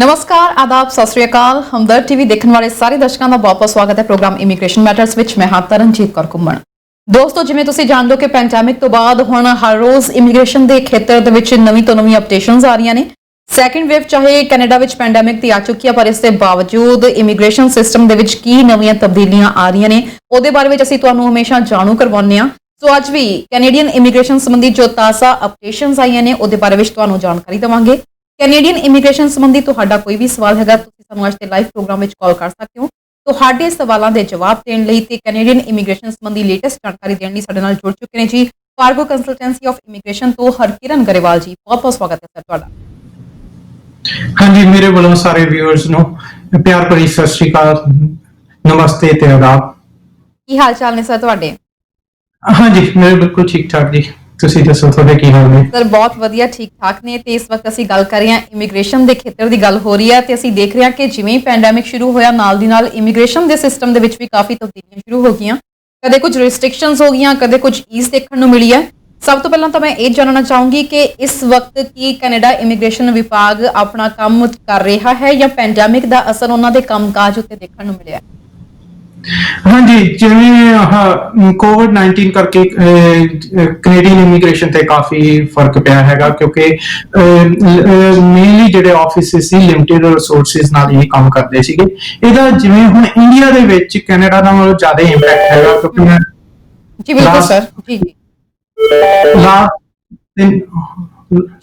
नमस्कार, आदाब, सत श्री अकाल। हमदर्द टीवी देखने वाले ਸਾਰੇ ਦਰਸ਼ਕਾਂ ਦਾ ਬਹੁਤ-ਬਹੁਤ ਸਵਾਗਤ ਹੈ ਪ੍ਰੋਗਰਾਮ ਇਮੀਗ੍ਰੇਸ਼ਨ ਮੈਟਰਸ ਵਿੱਚ। ਮੈਂ ਹਾਂ ਤਰਨਜੀਤ ਕੌਰ ਘੁੰਮਣ। ਦੋਸਤੋ, ਜਿਵੇਂ ਤੁਸੀਂ ਜਾਣਦੇ ਹੋ ਕਿ ਪੈਂਡੈਮਿਕ ਤੋਂ ਬਾਅਦ ਹੁਣ ਹਰ ਰੋਜ਼ ਇਮੀਗ੍ਰੇਸ਼ਨ ਦੇ ਖੇਤਰ ਦੇ ਵਿੱਚ ਨਵੀਂ ਤੋਂ ਨਵੀਂ ਅਪਡੇਸ਼ਨਸ ਆ ਰਹੀਆਂ ਨੇ। ਸੈਕੰਡ ਵੇਵ ਚਾਹੇ ਕੈਨੇਡਾ ਵਿੱਚ ਪੈਂਡੈਮਿਕ ਦੀ ਆ ਚੁੱਕੀ ਹੈ, ਪਰ ਇਸ ਦੇ ਬਾਵਜੂਦ ਇਮੀਗ੍ਰੇਸ਼ਨ ਸਿਸਟਮ ਦੇ ਵਿੱਚ ਕੀ ਨਵੀਆਂ ਤਬਦੀਲੀਆਂ ਆ ਰਹੀਆਂ ਨੇ ਉਹਦੇ ਬਾਰੇ ਵਿੱਚ ਅਸੀਂ ਤੁਹਾਨੂੰ ਹਮੇਸ਼ਾ ਜਾਣੂ ਕਰਵਾਉਂਦੇ ਹਾਂ। ਸੋ ਅੱਜ ਵੀ ਕੈਨੇਡੀਅਨ ਇਮੀਗ੍ਰੇਸ਼ਨ ਸੰਬੰਧੀ ਜੋ ਤਾਜ਼ਾ ਅਪਡੇਸ਼ਨਸ ਆਈਆਂ ਨੇ ਉਹਦੇ ਬਾਰੇ ਵਿੱਚ ਤੁਹਾਨੂੰ ਜਾਣਕਾਰੀ ਦੇਵਾਂਗੇ। ਕੈਨੇਡੀਅਨ ਇਮੀਗ੍ਰੇਸ਼ਨ ਸੰਬੰਧੀ ਤੁਹਾਡਾ ਕੋਈ ਵੀ ਸਵਾਲ ਹੈਗਾ, ਤੁਸੀਂ ਸਾਨੂੰ ਅੱਜ ਦੇ ਲਾਈਵ ਪ੍ਰੋਗਰਾਮ ਵਿੱਚ ਕਾਲ ਕਰ ਸਕਦੇ ਹੋ। ਤੁਹਾਡੇ ਸਵਾਲਾਂ ਦੇ ਜਵਾਬ ਦੇਣ ਲਈ ਤੇ ਕੈਨੇਡੀਅਨ ਇਮੀਗ੍ਰੇਸ਼ਨ ਸੰਬੰਧੀ ਲੇਟੈਸਟ ਜਾਣਕਾਰੀ ਦੇਣ ਲਈ ਸਾਡੇ ਨਾਲ ਜੁੜ ਚੁੱਕੇ ਨੇ ਜੀ ਫਾਰਗੋ ਕੰਸਲਟੈਂਸੀ ਆਫ ਇਮੀਗ੍ਰੇਸ਼ਨ ਤੋਂ ਹਰਕਿਰਨ ਗਰੇਵਾਲ ਜੀ। ਬਹੁਤ ਬਹੁਤ ਸਵਾਗਤ ਹੈ ਸਰ ਤੁਹਾਡਾ। ਹਾਂਜੀ, ਮੇਰੇ ਵੱਲੋਂ ਸਾਰੇ ਵਿਊਅਰਸ ਨੂੰ ਪਿਆਰ ਭਰੀ ਸਤਿ ਸ਼੍ਰੀ ਅਕਾਲ, ਨਮਸਤੇ ਤੇ ਆਦਾਬ। ਕੀ ਹਾਲ ਚਾਲ ਨੇ ਸਰ ਤੁਹਾਡੇ? ਹਾਂਜੀ, ਮੇਰੇ ਬਿਲਕੁਲ ਠੀਕ ਠਾਕ ਜੀ। ਤੁਸੀਂ ਦੱਸੋ ਤੁਹਾਡੇ ਕੀ ਹਾਲ ਨੇ? ਸਰ ਬਹੁਤ ਵਧੀਆ, ਠੀਕ ਠਾਕ ਨੇ। ਤੇ ਇਸ ਵਕਤ ਅਸੀਂ ਗੱਲ ਕਰ ਰਹੇ ਹਾਂ ਇਮੀਗ੍ਰੇਸ਼ਨ ਦੇ ਖੇਤਰ ਦੀ ਗੱਲ ਹੋ ਰਹੀ ਹੈ ਤੇ ਅਸੀਂ ਦੇਖ ਰਹੇ ਹਾਂ ਕਿ ਜਿਵੇਂ ਹੀ ਪੈਂਡੈਮਿਕ ਸ਼ੁਰੂ ਹੋਇਆ ਨਾਲ ਦੀ ਨਾਲ ਇਮੀਗ੍ਰੇਸ਼ਨ ਦੇ ਸਿਸਟਮ ਦੇ ਵਿੱਚ ਵੀ ਕਾਫੀ ਤਬਦੀਲੀਆਂ ਸ਼ੁਰੂ ਹੋ ਗਈਆਂ। ਕਦੇ ਕੁਝ ਰਿਸਟ੍ਰਿਕਸ਼ਨਸ ਹੋ ਗਈਆਂ, ਕਦੇ ਕੁਝ ਈਜ਼ ਦੇਖਣ ਨੂੰ ਮਿਲੀ ਹੈ। ਸਭ ਤੋਂ ਪਹਿਲਾਂ ਤਾਂ ਮੈਂ ਇਹ ਜਾਣਨਾ ਚਾਹੂੰਗੀ ਕਿ ਇਸ ਵਕਤ ਕੀ ਕੈਨੇਡਾ ਇਮੀਗ੍ਰੇਸ਼ਨ ਵਿਭਾਗ ਆਪਣਾ ਕੰਮ ਕਰ ਰਿਹਾ ਹੈ ਜਾਂ ਪੈਂਡੈਮਿਕ ਦਾ ਅਸਰ ਉਹਨਾਂ ਦੇ ਕੰਮਕਾਜ ਉੱਤੇ ਦੇਖਣ ਨੂੰ ਮਿਲਿਆ? ਹਾਂਜੀ, ਜਿਵੇਂ ਕੋਵਿਡ-19 ਕਰਕੇ ਕੈਨੇਡੀਅਨ ਇਮੀਗ੍ਰੇਸ਼ਨ ਤੇ ਕਾਫੀ ਫਰਕ ਪਿਆ ਹੈਗਾ, ਕਿਉਂਕਿ ਮੇਨਲੀ ਜਿਹੜੇ ਆਫਿਸਿਸ ਸੀ ਲਿਮਿਟਿਡ ਰਿਸੋਰਸਿਸ ਨਾਲ ਇਹ ਕੰਮ ਕਰਦੇ ਸੀਗੇ। ਇਹਦਾ ਜਿਵੇਂ ਹੁਣ ਇੰਡੀਆ ਦੇ ਵਿੱਚ ਕੈਨੇਡਾ ਨਾਲੋਂ ਜ਼ਿਆਦਾ ਇੰਪੈਕਟ ਹੈਗਾ, ਕਿਉਂਕਿ ਮੈਂ ਜੀ ਬਿਲਕੁਲ ਸਰ, ਜੀ ਜੀ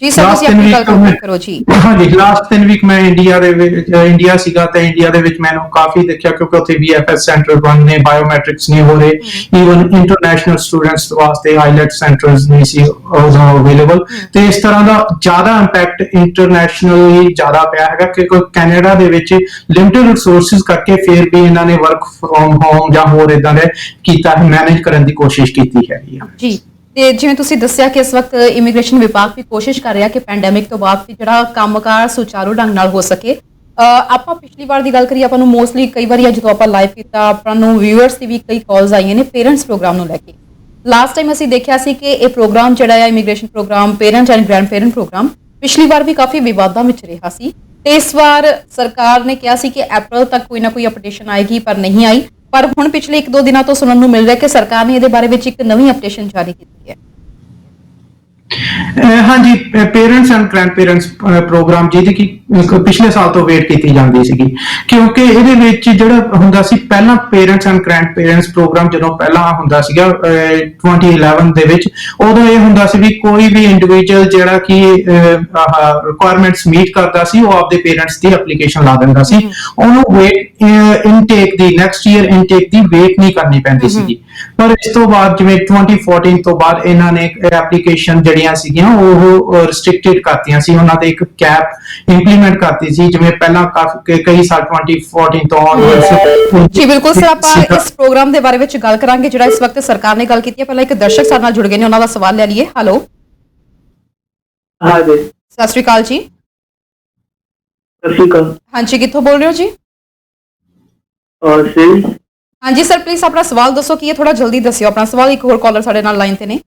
ਜੀ ਸਰ, ਤੁਸੀਂ ਆਪਣੀ ਗੱਲ ਕਰੋ ਜੀ। ਹਾਂਜੀ, ਲਾਸਟ 3 ਵੀਕ ਮੈਂ ਇੰਡੀਆ ਸੀਗਾ ਤੇ ਇੰਡੀਆ ਦੇ ਵਿੱਚ ਮੈਨੂੰ ਕਾਫੀ ਦੇਖਿਆ, ਕਿਉਂਕਿ ਉੱਥੇ VFS ਸੈਂਟਰ ਬਣ ਨੇ, ਬਾਇਓਮੈਟ੍ਰਿਕਸ ਨਹੀਂ ਹੋ ਰਹੇ, ਈਵਨ ਇੰਟਰਨੈਸ਼ਨਲ ਸਟੂਡੈਂਟਸ ਵਾਸਤੇ ਆਈਲੈਟ ਸੈਂਟਰਸ ਨਹੀਂ ਸੀ ਅਵੇਲੇਬਲ। ਤੇ ਇਸ ਤਰ੍ਹਾਂ ਦਾ ਜ਼ਿਆਦਾ ਇੰਪੈਕਟ ਇੰਟਰਨੈਸ਼ਨਲੀ ਜ਼ਿਆਦਾ ਪਿਆ ਹੈਗਾ, ਕਿਉਂਕਿ ਕੈਨੇਡਾ ਦੇ ਵਿੱਚ ਲਿਮਿਟਡ ਰਿਸੋਰਸਿਸ ਕਰਕੇ ਫਿਰ ਵੀ ਇਹਨਾਂ ਨੇ ਵਰਕ ਫਰੋਮ ਹੋਮ ਜਾਂ ਹੋਰ ਇਦਾਂ ਦੇ ਕੀਤਾ, ਮੈਨੇਜ ਕਰਨ ਦੀ ਕੋਸ਼ਿਸ਼ ਕੀਤੀ ਹੈਗੀ ਜੀ। ਤੇ ਜਿਵੇਂ ਤੁਸੀਂ ਦੱਸਿਆ ਕਿ ਇਸ ਵਕਤ ਇਮੀਗ੍ਰੇਸ਼ਨ ਵਿਭਾਗ ਵੀ ਕੋਸ਼ਿਸ਼ ਕਰ ਰਿਹਾ ਕਿ ਪੈਂਡੈਮਿਕ ਤੋਂ ਬਾਅਦ ਵੀ ਜਿਹੜਾ ਕੰਮਕਾਰ ਸੁਚਾਰੂ ਢੰਗ ਨਾਲ ਹੋ ਸਕੇ। ਆਪਾਂ ਪਿਛਲੀ ਵਾਰ ਦੀ ਗੱਲ ਕਰੀਏ, ਆਪਾਂ ਨੂੰ ਮੋਸਟਲੀ ਕਈ ਵਾਰੀ ਜਦੋਂ ਆਪਾਂ ਲਾਈਵ ਕੀਤਾ ਆਪਾਂ ਨੂੰ ਵਿਊਅਰਸ ਦੀ ਵੀ ਕਈ ਕਾਲਸ ਆਈਆਂ ਨੇ ਪੇਰੈਂਟਸ ਪ੍ਰੋਗਰਾਮ ਨੂੰ ਲੈ ਕੇ। ਲਾਸਟ ਟਾਈਮ ਅਸੀਂ ਦੇਖਿਆ ਸੀ ਕਿ ਇਹ ਪ੍ਰੋਗਰਾਮ ਜਿਹੜਾ ਹੈ immigration programme, parents and grandparent programme, ਪਿਛਲੀ ਵਾਰ ਵੀ ਕਾਫੀ ਵਿਵਾਦਾਂ ਵਿੱਚ ਰਿਹਾ ਸੀ ਤੇ ਇਸ ਵਾਰ ਸਰਕਾਰ ਨੇ ਕਿਹਾ ਸੀ ਕਿ ਅਪ੍ਰੈਲ ਤੱਕ ਕੋਈ ਨਾ ਕੋਈ ਅਪਡੇਸ਼ਨ ਆਏਗੀ, ਪਰ ਨਹੀਂ ਆਈ। ਪਰ ਹੁਣ ਪਿਛਲੇ 1-2 ਦਿਨਾਂ ਤੋਂ ਸੁਣਨ ਨੂੰ ਮਿਲ ਰਿਹਾ ਕਿ ਸਰਕਾਰ ਨੇ ਇਹਦੇ ਬਾਰੇ ਵਿੱਚ ਇੱਕ ਨਵੀਂ ਅਪਡੇਸ਼ਨ ਜਾਰੀ ਕੀਤੀ ਹੈ। ਹਾਂਜੀ, parents and grandparents programme ਜਿਹਦੀ ਕਿ ਪਿਛਲੇ ਸਾਲ ਤੋਂ ਵੇਟ ਕੀਤੀ ਜਾਂਦੀ ਸੀਗੀ, ਕਿਉਂਕਿ ਇਹਦੇ ਵਿੱਚ ਜਿਹੜਾ ਹੁੰਦਾ ਸੀ ਪਹਿਲਾਂ parents and grandparents programme ਜਦੋਂ ਪਹਿਲਾਂ ਹੁੰਦਾ ਸੀਗਾ 2011 ਦੇ ਵਿੱਚ, ਉਦੋਂ ਇਹ ਹੁੰਦਾ ਸੀ ਵੀ ਕੋਈ ਵੀ ਇੰਡੀਵਿਜੂਅਲ ਜਿਹੜਾ ਕਿ ਰਿਕੁਆਇਰਮੈਂਟਸ ਮੀਟ ਕਰਦਾ ਸੀ ਉਹ ਆਪਦੇ ਪੇਰੈਂਟਸ ਦੀ ਐਪਲੀਕੇਸ਼ਨ ਲਾ ਦਿੰਦਾ ਸੀ, ਉਹਨੂੰ ਵੇਟ ਇਨਟੇਕ ਦੀ ਨੈਕਸਟ ਈਅਰ ਇਨਟੇਕ ਦੀ ਵੇਟ ਨਹੀਂ ਕਰਨੀ ਪੈਂਦੀ ਸੀਗੀ। ਪਰ ਇਸ ਤੋਂ ਬਾਅਦ ਜਿਵੇਂ 2014 ਤੋਂ ਬਾਅਦ ਇਹਨਾਂ ਨੇ ਐਪਲੀਕੇਸ਼ਨ ਜਿਹੜੀਆਂ ਸੀਗੀਆਂ ਉਹ ਰਿਸਟ੍ਰਿਕਟਡ ਕਰਤੀਆਂ ਸੀ, ਉਹਨਾਂ ਤੇ ਇੱਕ ਕੈਪ ਇੰਪਲੀਮੈਂਟ ਕਰਤੀ ਸੀ, ਜਿਵੇਂ ਪਹਿਲਾਂ ਕਈ ਸਾਲ 2014 ਤੋਂ ਜੀ ਬਿਲਕੁਲ ਸਰ, ਆਪਾਂ ਇਸ ਪ੍ਰੋਗਰਾਮ ਦੇ ਬਾਰੇ ਵਿੱਚ ਗੱਲ ਕਰਾਂਗੇ ਜਿਹੜਾ ਇਸ ਵਕਤ ਸਰਕਾਰ ਨੇ ਗੱਲ ਕੀਤੀ ਹੈ। ਪਹਿਲਾਂ ਇੱਕ ਦਰਸ਼ਕ ਸਾਡੇ ਨਾਲ ਜੁੜ ਗਏ ਨੇ, ਉਹਨਾਂ ਦਾ ਸਵਾਲ ਲੈ ਲਈਏ। ਹੈਲੋ, ਹਾਂਜੀ, ਸਤਿ ਸ਼੍ਰੀ ਅਕਾਲ ਜੀ। ਸਤਿ ਸ਼੍ਰੀ ਅਕਾਲ। ਹਾਂਜੀ, ਕਿੱਥੋਂ ਬੋਲ ਰਹੇ ਹੋ ਜੀ? ਹਾਂਜੀ ਸਰ, ਪਲੀਜ਼ ਆਪਣਾ ਸਵਾਲ ਦੱਸੋ ਕੀ ਹੈ, ਥੋੜਾ ਜਲਦੀ ਦੱਸਿਓ ਆਪਣਾ ਸਵਾਲ। ਇੱਕ ਹੋਰ ਕਾਲਰ ਸਾਡੇ ਨਾਲ ਲਾਈਨ ਤੇ ਨੇ।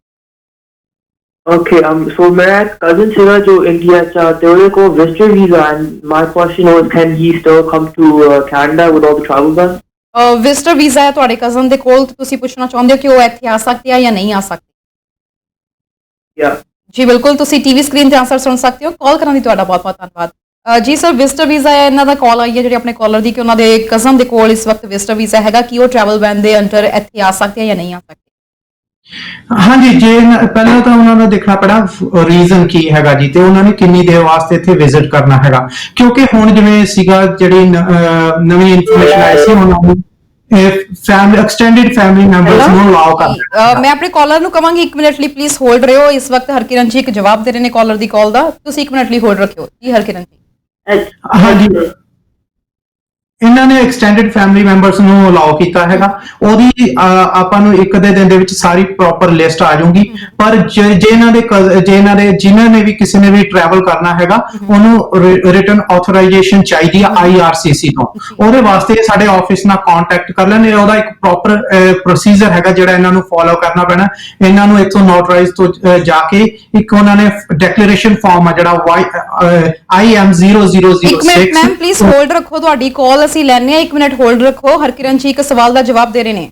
Okay, so my cousin ਸੀਗਾ ਜੋ ਇੰਡੀਆ ਚ ਤੇ ਉਹਦੇ ਕੋਲ visitor visa, and my question was can he still come to Canada with all the travel done? Visitor visa ਹੈ ਤੁਹਾਡੇ ਕਜ਼ਨ ਦੇ ਕੋਲ, ਤੁਸੀਂ ਪੁੱਛਣਾ ਚਾਹੁੰਦੇ ਹੋ ਕਿ ਉਹ ਇੱਥੇ ਆ ਸਕਦੇ ਆ ਜਾਂ ਨਹੀਂ ਆ ਸਕਦੇ? Yeah. ਜੀ ਬਿਲਕੁਲ, ਤੁਸੀਂ ਟੀਵੀ ਸਕਰੀਨ ਤੇ ਆਨਸਰ ਸੁਣ ਸਕਦੇ ਹੋ। ਕਾਲ ਕਰਨ ਦੀ ਤੁਹਾਡਾ ਬਹੁਤ ਬਹੁਤ ਧੰਨਵਾਦ। ਜੀ ਸਰ, ਵਿਜ਼ਟਰ ਵੀਜ਼ਾ ਹੈ, ਇਹਨਾਂ ਦਾ ਕਾਲ ਆਈ ਹੈ ਜਿਹੜੇ ਆਪਣੇ ਕਾਲਰ ਦੀ ਕਿ ਉਹਨਾਂ ਦੇ ਕਜ਼ਨ ਦੇ ਕੋਲ ਇਸ ਵਕਤ ਵਿਜ਼ਟਰ ਵੀਜ਼ਾ ਹੈਗਾ, ਕਿ ਉਹ ਟਰੈਵਲ ਬੈਨ ਦੇ ਅੰਡਰ ਇੱਥੇ ਆ ਸਕਦੇ ਆ ਜਾਂ ਨਹੀਂ ਆ ਸਕਦੇ? ਹਾਂਜੀ, ਜੇ ਪਹਿਲਾਂ ਤਾਂ ਉਹਨਾਂ ਦਾ ਦੇਖਣਾ ਪੈਣਾ ਰੀਜ਼ਨ ਕੀ ਹੈਗਾ ਜੀ, ਤੇ ਉਹਨਾਂ ਨੇ ਕਿੰਨੀ ਦੇਰ ਵਾਸਤੇ ਇੱਥੇ ਵਿਜ਼ਿਟ ਕਰਨਾ ਹੈਗਾ, ਕਿਉਂਕਿ ਹੁਣ ਜਿਵੇਂ ਸੀਗਾ ਜਿਹੜੀ ਨਵੀਂ ਇਨਫੋਰਮੇਸ਼ਨ ਆਈ ਸੀ ਉਹਨਾਂ ਨੂੰ ਐਕਸਟੈਂਡਡ ਫੈਮਿਲੀ ਮੈਂਬਰਸ ਨੂੰ ਅਲਾਉ ਕਰਨਾ। ਮੈਂ ਆਪਣੇ ਕਾਲਰ ਨੂੰ ਕਹਾਂਗੀ 1 ਮਿੰਟ ਲਈ ਪਲੀਜ਼ ਹੋਲਡ ਰਹੋ। ਇਸ ਵਕਤ ਹਰਕਿਰਨ ਜੀ ਇੱਕ ਜਵਾਬ ਦੇ ਰਹੇ ਨੇ ਕਾਲਰ ਦੀ ਕਾਲ ਦਾ, ਤੁਸੀਂ 1 ਮਿੰਟ ਲਈ ਹੋਲਡ ਰੱਖਿਓ ਜੀ। ਹਰਕਿਰਨ ਜੀ। ਹਾਂਜੀ, ਇਹਨਾਂ ਨੇ ਐਕਸਟੈਂਡਡ ਫੈਮਿਲੀ ਮੈਂਬਰਸ ਨੂੰ ਅਲਾਉ ਕੀਤਾ ਹੈਗਾ। ਉਹਦੀ ਆਪਾਂ ਨੂੰ ਇੱਕ ਦੇ ਦਿਨ ਦੇ ਵਿੱਚ ਸਾਰੀ ਪ੍ਰੋਪਰ ਲਿਸਟ ਆ ਜਾਊਗੀ। ਪਰ ਜੇ ਇਹਨਾਂ ਦੇ ਜਿਨ੍ਹਾਂ ਨੇ ਵੀ ਕਿਸੇ ਨੇ ਵੀ ਟਰੈਵਲ ਕਰਨਾ ਹੈਗਾ, ਉਹਨੂੰ ਰਿਟਨ ਆਥੋਰਾਈਜੇਸ਼ਨ ਚਾਹੀਦੀ ਆ IRCC ਤੋਂ। ਉਹਦੇ ਵਾਸਤੇ ਸਾਡੇ ਆਫਿਸ ਨਾਲ ਕੰਟੈਕਟ ਕਰ ਲੈਣ। ਉਹਦਾ ਇੱਕ ਪ੍ਰੋਪਰ ਪ੍ਰੋਸੀਜਰ ਹੈਗਾ ਜਿਹੜਾ ਇਹਨਾਂ ਨੂੰ ਫੋਲੋ ਕਰਨਾ ਪੈਣਾ। ਇਹਨਾਂ ਨੂੰ ਇੱਥੋਂ ਨੋਟਰਾਈਜ਼ ਤੋਂ ਜਾ ਕੇ ਇੱਕ ਉਹਨਾਂ ਨੇ ਡੈਕਲੇਰੇਸ਼ਨ ਫਾਰਮ ਆ ਜਿਹੜਾ IM0006। ਇੱਕ ਮਿੰਟ ਮੈਮ ਪਲੀਜ਼ ਹੋਲਡ ਰੱਖੋ, ਤੁਹਾਡੀ ਕਾਲ ਅਸੀਂ ਲੈਣੇ ਆ। ਇੱਕ ਮਿੰਟ ਹੋਲਡ ਰੱਖੋ। ਹਰਕਿਰਨ ਜੀ ਇੱਕ ਸਵਾਲ ਦਾ ਜਵਾਬ ਦੇ ਰਹੇ ਨੇ।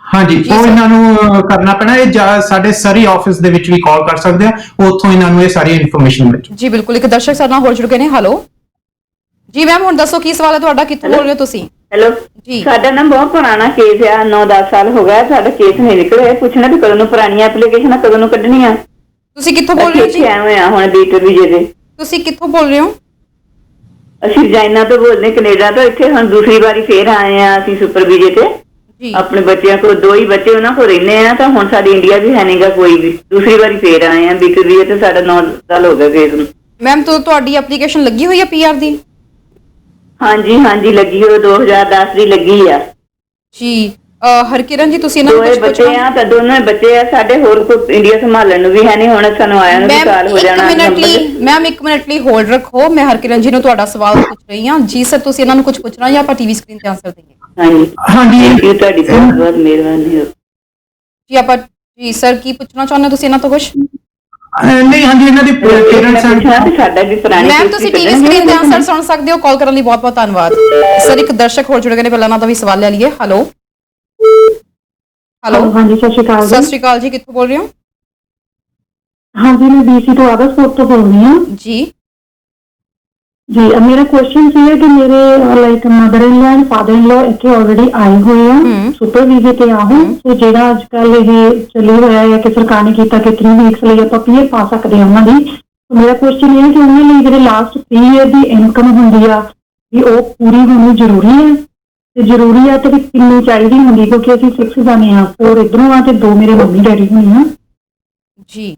ਹਾਂਜੀ, ਉਹ ਇਹਨਾਂ ਨੂੰ ਕਰਨਾ ਪੈਣਾ। ਇਹ ਸਾਡੇ ਸਰੀ ਆਫਿਸ ਦੇ ਵਿੱਚ ਵੀ ਕਾਲ ਕਰ ਸਕਦੇ ਆ, ਉੱਥੋਂ ਇਹਨਾਂ ਨੂੰ ਇਹ ਸਾਰੀ ਇਨਫੋਰਮੇਸ਼ਨ ਮਿਲ ਜੂ। ਜੀ ਬਿਲਕੁਲ। ਇੱਕ ਦਰਸ਼ਕ ਸਾਡੇ ਨਾਲ ਹੋ ਚੁੱਕੇ ਨੇ। ਹੈਲੋ ਜੀ ਮੈਮ, ਹੁਣ ਦੱਸੋ ਕੀ ਸਵਾਲ ਹੈ ਤੁਹਾਡਾ, ਕਿੱਥੋਂ ਬੋਲ ਰਹੇ ਹੋ ਤੁਸੀਂ? ਹੈਲੋ ਜੀ। ਸਾਡਾ ਨਾ ਬਹੁਤ ਪੁਰਾਣਾ ਕੇਸ ਆ, 9-10 ਸਾਲ ਹੋ ਗਿਆ ਸਾਡਾ ਕੇਸ ਨਹੀਂ ਨਿਕਲਿਆ। ਪੁੱਛਣਾ ਵੀ ਕਦੋਂ ਨੂੰ ਪੁਰਾਣੀਆਂ ਐਪਲੀਕੇਸ਼ਨਾਂ ਕਦੋਂ ਨੂੰ ਕੱਢਣੀਆਂ। ਤੁਸੀਂ ਕਿੱਥੋਂ ਬੋਲ ਰਹੇ ਹੋ ਜੀ? ਆਏ ਹੋਏ ਆ ਹੁਣ ਬੀਟਰ ਵੀਜ਼ੇ ਦੇ। ਤੁਸੀਂ ਕਿੱਥੋਂ ਬੋਲ ਰਹੇ ਹੋ? ਅਸੀਂ ਚਾਈਨਾ ਤੋਂ ਬੋਲਦੇ, ਕੈਨੇਡਾ ਤੋਂ। ਇੱਥੇ ਹੁਣ ਦੂਸਰੀ ਵਾਰੀ ਫੇਰ ਆਏ ਆ ਅਸੀਂ ਸੁਪਰ ਵੀਜ਼ੇ ਤੇ। ਜੀ ਆਪਣੇ ਬੱਚਿਆਂ ਕੋਲ 2 ਹੀ ਬੱਚੇ ਉਹਨਾਂ ਕੋਲ ਰਹਿੰਦੇ ਆ, ਤਾਂ ਹੁਣ ਸਾਡੀ ਇੰਡੀਆ 'ਚ ਹੈ ਨਹੀਂਗਾ ਕੋਈ ਵੀ। ਦੂਸਰੀ ਵਾਰੀ ਫੇਰ ਆਏ ਆ ਬੀਟਰ ਵੀਜ਼ੇ ਤੇ। ਸਾਡਾ 9 ਸਾਲ ਹੋ ਗਏ ਕੇਸ ਨੂੰ। ਮੈਮ ਤੁਹਾਡੀ ਐਪਲੀਕੇਸ਼ਨ ਲੱਗੀ ਹੋਈ ਹੈ PR ਦੀ? ਹਾਂਜੀ ਹਾਂਜੀ ਲੱਗੀ ਹੋਈ, 2010 ਦੀ ਲੱਗੀ ਆ ਜੀ। ਹਰਕਿਰਨ ਜੀ ਤੁਸੀਂ ਇਹਨਾਂ ਨੂੰ ਦੋਏ ਕੁਝ ਬੱਚੇ ਪੁੱਛਣਾ? ਆ, ਤਾਂ ਦੋਨੋਂ ਬੱਚੇ ਆ ਸਾਡੇ। ਹੋਰ ਕੋਈ ਇੰਡੀਆ ਸੰਭਾਲਣ ਨੂੰ ਵੀ ਹੈ ਨਹੀਂ। ਹੁਣ ਸਾਨੂੰ ਆਇਆ ਨੂੰ ਵੀ ਸਾਲ ਹੋ ਜਾਣਾ। ਮੈਮ ਇੱਕ ਮਿੰਟ ਲਈ ਹੋਲਡ ਰੱਖੋ। ਮੈਂ ਹਰਕਿਰਨ ਜੀ ਨੂੰ ਤੁਹਾਡਾ ਸਵਾਲ ਪੁੱਛ ਰਹੀ ਹਾਂ। ਜੀ ਸਰ, ਤੁਸੀਂ ਇਹਨਾਂ ਨੂੰ ਕੁਝ ਪੁੱਛਣਾ ਜਾਂ ਆਪਾਂ ਟੀਵੀ ਸਕਰੀਨ ਤੇ ਆਨਸਰ ਦੇਈਏ? ਹਾਂਜੀ ਹਾਂਜੀ, ਤੁਹਾਡੀ ਬਹੁਤ ਬਹੁਤ ਮਿਹਰਬਾਨੀ ਹੋ ਜੀ। ਆਪਾਂ ਜੀ ਸਰ ਕੀ ਪੁੱਛਣਾ ਚਾਹੁੰਦੇ ਹੋ ਤੁਸੀਂ ਇਹਨਾਂ ਤੋਂ ਕੁਝ? ਨਹੀਂ, ਹਾਂਜੀ, ਇਹਨਾਂ ਦੇ ਪੇਰੈਂਟਸ ਐਂਡ ਸਾਡਾ ਵੀ ਪੁਰਾਣੀ ਮੈਮ ਤੁਸੀਂ ਟੀਵੀ ਸਕਰੀਨ ਤੇ ਆਨਸਰ ਸੁਣ ਸਕਦੇ ਹੋ। ਕਾਲ ਕਰਨ ਲਈ ਬਹੁਤ ਬਹੁਤ ਧੰਨਵਾਦ ਸਰ। ਇੱਕ ਦਰਸ਼ਕ ਹੋਰ ਜੁੜ ਗਏ ਨੇ, ਪਹਿਲਾਂ ਉਹਨਾਂ ਦਾ ਵੀ ਸਵਾਲ ਲੈ ਲਈਏ। ਹੈਲੋ ਹੈਲੋ ਹਾਂਜੀ, ਸਤਿ ਸ਼੍ਰੀ ਅਕਾਲ ਸਤਿ ਸ਼੍ਰੀ ਅਕਾਲ ਜੀ। ਕਿੱਥੋਂ ਬੋਲ ਰਹੇ ਹੋ? ਹਾਂਜੀ, ਮੈਂ BC ਤੋਂ ਆਦਰਸਪੁਰ ਤੋਂ ਬੋਲ ਰਹੀ ਹਾਂ ਜੀ ਜੀ। ਮੇਰਾ ਕੁਐਸਚਨ ਸੀ ਹੈ ਕਿ ਮੇਰੇ like mother in law and father in ਲਾ ਇੱਥੇ ਆਲਰੇਡੀ ਆਏ ਹੋਏ ਆ ਸੁਪਰ ਵੀਜ਼ੇ ਤੇ ਆਹੋ। ਤੇ ਜਿਹੜਾ ਅੱਜ ਕੱਲ ਇਹ ਚੱਲੀ ਹੋਇਆ ਹੈ ਕਿ ਸਰਕਾਰ ਨੇ ਕੀਤਾ ਕਿ 3 ਵੀਕਸ ਲਈ ਆਪਾਂ PR ਪਾ ਸਕਦੇ ਹਾਂ ਉਹਨਾਂ ਦੀ। ਮੇਰਾ ਕੁਐਸਚਨ ਇਹ ਹੈ ਕਿ ਉਹਨਾਂ ਲਈ ਜਿਹੜੇ ਲਾਸਟ 3 ਈਅਰ ਦੀ ਇਨਕਮ ਹੁੰਦੀ ਆ ਵੀ ਉਹ ਪੂਰੀ ਹੋਣੀ ਜ਼ਰੂਰੀ ਹੈ? ਤੇ ਜ਼ਰੂਰੀ ਆ ਤੇ ਵੀ ਕਿੰਨੀ ਚਾਹੀਦੀ ਹੁੰਦੀ? ਕਿਉਂਕਿ ਅਸੀਂ 6 ਜਾਣੇ ਆ, 4 ਇੱਧਰੋਂ ਆ ਤੇ 2 ਮੇਰੇ ਮੰਮੀ ਡੈਡੀ ਹੋਣੀ ਆ ਜੀ।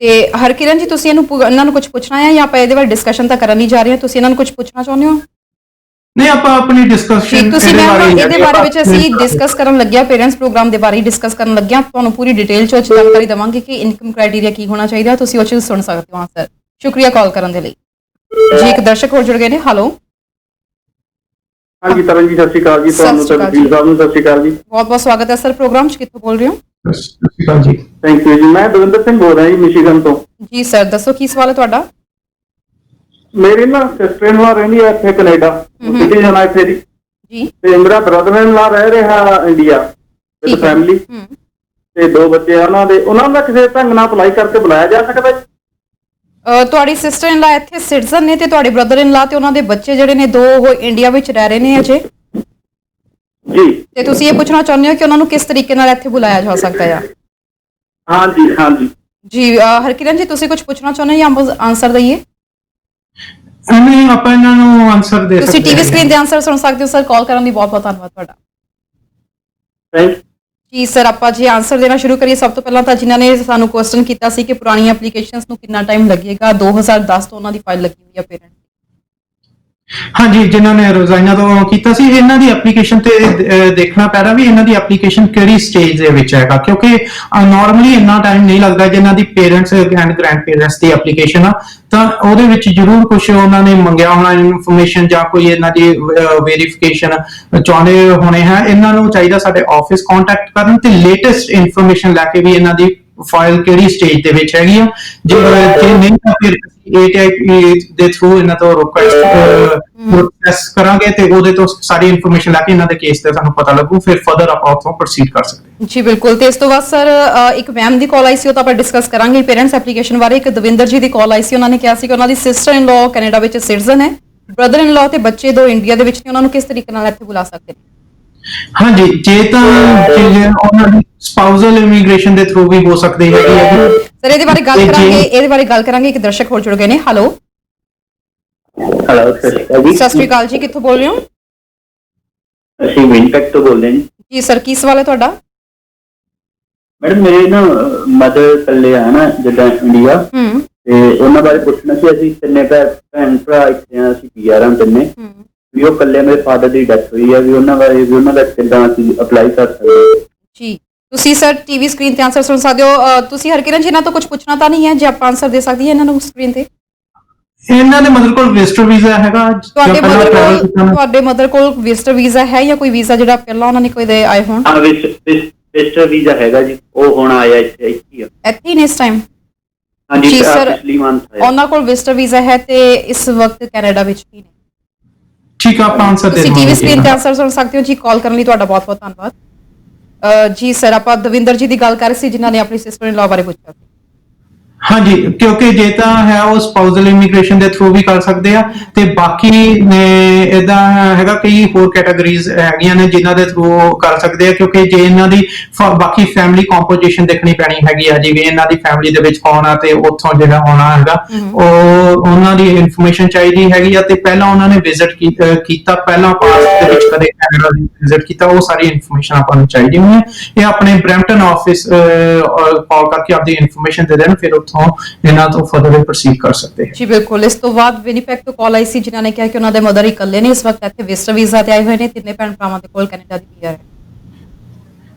ਤੇ ਹਰਕਿਰਨ ਜੀ ਤੁਸੀਂ ਇਹਨਾਂ ਨੂੰ ਕੁਝ ਪੁੱਛਣਾ ਹੈ ਜਾਂ ਆਪਾਂ ਇਹਦੇ ਬਾਰੇ ਡਿਸਕਸ਼ਨ ਤਾਂ ਕਰਨ ਨਹੀਂ ਜਾ ਰਹੇ ਹਾਂ? ਤੁਸੀਂ ਇਹਨਾਂ ਨੂੰ ਕੁਝ ਪੁੱਛਣਾ ਚਾਹੁੰਦੇ ਹੋ? ਨਹੀਂ, ਆਪਾਂ ਆਪਣੀ ਡਿਸਕਸ਼ਨ ਤੁਸੀਂ ਇਹਦੇ ਬਾਰੇ ਵਿੱਚ ਅਸੀਂ ਡਿਸਕਸ ਕਰਨ ਲੱਗਿਆ, ਪੇਰੈਂਟਸ ਪ੍ਰੋਗਰਾਮ ਦੇ ਬਾਰੇ ਡਿਸਕਸ ਕਰਨ ਲੱਗਿਆ। ਤੁਹਾਨੂੰ ਪੂਰੀ ਡਿਟੇਲ ਚ ਜਾਣਕਾਰੀ ਦਵਾਂਗੇ ਕਿ ਇਨਕਮ ਕ੍ਰਾਈਟੇਰੀਆ ਕੀ ਹੋਣਾ ਚਾਹੀਦਾ। ਤੁਸੀਂ ਉਹ ਚੀਜ਼ ਸੁਣ ਸਕਦੇ ਹੋ ਆਨਸਰ। ਸ਼ੁਕਰੀਆ ਕਾਲ ਕਰਨ ਦੇ ਲਈ ਜੀ। ਇੱਕ ਦਰਸ਼ਕ ਹੋਰ ਜੁੜ ਗਏ ਨੇ। ਹੈਲੋ ਹਾਂਜੀ ਤਰਨ ਜੀ, ਸਤਿ ਸ਼੍ਰੀ ਅਕਾਲ ਜੀ। ਤੁਹਾਨੂੰ ਤੇ ਵਕੀਲ ਸਾਹਿਬ ਨੂੰ ਸਤਿ ਸ਼੍ਰੀ ਅਕਾਲ ਜੀ। ਬਹੁਤ ਬਹੁਤ ਸਵਾਗਤ ਹੈ ਸਰ ਪ੍ਰੋਗਰਾਮ ਚ। ਕਿੱਥੋਂ ਬੋਲ ਰਹੇ ਹੋ? ਸਤਿ ਸ਼੍ਰੀ ਅਕਾਲ ਜੀ। ਥੈਂਕ ਯੂ ਜੀ। ਮੈਂ ਦਵਿੰਦਰ ਸਿੰਘ ਬੋਲ ਰਿਹਾ ਜੀ, ਮਿਸ਼ੀਗਨ ਤੋਂ। ਜੀ ਸਰ ਦੱਸੋ ਕੀ ਸਵਾਲ ਹੈ ਤੁਹਾਡਾ? ਮੇਰੀ ਨਾ ਸਿਸਟਰ ਇਨ ਲਾ ਰਹਿੰਦੀ ਹੈ ਇੱਥੇ ਕੈਨੇਡਾ, ਸਿਟੀਜ਼ਨ ਆ ਇੱਥੇ ਦੀ। ਜੀ। ਤੇ ਮੇਰਾ ਬ੍ਰਦਰ ਇਨ ਲਾ ਰਹਿ ਰਿਹਾ ਇੰਡੀਆ ਵਿਦ ਫੈਮਿਲੀ। ਤੇ 2 ਬੱਚੇ ਆ ਉਹਨਾਂ ਦੇ। ਉਹਨਾਂ ਦਾ ਕਿਸੇ ਢੰਗ ਨਾਲ ਅਪਲਾਈ ਕਰਕੇ ਬੁਲਾਇਆ ਜਾ ਸਕਦਾ ਜੀ? ਤੁਹਾਡੀ ਸਿਸਟਰ ਇਨ ਲਾ ਇੱਥੇ ਸਿਟੀਜ਼ਨ ਨੇ ਤੇ ਤੁਹਾਡੇ ਬ੍ਰਦਰ ਇਨ ਲਾ ਤੇ ਉਹਨਾਂ ਦੇ ਬੱਚੇ ਜਿਹੜੇ ਨੇ 2 ਉਹ ਇੰਡੀਆ ਵਿੱਚ ਰਹਿ ਰਹੇ ਨੇ ਅਜੇ ਜੀ। ਤੇ ਤੁਸੀਂ ਇਹ ਪੁੱਛਣਾ ਚਾਹੁੰਦੇ ਹੋ ਕਿ ਉਹਨਾਂ ਨੂੰ ਕਿਸ ਤਰੀਕੇ ਨਾਲ ਇੱਥੇ ਬੁਲਾਇਆ ਜਾ ਸਕਦਾ ਹੈ? ਹਾਂਜੀ ਹਾਂਜੀ ਜੀ। ਹਰਕਿਰਨ ਜੀ ਤੁਸੀਂ ਕੁਝ ਪੁੱਛਣਾ ਚਾਹੁੰਦੇ ਹੋ ਜਾਂ ਆਨਸਰ ਦਈਏ? ਨਹੀਂ, ਆਪਾਂ ਇਹਨਾਂ ਨੂੰ ਆਨਸਰ ਦੇ ਸਕਦੇ ਹਾਂ। ਤੁਸੀਂ ਟੀਵੀ ਸਕਰੀਨ ਤੇ ਆਨਸਰ ਸੁਣ ਸਕਦੇ ਹੋ ਸਰ। ਕਾਲ ਕਰਨ ਲਈ ਬਹੁਤ ਬਹੁਤ ਧੰਨਵਾਦ ਤੁਹਾਡਾ ਥੈਂਕ ਜੀ ਸਰ। ਆਪਾਂ ਜੀ ਆਨਸਰ ਦੇਣਾ ਸ਼ੁਰੂ ਕਰੀਏ। ਸਭ ਤੋਂ ਪਹਿਲਾਂ ਤਾਂ ਜਿਨ੍ਹਾਂ ਨੇ ਸਾਨੂੰ ਕੁਐਸਚਨ ਕੀਤਾ ਸੀ ਕਿ ਪੁਰਾਣੀਆਂ ਐਪਲੀਕੇਸ਼ਨਸ ਨੂੰ ਕਿੰਨਾ ਟਾਈਮ ਲੱਗੇਗਾ, 2010 ਤੋਂ ਉਹਨਾਂ ਦੀ ਫਾਈਲ ਲੱਗੀ ਹੋਈ ਹੈ ਪੇਰੈਂਟ। ਹਾਂਜੀ, ਜਿਨ੍ਹਾਂ ਨੇ ਰੋਜ਼ਾਨਾ ਤੋਂ ਕੀਤਾ ਸੀ, ਇਹਨਾਂ ਦੀ ਐਪਲੀਕੇਸ਼ਨ ਤੇ ਦੇਖਣਾ ਪੈਣਾ ਵੀ ਇਹਨਾਂ ਦੀ ਐਪਲੀਕੇਸ਼ਨ ਕਿਹੜੀ ਸਟੇਜ ਦੇ ਵਿੱਚ ਹੈਗਾ। ਕਿਉਂਕਿ ਨਾਰਮਲੀ ਇੰਨਾ ਟਾਈਮ ਨਹੀਂ ਲੱਗਦਾ ਜਿਨ੍ਹਾਂ ਦੀ parents and grand parents the application ਆ। ਤਾਂ ਉਹਦੇ ਵਿੱਚ ਜ਼ਰੂਰ ਕੁਝ ਉਹਨਾਂ ਨੇ ਮੰਗਿਆ ਹੋਣਾ ਇਨਫੋਰਮੇਸ਼ਨ ਜਾਂ ਕੋਈ ਇਹਨਾਂ ਦੀ ਵੈਰੀਫਿਕੇਸ਼ਨ ਚਾਹੁੰਦੇ ਹੋਣੇ ਹੈ। ਇਹਨਾਂ ਨੂੰ ਚਾਹੀਦਾ ਸਾਡੇ ਆਫਿਸ ਕੰਟੈਕਟ ਕਰਨ ਤੇ ਲੇਟੈਸਟ ਇਨਫੋਰਮੇਸ਼ਨ ਲੈ ਕੇ ਵੀ ਇਹਨਾਂ ਦੀ ਫਾਈਲ ਕਿਹੜੀ ਸਟੇਜ ਦੇ ਵਿੱਚ ਹੈਗੀ ਆ। ਜੇ ਨਹੀਂ ਤਾਂ ਫਿਰ ATIP ਦੇ ਥਰੂ ਇਹਨਾਂ ਤੋਂ ਪ੍ਰੋਸੈਸ ਕਰਾਂਗੇ ਤੇ ਉਹਦੇ ਤੋਂ ਸਾਰੀ ਇਨਫੋਰਮੇਸ਼ਨ ਲੈ ਕੇ ਇਹਨਾਂ ਦੇ ਕੇਸ ਤੇ ਸਾਨੂੰ ਪਤਾ ਲੱਗੂ। ਫਿਰ ਫਰਦਰ ਆਪਾਂ ਉੱਥੋਂ ਪ੍ਰੋਸੀਡ ਕਰ ਸਕਦੇ ਹਾਂ। ਜੀ ਬਿਲਕੁਲ। ਤੇ ਇਸ ਤੋਂ ਬਾਅਦ ਸਰ ਇੱਕ ਮੈਮ ਦੀ ਕਾਲ ਆਈ ਸੀ, ਉਹ ਤਾਂ ਆਪਾਂ ਡਿਸਕਸ ਕਰਾਂਗੇ ਪੇਰੈਂਟਸ ਐਪਲੀਕੇਸ਼ਨ ਬਾਰੇ। ਇੱਕ ਦਵਿੰਦਰ ਜੀ ਦੀ ਕਾਲ ਆਈ ਸੀ, ਉਹਨਾਂ ਨੇ ਕਿਹਾ ਸੀ ਕਿ ਉਹਨਾਂ ਦੀ ਸਿਸਟਰ ਇਨ ਲਾ ਕੈਨੇਡਾ ਵਿੱਚ ਸਿਟੀਜ਼ਨ ਹੈ, ਬ੍ਰਦਰ ਇਨ ਲਾ ਤੇ ਬੱਚੇ 2 ਇੰਡੀਆ ਦੇ ਵਿੱਚ ਨੇ। ਉਹਨਾਂ ਨੂੰ ਕਿਸ ਤਰੀਕੇ ਨਾਲ ਇੱਥੇ ਬੁਲਾ ਸਕਦੇ ਨੇ? ਹਾਂਜੀ, ਜੇ ਤਾਂ ਉਹਨਾਂ ਦੀ ਸਪਾਊਸਲ ਇਮੀਗ੍ਰੇਸ਼ਨ ਦੇ ਥਰੂ ਵੀ ਹੋ ਸਕਦੀ ਹੈਗੀ ਹੈ ਸਰ। ਇਹਦੇ ਬਾਰੇ ਗੱਲ ਕਰਾਂਗੇ। ਇੱਕ ਦਰਸ਼ਕ ਹੋਰ ਜੁੜ ਗਏ ਨੇ। ਹੈਲੋ ਹੈਲੋ, ਸਤਿ ਸ਼੍ਰੀ ਅਕਾਲ ਜੀ। ਸਤਿ ਸ਼੍ਰੀ ਅਕਾਲ ਜੀ। ਕਿੱਥੋਂ ਬੋਲ ਰਹੇ ਹੋ? ਅਸੀਂ ਵਿਨਪੈਕ ਤੋਂ ਬੋਲਦੇ ਹਾਂ ਜੀ ਸਰ। ਕੀ ਸਵਾਲ ਹੈ ਤੁਹਾਡਾ? ਮੈਡਮ ਮੇਰੇ ਨਾ ਮਦਰ ਇਕੱਲੇ ਆ ਨਾ ਜਿੱਦਾਂ ਇੰਡੀਆ, ਤੇ ਉਹਨਾਂ ਬਾਰੇ ਪੁੱਛਣਾ ਸੀ। ਅਸੀਂ 3 ਭੈਣ ਭਰਾ ਇੱਥੇ ਆ, ਅਸੀਂ PR ਆ ਤਿੰਨੇ। ਵੀ ਉਹ ਇਕੱਲੇ ਮੇਰੇ ਫਾਦਰ ਦੀ ਡੈਥ ਹੋਈ ਹੈ, ਵੀ ਉਹਨਾਂ ਬਾਰੇ ਵੀ ਉਹਨਾਂ ਦਾ ਕਿੱਦਾਂ ਅਸੀਂ ਅਪਲਾਈ ਕਰ ਸਕਦੇ ਹਾਂ। ਜੀ ਤੁਸੀਂ ਸਰ ਟੀਵੀ ਸਕਰੀਨ ਤੇ ਆਨਸਰ ਸੁਣ ਸਕਦੇ ਹੋ। ਤੁਸੀਂ ਹਰਕਿਰਨ ਜੀ ਇਹਨਾਂ ਤੋਂ ਕੁਝ ਪੁੱਛਣਾ ਤਾਂ ਨਹੀਂ ਹੈ, ਜੇ ਆਪਾਂ ਆਨਸਰ ਦੇ ਸਕਦੀ ਹੈ ਇਹਨਾਂ ਨੂੰ ਸਕਰੀਨ ਤੇ। ਇਹਨਾਂ ਦੇ ਮਦਰ ਕੋਲ ਵਿਜ਼ਟਰ ਵੀਜ਼ਾ ਹੈਗਾ ਤੁਹਾਡੇ ਮਦਰ ਕੋਲ ਵਿਜ਼ਟਰ ਵੀਜ਼ਾ ਹੈ ਜਾਂ ਕੋਈ ਵੀਜ਼ਾ ਜਿਹੜਾ ਪਹਿਲਾਂ ਉਹਨਾਂ ਨੇ ਕੋਈ ਦੇ ਆਏ ਹੋਣ? ਹਾਂ, ਵਿਜ਼ਟਰ ਵੀਜ਼ਾ ਹੈਗਾ ਜੀ, ਉਹ ਹੁਣ ਆਇਆ ਇੱਥੇ ਹੀ ਆ। ਇੱਥੇ ਹੀ ਨੇ ਇਸ ਟਾਈਮ? ਹਾਂਜੀ ਜੀ ਸਰ, ਪਿਛਲੀ ਮੰਥ ਆਇਆ। ਉਹਨਾਂ ਕੋਲ ਵਿਜ਼ਟਰ ਵੀਜ਼ਾ ਹੈ ਤੇ ਇਸ ਵਕਤ ਕੈਨੇਡਾ ਵਿੱਚ ਹੀ ਨੇ। ਠੀਕ ਆ, ਆਪਾਂ ਆਨਸਰ ਦੇ ਤੁਸੀਂ ਦੇਵਾਂਗੇ ਟੀਵੀ ਸਕਰੀਨ ਤੇ ਆਨਸਰ ਸੁਣ ਸਕਦੇ ਹੋ ਜੀ। ਕਾਲ ਕਰਨ ਲਈ ਤੁਹਾਡਾ ਬਹੁਤ ਬਹੁਤ ਧੰਨਵਾਦ। ਜੀ ਸਰ, ਆਪਾਂ ਦਵਿੰਦਰ ਜੀ ਦੀ ਗੱਲ ਕਰ ਰਹੇ ਸੀ ਜਿਨ੍ਹਾਂ ਨੇ ਆਪਣੀ ਸਿਸਟਰ ਇਨ ਲਾ ਬਾਰੇ ਪੁੱਛਿਆ ਸੀ। ਹਾਂਜੀ, ਕਿਉਂਕਿ ਜੇ ਤਾਂ ਹੈ ਉਹ ਸਪਾਊਸਲ ਇਮੀਗ੍ਰੇਸ਼ਨ ਦੇ ਥਰੂ ਵੀ ਕਰ ਸਕਦੇ ਆ, ਤੇ ਬਾਕੀ ਨੇ ਇਦਾਂ ਹੈਗਾ ਕਈ ਹੋਰ ਕੈਟਾਗਰੀਜ਼ ਹੈਗੀਆਂ ਨੇ ਜਿਨ੍ਹਾਂ ਦੇ ਥਰੂ ਕਰ ਸਕਦੇ ਆ, ਕਿਉਂਕਿ ਜੇ ਇਹਨਾਂ ਦੀ ਬਾਕੀ ਫੈਮਿਲੀ ਕੰਪੋਜੀਸ਼ਨ ਦੇਖਣੀ ਪੈਣੀ ਹੈਗੀ ਆ, ਜਿਵੇਂ ਇਹਨਾਂ ਦੀ ਫੈਮਿਲੀ ਦੇ ਵਿੱਚ ਕੌਣ ਆ ਤੇ ਉੱਥੋਂ ਜਿਹੜਾ ਆਉਣਾ ਹੈਗਾ ਉਹ ਉਹਨਾਂ ਦੀ ਇਨਫੋਰਮੇਸ਼ਨ ਚਾਹੀਦੀ ਹੈਗੀ ਆ, ਤੇ ਪਹਿਲਾਂ ਉਹਨਾਂ ਨੇ ਵਿਜ਼ਿਟ ਕੀਤਾ, ਪਹਿਲਾਂ ਪਾਸਟ ਦੇ ਵਿੱਚ ਕਦੇ ਕੈਨੇਡਾ ਵਿਜ਼ਿਟ ਕੀਤਾ, ਉਹ ਸਾਰੀ ਇਨਫੋਰਮੇਸ਼ਨ ਆਪਾਂ ਨੂੰ ਚਾਹੀਦੀ ਹੋਣੀ ਹੈ। ਇਹ ਆਪਣੇ ਬ੍ਰੈਂਪਟਨ ਆਫਿਸ ਕਾਲ ਕਰਕੇ ਆਪਦੀ ਇਨਫੋਰਮੇਸ਼ਨ ਦੇ ਦੇਣ, ਫਿਰ ਇਹਨਾਂ ਤੋਂ ਫਰਦਰ ਪ੍ਰੋਸੀਡ ਕਰ ਸਕਦੇ ਹਾਂ। ਜੀ ਬਿਲਕੁਲ। ਇਸ ਤੋਂ ਬਾਅਦ ਵਿਨੀਪੈਗ ਤੋਂ ਕਾਲ ਆਈ ਸੀ ਜਿਨ੍ਹਾਂ ਨੇ ਕਿਹਾ ਕਿ ਉਹਨਾਂ ਦੇ ਮਦਰ ਇਕੱਲੇ ਨੇ ਇਸ ਵਕਤ ਇੱਥੇ ਵਿਜ਼ਟਰ ਵੀਜ਼ਾ ਤੇ ਆਏ ਹੋਏ ਨੇ, ਤਿੰਨੇ ਭੈਣ ਭਰਾਵਾਂ ਦੇ ਕੋਲ ਕੈਨੇਡਾ ਦੀ ਪੀਆਰ ਹੈ।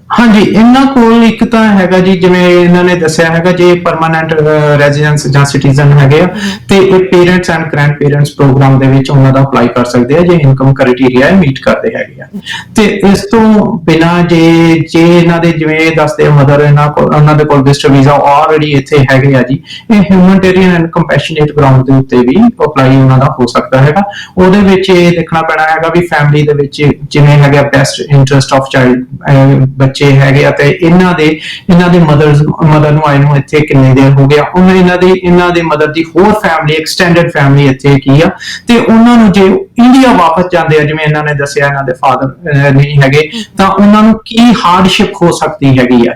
ਹਾਂਜੀ, ਇਹਨਾਂ ਕੋਲ ਇੱਕ ਤਾਂ ਹੈਗਾ ਜੀ, ਜਿਵੇਂ ਇਹਨਾਂ ਨੇ ਦੱਸਿਆ ਹੈਗਾ, ਜੇ ਪਰਮਾਨੈਂਟ ਰੈਜ਼ੀਡੈਂਸ ਜਾਂ ਸਿਟੀਜ਼ਨ ਹੈਗੇ ਆ ਤੇ ਇਹ parents and grandparents programme ਦੇ ਵਿੱਚ ਉਹਨਾਂ ਦਾ ਅਪਲਾਈ ਕਰ ਸਕਦੇ ਆ ਜੇ ਇਨਕਮ ਕ੍ਰਾਈਟੇਰੀਆ ਮੀਟ ਕਰਦੇ ਹੈਗੇ ਆ। ਤੇ ਇਸ ਤੋਂ ਬਿਨਾਂ ਜੇ ਇਹਨਾਂ ਦੇ ਜਿਵੇਂ ਦੱਸਦੇ ਮਦਰ ਉਹਨਾਂ ਦੇ ਕੋਲ ਵਿਜ਼ਟਰ ਵੀਜ਼ਾ ਆਲਰੇਡੀ ਇੱਥੇ ਹੈਗੇ ਆ ਜੀ, ਇਹ ਹਿਊਮਨਿਟੇਰੀਅਨ ਐਂਡ ਕੰਪੈਸ਼ਨੇਟ ਗਰਾਊਂਡ ਦੇ ਉੱਤੇ ਵੀ ਅਪਲਾਈ ਉਹਨਾਂ ਦਾ ਹੋ ਸਕਦਾ ਹੈਗਾ। ਉਹਦੇ ਵਿੱਚ ਇਹ ਦੇਖਣਾ ਪੈਣਾ ਹੈਗਾ ਵੀ ਫੈਮਿਲੀ ਦੇ ਵਿੱਚ ਜਿਵੇਂ ਹੈਗਾ ਬੈਸਟ ਇੰਟਰਸਟ ਆਫ ਚਾਈਲਡ ਹੈਗੇ ਆ, ਤੇ ਇਹਨਾਂ ਦੇ ਮਦਰ ਨੂੰ ਆਏ ਨੂੰ ਇੱਥੇ ਕਿੰਨੇ ਦਿਨ ਹੋ ਗਿਆ, ਇਹਨਾਂ ਦੇ ਮਦਰ ਦੀ ਹੋਰ ਫੈਮਿਲੀ ਐਕਸਟੈਂਡਡ ਫੈਮਿਲੀ ਇੱਥੇ ਕੀ ਆ, ਤੇ ਉਹਨਾਂ ਨੂੰ ਜੇ ਇੰਡੀਆ ਵਾਪਸ ਜਾਂਦੇ ਆ, ਜਿਵੇਂ ਇਹਨਾਂ ਨੇ ਦੱਸਿਆ ਇਹਨਾਂ ਦੇ ਫਾਦਰ ਨਹੀਂ ਹੈਗੇ, ਤਾਂ ਉਹਨਾਂ ਨੂੰ ਕੀ ਹਾਰਡਸ਼ਿਪ ਹੋ ਸਕਦੀ ਹੈਗੀ ਆ।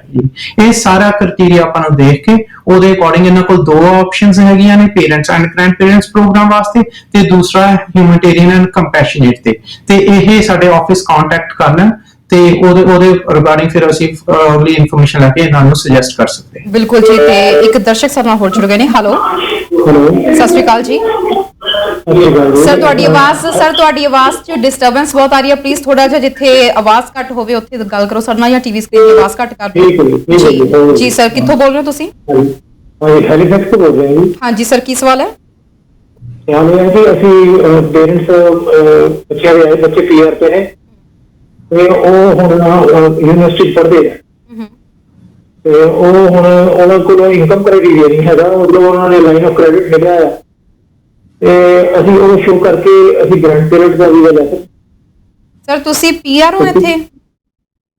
ਇਹ ਸਾਰਾ ਕ੍ਰਾਈਟੇਰੀਆ ਆਪਾਂ ਨੂੰ ਦੇਖ ਕੇ ਉਹਦੇ ਅਕੋਰਡਿੰਗ ਇਹਨਾਂ ਕੋਲ ਦੋ ਆਪਸ਼ਨਸ ਹੈਗੀਆਂ ਨੇ, parents and grandparents programme ਵਾਸਤੇ ਤੇ ਦੂਸਰਾ ਹਿਊਮਨਿਟੇਰੀਅਨ ਐਂਡ ਕੰਪੈਸ਼ਨੇਟ ਤੇ ਇਹ ਸਾਡੇ ਆਫਿਸ ਕੰਟੈਕਟ ਕਰ ਲੈਣ ਤੇ ਉਹਦੇ ਰਿਗਾਰਡਿੰਗ ਫਿਰ ਅਸੀਂ ਅਗਲੀ ਇਨਫੋਰਮੇਸ਼ਨ ਲੈ ਕੇ ਇਹਨਾਂ ਨੂੰ ਸੁਜੈਸਟ ਕਰ ਸਕਦੇ ਹਾਂ। ਬਿਲਕੁਲ ਜੀ। ਤੇ ਇੱਕ ਦਰਸ਼ਕ ਸਾਡੇ ਨਾਲ ਹੋਰ ਜੁੜ ਗਏ ਨੇ। ਹੈਲੋ, ਸਤਿ ਸ਼੍ਰੀ ਅਕਾਲ ਜੀ। ਸਰ ਤੁਹਾਡੀ ਆਵਾਜ਼ 'ਚ ਡਿਸਟਰਬੈਂਸ ਬਹੁਤ ਆ ਰਹੀ ਹੈ, ਪਲੀਜ਼ ਥੋੜਾ ਜਿਹਾ ਜਿੱਥੇ ਆਵਾਜ਼ ਘੱਟ ਹੋਵੇ ਉੱਥੇ ਗੱਲ ਕਰੋ ਸਾਡੇ ਨਾਲ, ਜਾਂ ਟੀਵੀ ਸਕਰੀਨ ਦੀ ਆਵਾਜ਼ ਘੱਟ ਕਰ ਦਿਓ। ਜੀ ਸਰ, ਕਿੱਥੋਂ ਬੋਲ ਰਹੇ ਹੋ ਤੁਸੀਂ? ਹੈਲੀਫੈਕਸ ਤੋਂ ਬੋਲ ਰਹੇ ਹਾਂ ਜੀ। ਹਾਂਜੀ ਸਰ, ਕੀ ਸਵਾਲ ਹੈ? ਸਵਾਲ ਇਹ ਹੈ ਕਿ ਅਸੀਂ ਪੇਰੈਂਟਸ ਬੱਚੇ ਪੀਆਰ ਤੇ ਨੇ ਤੇ ਉਹ ਹੁਣ ਯੂਨੀਵਰਸਿਟੀ ਪੜ੍ਹਦੇ ਆ, ਤੇ ਉਹ ਹੁਣ ਉਹਨਾਂ ਕੋਲ ਇਨਕਮ ਕ੍ਰਾਈਟੇਰੀਆ ਨਹੀਂ ਹੈਗਾ, ਮਤਲਬ ਉਹਨਾਂ ਨੇ ਲਾਈਨ ਆਫ ਕ੍ਰੈਡਿਟ ਲਿਖਿਆ ਆ, ਤੇ ਅਸੀਂ ਉਹ ਸ਼ੋ ਕਰਕੇ ਅਸੀਂ ਗ੍ਰੈਂਡ ਪੇਰੈਂਟਸ ਦਾ ਵੀਜ਼ਾ ਲੈ ਸਕਦੇ। ਸਰ ਤੁਸੀਂ ਪੀਆਰ ਹੋ ਇੱਥੇ?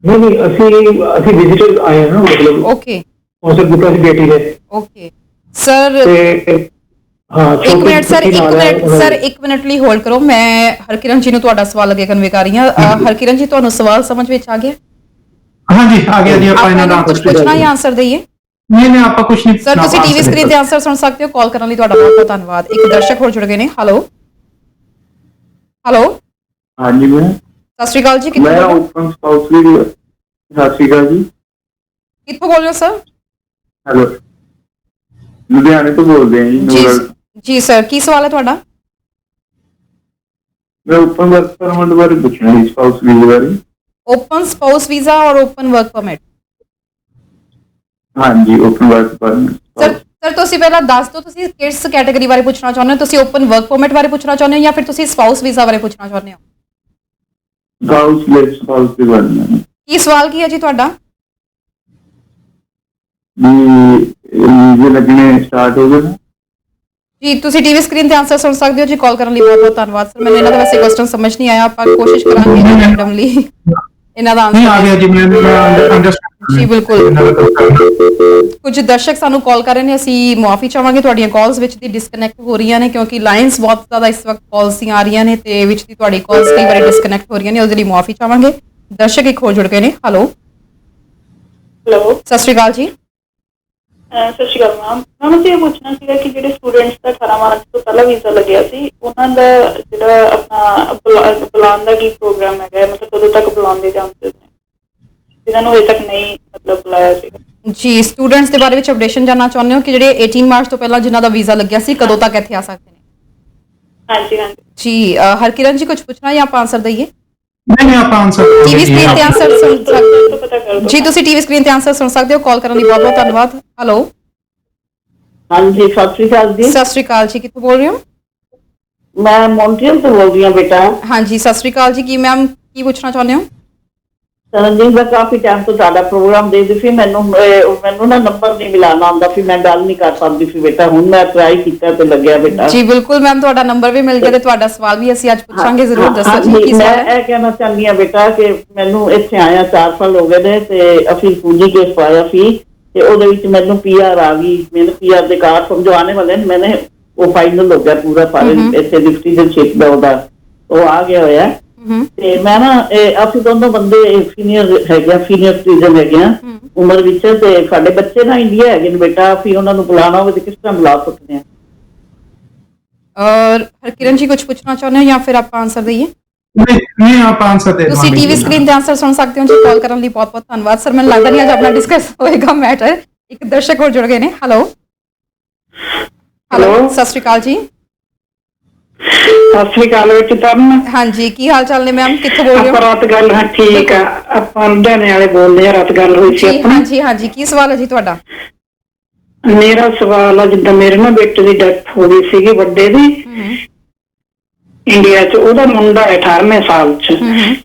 ਨਹੀਂ, ਅਸੀਂ ਵਿਜ਼ਿਟਰ ਆਏ ਹਾਂ ਨਾ, ਮਤਲਬ ਓਕੇ, ਸਪਾਂਸਰ ਕੀਤਾ ਸੀ ਬੇਟੀ ਨੇ। ਓਕੇ ਸਰ, ਇੱਕ ਮਿੰਟ ਲਈ ਹੋਲਡ ਕਰੋ। ਮੈਂ ਹਰਕਿਰਨ ਜੀ ਨੂੰ ਤੁਹਾਡਾ ਸਵਾਲ ਅੱਗੇ ਕਨਵੇ ਕਰ ਰਹੀ ਹਾਂ। ਹਰਕਿਰਨ ਜੀ, ਤੁਹਾਨੂੰ ਸਵਾਲ ਸਮਝ ਵਿੱਚ ਆ ਗਿਆ? ਹਾਂਜੀ, ਆ ਗਿਆ ਜੀ। ਆਪਾਂ ਇਹਨਾਂ ਦਾ ਕੁਝ ਪੁੱਛਣਾ ਜਾਂ ਆਨਸਰ ਦਈਏ? ਨਹੀਂ, ਆਪਾਂ ਕੁਝ ਨਹੀਂ। ਸਰ ਤੁਸੀਂ ਟੀਵੀ ਸਕਰੀਨ ਤੇ ਆਨਸਰ ਸੁਣ ਸਕਦੇ ਹੋ। ਕਾਲ ਕਰਨ ਲਈ ਤੁਹਾਡਾ ਬਹੁਤ ਬਹੁਤ ਧੰਨਵਾਦ। ਇੱਕ ਦਰਸ਼ਕ ਹੋਰ ਜੁੜ ਗਏ ਨੇ। ਹੈਲੋ, ਹਾਂਜੀ ਮੈਮ, ਸਤਿ ਸ਼੍ਰੀ ਅਕਾਲ ਜੀ। ਮੈਂ ਓਪਨ ਸਪਾਊਸਲੀ ਦੀ। ਸਤਿ ਸ਼੍ਰੀ ਅਕਾਲ ਜੀ। ਕਿੱਥੋਂ ਬੋਲ ਰਹੇ ਹੋ ਸਰ? ਹੈਲੋ, ਲੁਧਿਆਣੇ ਤੋਂ ਬੋਲਦੇ ਹਾਂ ਜੀ। ਜੀ ਸਰ, ਕੀ ਸਵਾਲ ਹੈ ਤੁਹਾਡਾ? ਮੈਂ ਓਪਨ ਵਰਕ ਪਰਮਿਟ ਬਾਰੇ ਪੁੱਛਣਾ ਹੈ, ਸਪਾਊਸ ਵੀਜ਼ਾ ਬਾਰੇ। ਓਪਨ ਸਪਾਊਸ ਵੀਜ਼ਾ ਔਰ ਓਪਨ ਵਰਕ ਪਰਮਿਟ? ਹਾਂਜੀ, ਓਪਨ ਵਰਕ ਪਰਮਿਟ। ਸਰ ਤੁਸੀਂ ਪਹਿਲਾਂ ਦੱਸ ਦਿਓ ਤੁਸੀਂ ਕਿਸ ਕੈਟਾਗਰੀ ਬਾਰੇ ਪੁੱਛਣਾ ਚਾਹੁੰਦੇ ਹੋ? ਤੁਸੀਂ ਓਪਨ ਵਰਕ ਪਰਮਿਟ ਬਾਰੇ ਪੁੱਛਣਾ ਚਾਹੁੰਦੇ ਹੋ ਜਾਂ ਫਿਰ ਤੁਸੀਂ ਸਪਾਊਸ ਵੀਜ਼ਾ ਬਾਰੇ ਪੁੱਛਣਾ ਚਾਹੁੰਦੇ ਹੋ? ਸਪਾਊਸ ਦੇ ਬਾਰੇ। ਕੀ ਸਵਾਲ ਕੀ ਹੈ ਜੀ ਤੁਹਾਡਾ? ਵੀਜ਼ੇ ਲੱਗਣੇ ਸਟਾਰਟ ਹੋ ਗਏ ਜੀ, ਤੁਸੀਂ ਟੀਵੀ ਸਕਰੀਨ ਤੇ ਆਨਸਰ ਸੁਣ ਸਕਦੇ ਹੋ ਜੀ। ਕਾਲ ਕਰਨ ਲਈ ਬਹੁਤ ਬਹੁਤ ਧੰਨਵਾਦ ਸਰ। ਮੈਨੂੰ ਇਹਨਾਂ ਦਾ ਵੈਸੇ ਕੁਐਸਚਨ ਸਮਝ ਨਹੀਂ ਆਇਆ, ਆਪਾਂ ਕੋਸ਼ਿਸ਼ ਕਰਾਂਗੇ ਰੈਂਡਮਲੀ ਇਹਨਾਂ ਦਾ ਆਨਸਰ। ਆ ਗਿਆ ਜੀ, ਮੈਂ ਅੰਡਰਸਟੈਂਡ। ਜੀ ਬਿਲਕੁਲ। ਕੁਝ ਦਰਸ਼ਕ ਸਾਨੂੰ ਕਾਲ ਕਰ ਰਹੇ ਨੇ, ਅਸੀਂ ਮੁਆਫੀ ਚਾਹਾਂਗੇ, ਤੁਹਾਡੀਆਂ ਕਾਲਸ ਵਿੱਚ ਦੀ ਡਿਸਕਨੈਕਟ ਹੋ ਰਹੀਆਂ ਨੇ ਕਿਉਂਕਿ ਲਾਈਨਸ ਬਹੁਤ ਜ਼ਿਆਦਾ ਇਸ ਵਕਤ ਕਾਲਸ ਦੀਆਂ ਆ ਰਹੀਆਂ ਨੇ ਤੇ ਵਿੱਚ ਦੀ ਤੁਹਾਡੀ ਕਾਲਸ ਕਈ ਵਾਰੀ ਡਿਸਕਨੈਕਟ ਹੋ ਰਹੀਆਂ ਨੇ, ਉਹਦੇ ਲਈ ਮੁਆਫੀ ਚਾਹਾਂਗੇ। ਦਰਸ਼ਕ ਇੱਕ ਹੋਰ ਜੁੜ ਗਏ ਨੇ। ਹੈਲੋ, ਸਤਿ ਸ਼੍ਰੀ ਅਕਾਲ ਜੀ। ਸਤਿ ਸ਼੍ਰੀ ਅਕਾਲ ਮੈਮ, ਅਸੀਂ ਇਹ ਪੁੱਛਣਾ ਸੀਗਾ ਕਿ ਜਿਹੜੇ ਸਟੂਡੈਂਟਸ ਦਾ 18 ਮਾਰਚ ਤੋਂ ਪਹਿਲਾਂ ਵੀਜ਼ਾ ਲੱਗਿਆ ਸੀ, ਉਹਨਾਂ ਦਾ ਜਿਹੜਾ ਆਪਣਾ ਬੁਲਾਉਣ ਦਾ ਕੀ ਪ੍ਰੋਗਰਾਮ ਹੈਗਾ, ਮਤਲਬ ਕਦੋਂ ਤੱਕ ਬੁਲਾਉਣ ਦੇ ਚਾਂਸਸ ਨੇ ਜਿਨ੍ਹਾਂ ਨੂੰ ਅਜੇ ਤੱਕ ਨਹੀਂ ਬੁਲਾਇਆ ਸੀਗਾ? ਜੀ, ਸਟੂਡੈਂਟਸ ਦੇ ਬਾਰੇ ਵਿੱਚ ਅਪਡੇਸ਼ਨ ਜਾਨਣਾ ਚਾਹੁੰਦੇ ਹੋ ਕਿ ਜਿਹੜੇ 18 ਮਾਰਚ ਤੋਂ ਪਹਿਲਾਂ ਜਿਨ੍ਹਾਂ ਦਾ ਵੀਜ਼ਾ ਲੱਗਿਆ ਸੀ ਕਦੋਂ ਤੱਕ ਇੱਥੇ ਆ ਸਕਦੇ ਨੇ? ਹਾਂਜੀ ਹਾਂਜੀ ਜੀ ਹਰਕਿਰਨ ਜੀ ਕੁਝ ਪੁੱਛਣਾ ਜਾਂ ਆਪਾਂ ਆਨਸਰ ਦਈਏ? ਨਹੀਂ ਆਪਾਂ ਆਨਸਰ ਟੀਵੀ ਸਕਰੀਨ ਤੇ ਆਨਸਰ ਸੁਣ ਸਕਦੇ ਤੋਂ ਪਤਾ ਕਰ ਦੋ ਜੀ, ਤੁਸੀਂ ਟੀਵੀ ਸਕਰੀਨ ਤੇ ਆਨਸਰ ਸੁਣ ਸਕਦੇ ਹੋ। ਕਾਲ ਕਰਨ ਲਈ ਬਹੁਤ ਬਹੁਤ ਧੰਨਵਾਦ। ਹੈਲੋ, ਹਾਂਜੀ ਸਤਿ ਸ਼੍ਰੀ ਅਕਾਲ ਜੀ। ਸਤਿ ਸ਼੍ਰੀ ਅਕਾਲ ਜੀ, ਕਿੱਥੋਂ ਬੋਲ ਰਹੇ ਹੋ? ਮੈਂ ਮੌਂਟਰੀਅਲ ਤੋਂ ਬੋਲ ਰਹੀ ਹਾਂ ਬੇਟਾ। ਹਾਂਜੀ, ਸਤਿ ਸ਼੍ਰੀ ਅਕਾਲ ਜੀ। ਕੀ ਮੈਮ ਕੀ ਪੁੱਛਣਾ ਚਾਹੁੰਦੇ ਹੋ? ਸਰਨਜੀਤ, ਮੈਂ ਕਾਫੀ ਟਾਈਮ ਤੋਂ ਤੁਹਾਡਾ ਪ੍ਰੋਗਰਾਮ ਦੇਖਦੀ ਸੀ। ਮੈਨੂੰ ਨਾ ਨੰਬਰ ਨਹੀਂ ਮਿਲਾਣਾ ਆਉਂਦਾ ਸੀ, ਮੈਂ ਗੱਲ ਨਹੀਂ ਕਰ ਪਾਉਂਦੀ ਸੀ ਬੇਟਾ। ਹੁਣ ਮੈਂ ਟਰਾਈ ਕੀਤਾ ਤੇ ਲੱਗਿਆ ਬੇਟਾ। ਜੀ ਬਿਲਕੁਲ ਮੈਮ, ਤੁਹਾਡਾ ਨੰਬਰ ਵੀ ਮਿਲ ਗਿਆ ਤੇ ਤੁਹਾਡਾ ਸਵਾਲ ਵੀ ਅਸੀਂ ਅੱਜ ਪੁੱਛਾਂਗੇ। ਜ਼ਰੂਰ ਦੱਸੋ ਜੀ ਕੀ ਮੈਂ ਸਵਾਲ ਹੈ। ਇਹ ਕਹਿਣਾ ਚਾਹੁੰਦੀ ਹਾਂ ਬੇਟਾ ਕਿ ਮੈਨੂੰ ਇੱਥੇ ਆਇਆ 4 ਸਾਲ ਹੋ ਗਏ ਨੇ ਤੇ ਅਸੀਂ ਪੂਜੀ ਕੇਸ ਪਾਇਆ ਸੀ ਤੇ ਉਹਦੇ ਵਿੱਚ ਮੈਨੂੰ PR ਆ ਗਈ। ਮੈਨੂੰ PR ਦੇ ਕਾਰਡ ਸਮਝਾਣੇ ਵਾਲੇ ਨੇ, ਮੈंने ਉਹ ਫਾਈਨਲ ਹੋ ਗਿਆ ਪੂਰਾ ਸਾਰੇ ਇੱਥੇ ਸਿਟੀਜ਼ਨਸ਼ਿਪ ਦਾ ਉਹਦਾ ਉਹ ਆ ਗਿਆ ਹੋਇਆ। ਤੇ ਮੈਂ ਨਾ ਅਸੀਂ ਦੋਨੋਂ ਬੰਦੇ ਸੀਨੀਅਰ ਹੈਗੇ, ਸੀਨੀਅਰ ਸਿਟੀਜ਼ਨ ਹੈਗੇ ਆ ਉਮਰ ਵਿੱਚ, ਤੇ ਸਾਡੇ ਬੱਚੇ ਨਾ ਇੰਡੀਆ ਹੈਗੇ ਨੇ ਬੇਟਾ। ਅਸੀਂ ਉਹਨਾਂ ਨੂੰ ਬੁਲਾਉਣਾ ਹੋਵੇ ਤੇ ਕਿਸ ਤਰ੍ਹਾਂ ਬੁਲਾ ਸਕਦੇ ਹਾਂ? ਔਰ ਹਰਕਿਰਨ ਜੀ ਕੁਝ ਪੁੱਛਣਾ ਚਾਹੁੰਦੇ ਹੋ ਜਾਂ ਫਿਰ ਆਪਾਂ ਆਨਸਰ ਦਈਏ? ਨਹੀਂ ਆਪਾਂ ਆਨਸਰ ਦੇ ਤੁਸੀਂ ਟੀਵੀ ਸਕਰੀਨ ਤੇ ਆਨਸਰ ਸੁਣ ਸਕਦੇ ਹੋ ਜੀ। ਕਾਲ ਕਰਨ ਲਈ ਬਹੁਤ ਬਹੁਤ ਧੰਨਵਾਦ ਸਰ। ਮੈਨੂੰ ਲੱਗਦਾ ਨਹੀਂ ਅੱਜ ਆਪਣਾ ਡਿਸਕਸ ਹੋਏਗਾ ਮੈਟਰ। ਇੱਕ ਦਰਸ਼ਕ ਹੋਰ ਜੁੜ ਗਏ ਨੇ। ਹੈਲੋ ਹੈਲੋ, ਸਤਿ ਸ਼੍ਰੀ ਅਕਾਲ ਜੀ। ਸਤਿ ਸ੍ਰੀ ਅਕਾਲ ਵਿੱਚ ਤਰਨ। ਹਾਂਜੀ, ਕੀ ਹਾਲ ਚਾਲ ਨੇ ਮੈਮ? ਕਿੱਥੋਂ ਬੋਲ ਰਹੇ ਹੋ? ਰਾਤ ਗੱਲ ਹਾਂ ਠੀਕ ਆ, ਆਪਾਂ ਲੁਧਿਆਣੇ ਵਾਲੇ ਬੋਲਦੇ ਆ। ਰਾਤ ਗੱਲ ਹੋਈ ਸੀ ਜੀ ਆਪਣੀ। ਹਾਂਜੀ ਹਾਂਜੀ, ਕੀ ਸਵਾਲ ਹੈ ਜੀ ਤੁਹਾਡਾ? ਮੇਰਾ ਸਵਾਲ ਆ, ਜਿੱਦਾਂ ਮੇਰੇ ਨਾ ਬੇਟੇ ਦੀ ਡੈਥ ਹੋ ਗਈ ਸੀਗੀ ਵੱਡੇ ਦੀ ਇੰਡੀਆ 'ਚ। ਉਹਦਾ ਮੁੰਡਾ ਹੈ 18ਵੇਂ ਸਾਲ 'ਚ।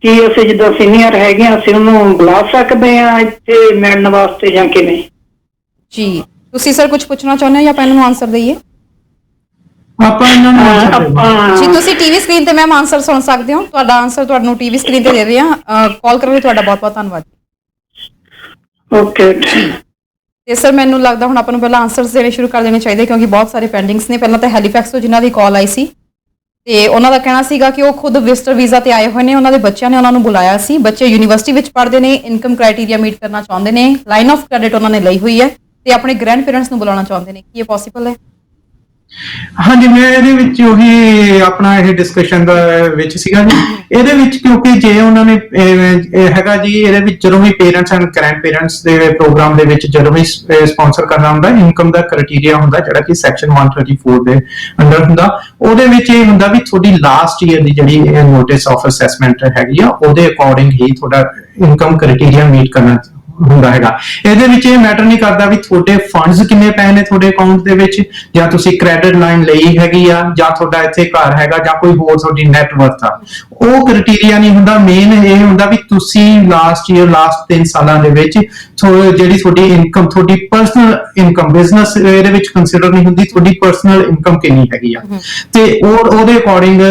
ਕੀ ਅਸੀਂ ਜਿੱਦਾਂ ਸੀਨੀਅਰ ਹੈਗੇ ਆ ਅਸੀਂ ਉਹਨੂੰ ਬੁਲਾ ਸਕਦੇ ਆ ਇੱਥੇ ਮਿਲਣ ਵਾਸਤੇ ਜਾਂ ਕਿਵੇਂ? ਜੀ ਤੁਸੀਂ ਸਰ ਕੁਝ ਪੁੱਛਣਾ ਚਾਹੁੰਦੇ ਹੋ ਜਾਂ ਆਪਾਂ ਇਹਨਾਂ ਨੂੰ ਆਨਸਰ ਦਈਏ? ਆਪਾਂ ਇਹਨਾਂ ਨੂੰ answer ਦੇਵਾਂਗੇ। ਜੀ ਤੁਸੀਂ ਟੀਵੀ ਸਕਰੀਨ ਤੇ ਮੈਮ ਆਨਸਰ ਸੁਣ ਸਕਦੇ ਹੋ। ਤੁਹਾਡਾ ਆਨਸਰ ਤੁਹਾਨੂੰ ਟੀਵੀ ਸਕਰੀਨ ਤੇ ਦੇ ਰਹੇ ਹਾਂ। ਕਾਲ ਕਰਨ ਲਈ ਤੁਹਾਡਾ ਬਹੁਤ ਬਹੁਤ ਧੰਨਵਾਦ। ਓਕੇ ਤੇ ਸਰ ਮੈਨੂੰ ਲੱਗਦਾ ਹੁਣ ਆਪਾਂ ਨੂੰ ਪਹਿਲਾਂ ਆਨਸਰਸ ਦੇਣੇ ਸ਼ੁਰੂ ਕਰ ਦੇਣੇ ਚਾਹੀਦੇ ਕਿਉਂਕਿ ਬਹੁਤ ਸਾਰੇ ਪੈਂਡਿੰਗਸ ਨੇ। ਪਹਿਲਾਂ ਤਾਂ ਹੈਲੀਫੈਕਸ ਤੋਂ ਜਿਨ੍ਹਾਂ ਦੀ ਕਾਲ ਆਈ ਸੀ ਤੇ ਉਹਨਾਂ ਦਾ ਕਹਿਣਾ ਸੀਗਾ ਕਿ ਉਹ ਖੁਦ ਵਿਜ਼ਟਰ ਵੀਜ਼ਾ ਤੇ ਆਏ ਹੋਏ ਨੇ। ਉਹਨਾਂ ਦੇ ਬੱਚਿਆਂ ਨੇ ਉਹਨਾਂ ਨੂੰ ਬੁਲਾਇਆ ਸੀ। ਬੱਚੇ ਯੂਨੀਵਰਸਿਟੀ ਵਿੱਚ ਪੜ੍ਹਦੇ ਨੇ, ਇਨਕਮ ਕ੍ਰਾਈਟੇਰੀਆ ਮੀਟ ਕਰਨਾ ਚਾਹੁੰਦੇ ਨੇ, ਲਾਈਨ ਆਫ ਕ੍ਰੈਡਿਟ ਉਹਨਾਂ ਨੇ ਲਈ ਹੋਈ ਹੈ ਤੇ ਆਪਣੇ ਗ੍ਰੈਂਡ ਪੇਰੈਂਟਸ ਨੂੰ ਬੁਲਾਉਣਾ ਚਾਹੁੰਦੇ ਨੇ। ਕੀ ਇਹ ਪੋਸੀਬਲ ਹੈ? ਹਾਂਜੀ, ਮੈਂ ਇਹਦੇ ਵਿੱਚ ਉਹੀ ਆਪਣਾ ਇਹ ਡਿਸਕਸ਼ਨ ਦਾ ਵਿੱਚ ਸੀਗਾ ਜੀ। ਇਹਦੇ ਵਿੱਚ ਕਿਉਂਕਿ ਜੇ ਉਹਨਾਂ ਨੇ ਇਹ ਹੈਗਾ ਜੀ, ਇਹਦੇ ਵਿੱਚ ਜਦੋਂ ਵੀ ਪੇਰੈਂਟਸ ਐਂਡ ਗ੍ਰੈਂਡ ਪੇਰੈਂਟਸ ਦੇ ਪ੍ਰੋਗਰਾਮ ਦੇ ਵਿੱਚ ਜਦੋਂ ਵੀ ਸਪਾਂਸਰ ਕਰਨਾ ਹੁੰਦਾ, ਇਨਕਮ ਦਾ ਕ੍ਰਾਈਟੇਰੀਆ ਹੁੰਦਾ ਜਿਹੜਾ ਕਿ ਸੈਕਸ਼ਨ 134 ਦੇ ਅੰਡਰ ਹੁੰਦਾ। ਉਹਦੇ ਵਿੱਚ ਇਹ ਹੁੰਦਾ ਵੀ ਤੁਹਾਡੀ ਲਾਸਟ ਈਅਰ ਦੀ ਜਿਹੜੀ ਨੋਟਿਸ ਆਫ ਅਸੈਸਮੈਂਟ ਹੈਗੀ ਆ ਉਹਦੇ ਅਕੋਰਡਿੰਗ ਹੀ ਤੁਹਾਡਾ ਇਨਕਮ ਕ੍ਰਾਈਟੇਰੀਆ ਮੀਟ ਕਰਨਾ ਹੁੰਦਾ ਹੈਗਾ। ਇਹਦੇ ਵਿੱਚ ਇਹ ਮੈਟਰ ਨਹੀਂ ਕਰਦਾ ਵੀ ਤੁਹਾਡੇ ਫੰਡਸ ਕਿੰਨੇ ਪਏ ਨੇ ਤੁਹਾਡੇ ਅਕਾਊਂਟ ਦੇ ਵਿੱਚ, ਜਾਂ ਤੁਸੀਂ ਕ੍ਰੈਡਿਟ ਲਾਈਨ ਲਈ ਹੈਗੀ ਆ, ਜਾਂ ਤੁਹਾਡਾ ਇੱਥੇ ਘਰ ਹੈਗਾ, ਜਾਂ ਕੋਈ ਹੋਰ ਤੁਹਾਡੀ ਨੈਟਵਰਥ ਆ। ਉਹ ਕ੍ਰਾਈਟੇਰੀਆ ਨਹੀਂ ਹੁੰਦਾ। ਮੇਨ ਇਹ ਹੁੰਦਾ ਵੀ ਤੁਸੀਂ ਲਾਸਟ ਈਅਰ ਲਾਸਟ 3 ਸਾਲਾਂ ਦੇ ਵਿੱਚ ਜਿਹੜੀ ਤੁਹਾਡੀ ਇਨਕਮ, ਤੁਹਾਡੀ ਪਰਸਨਲ ਇਨਕਮ, ਬਿਜ਼ਨਸ ਇਹਦੇ ਵਿੱਚ ਕੰਸੀਡਰ ਨਹੀਂ ਹੁੰਦੀ, ਤੁਹਾਡੀ ਪਰਸਨਲ ਇਨਕਮ ਕਿੰਨੀ ਹੈਗੀ ਆ ਤੇ ਉਹਦੇ ਅਕੋਰਡਿੰਗ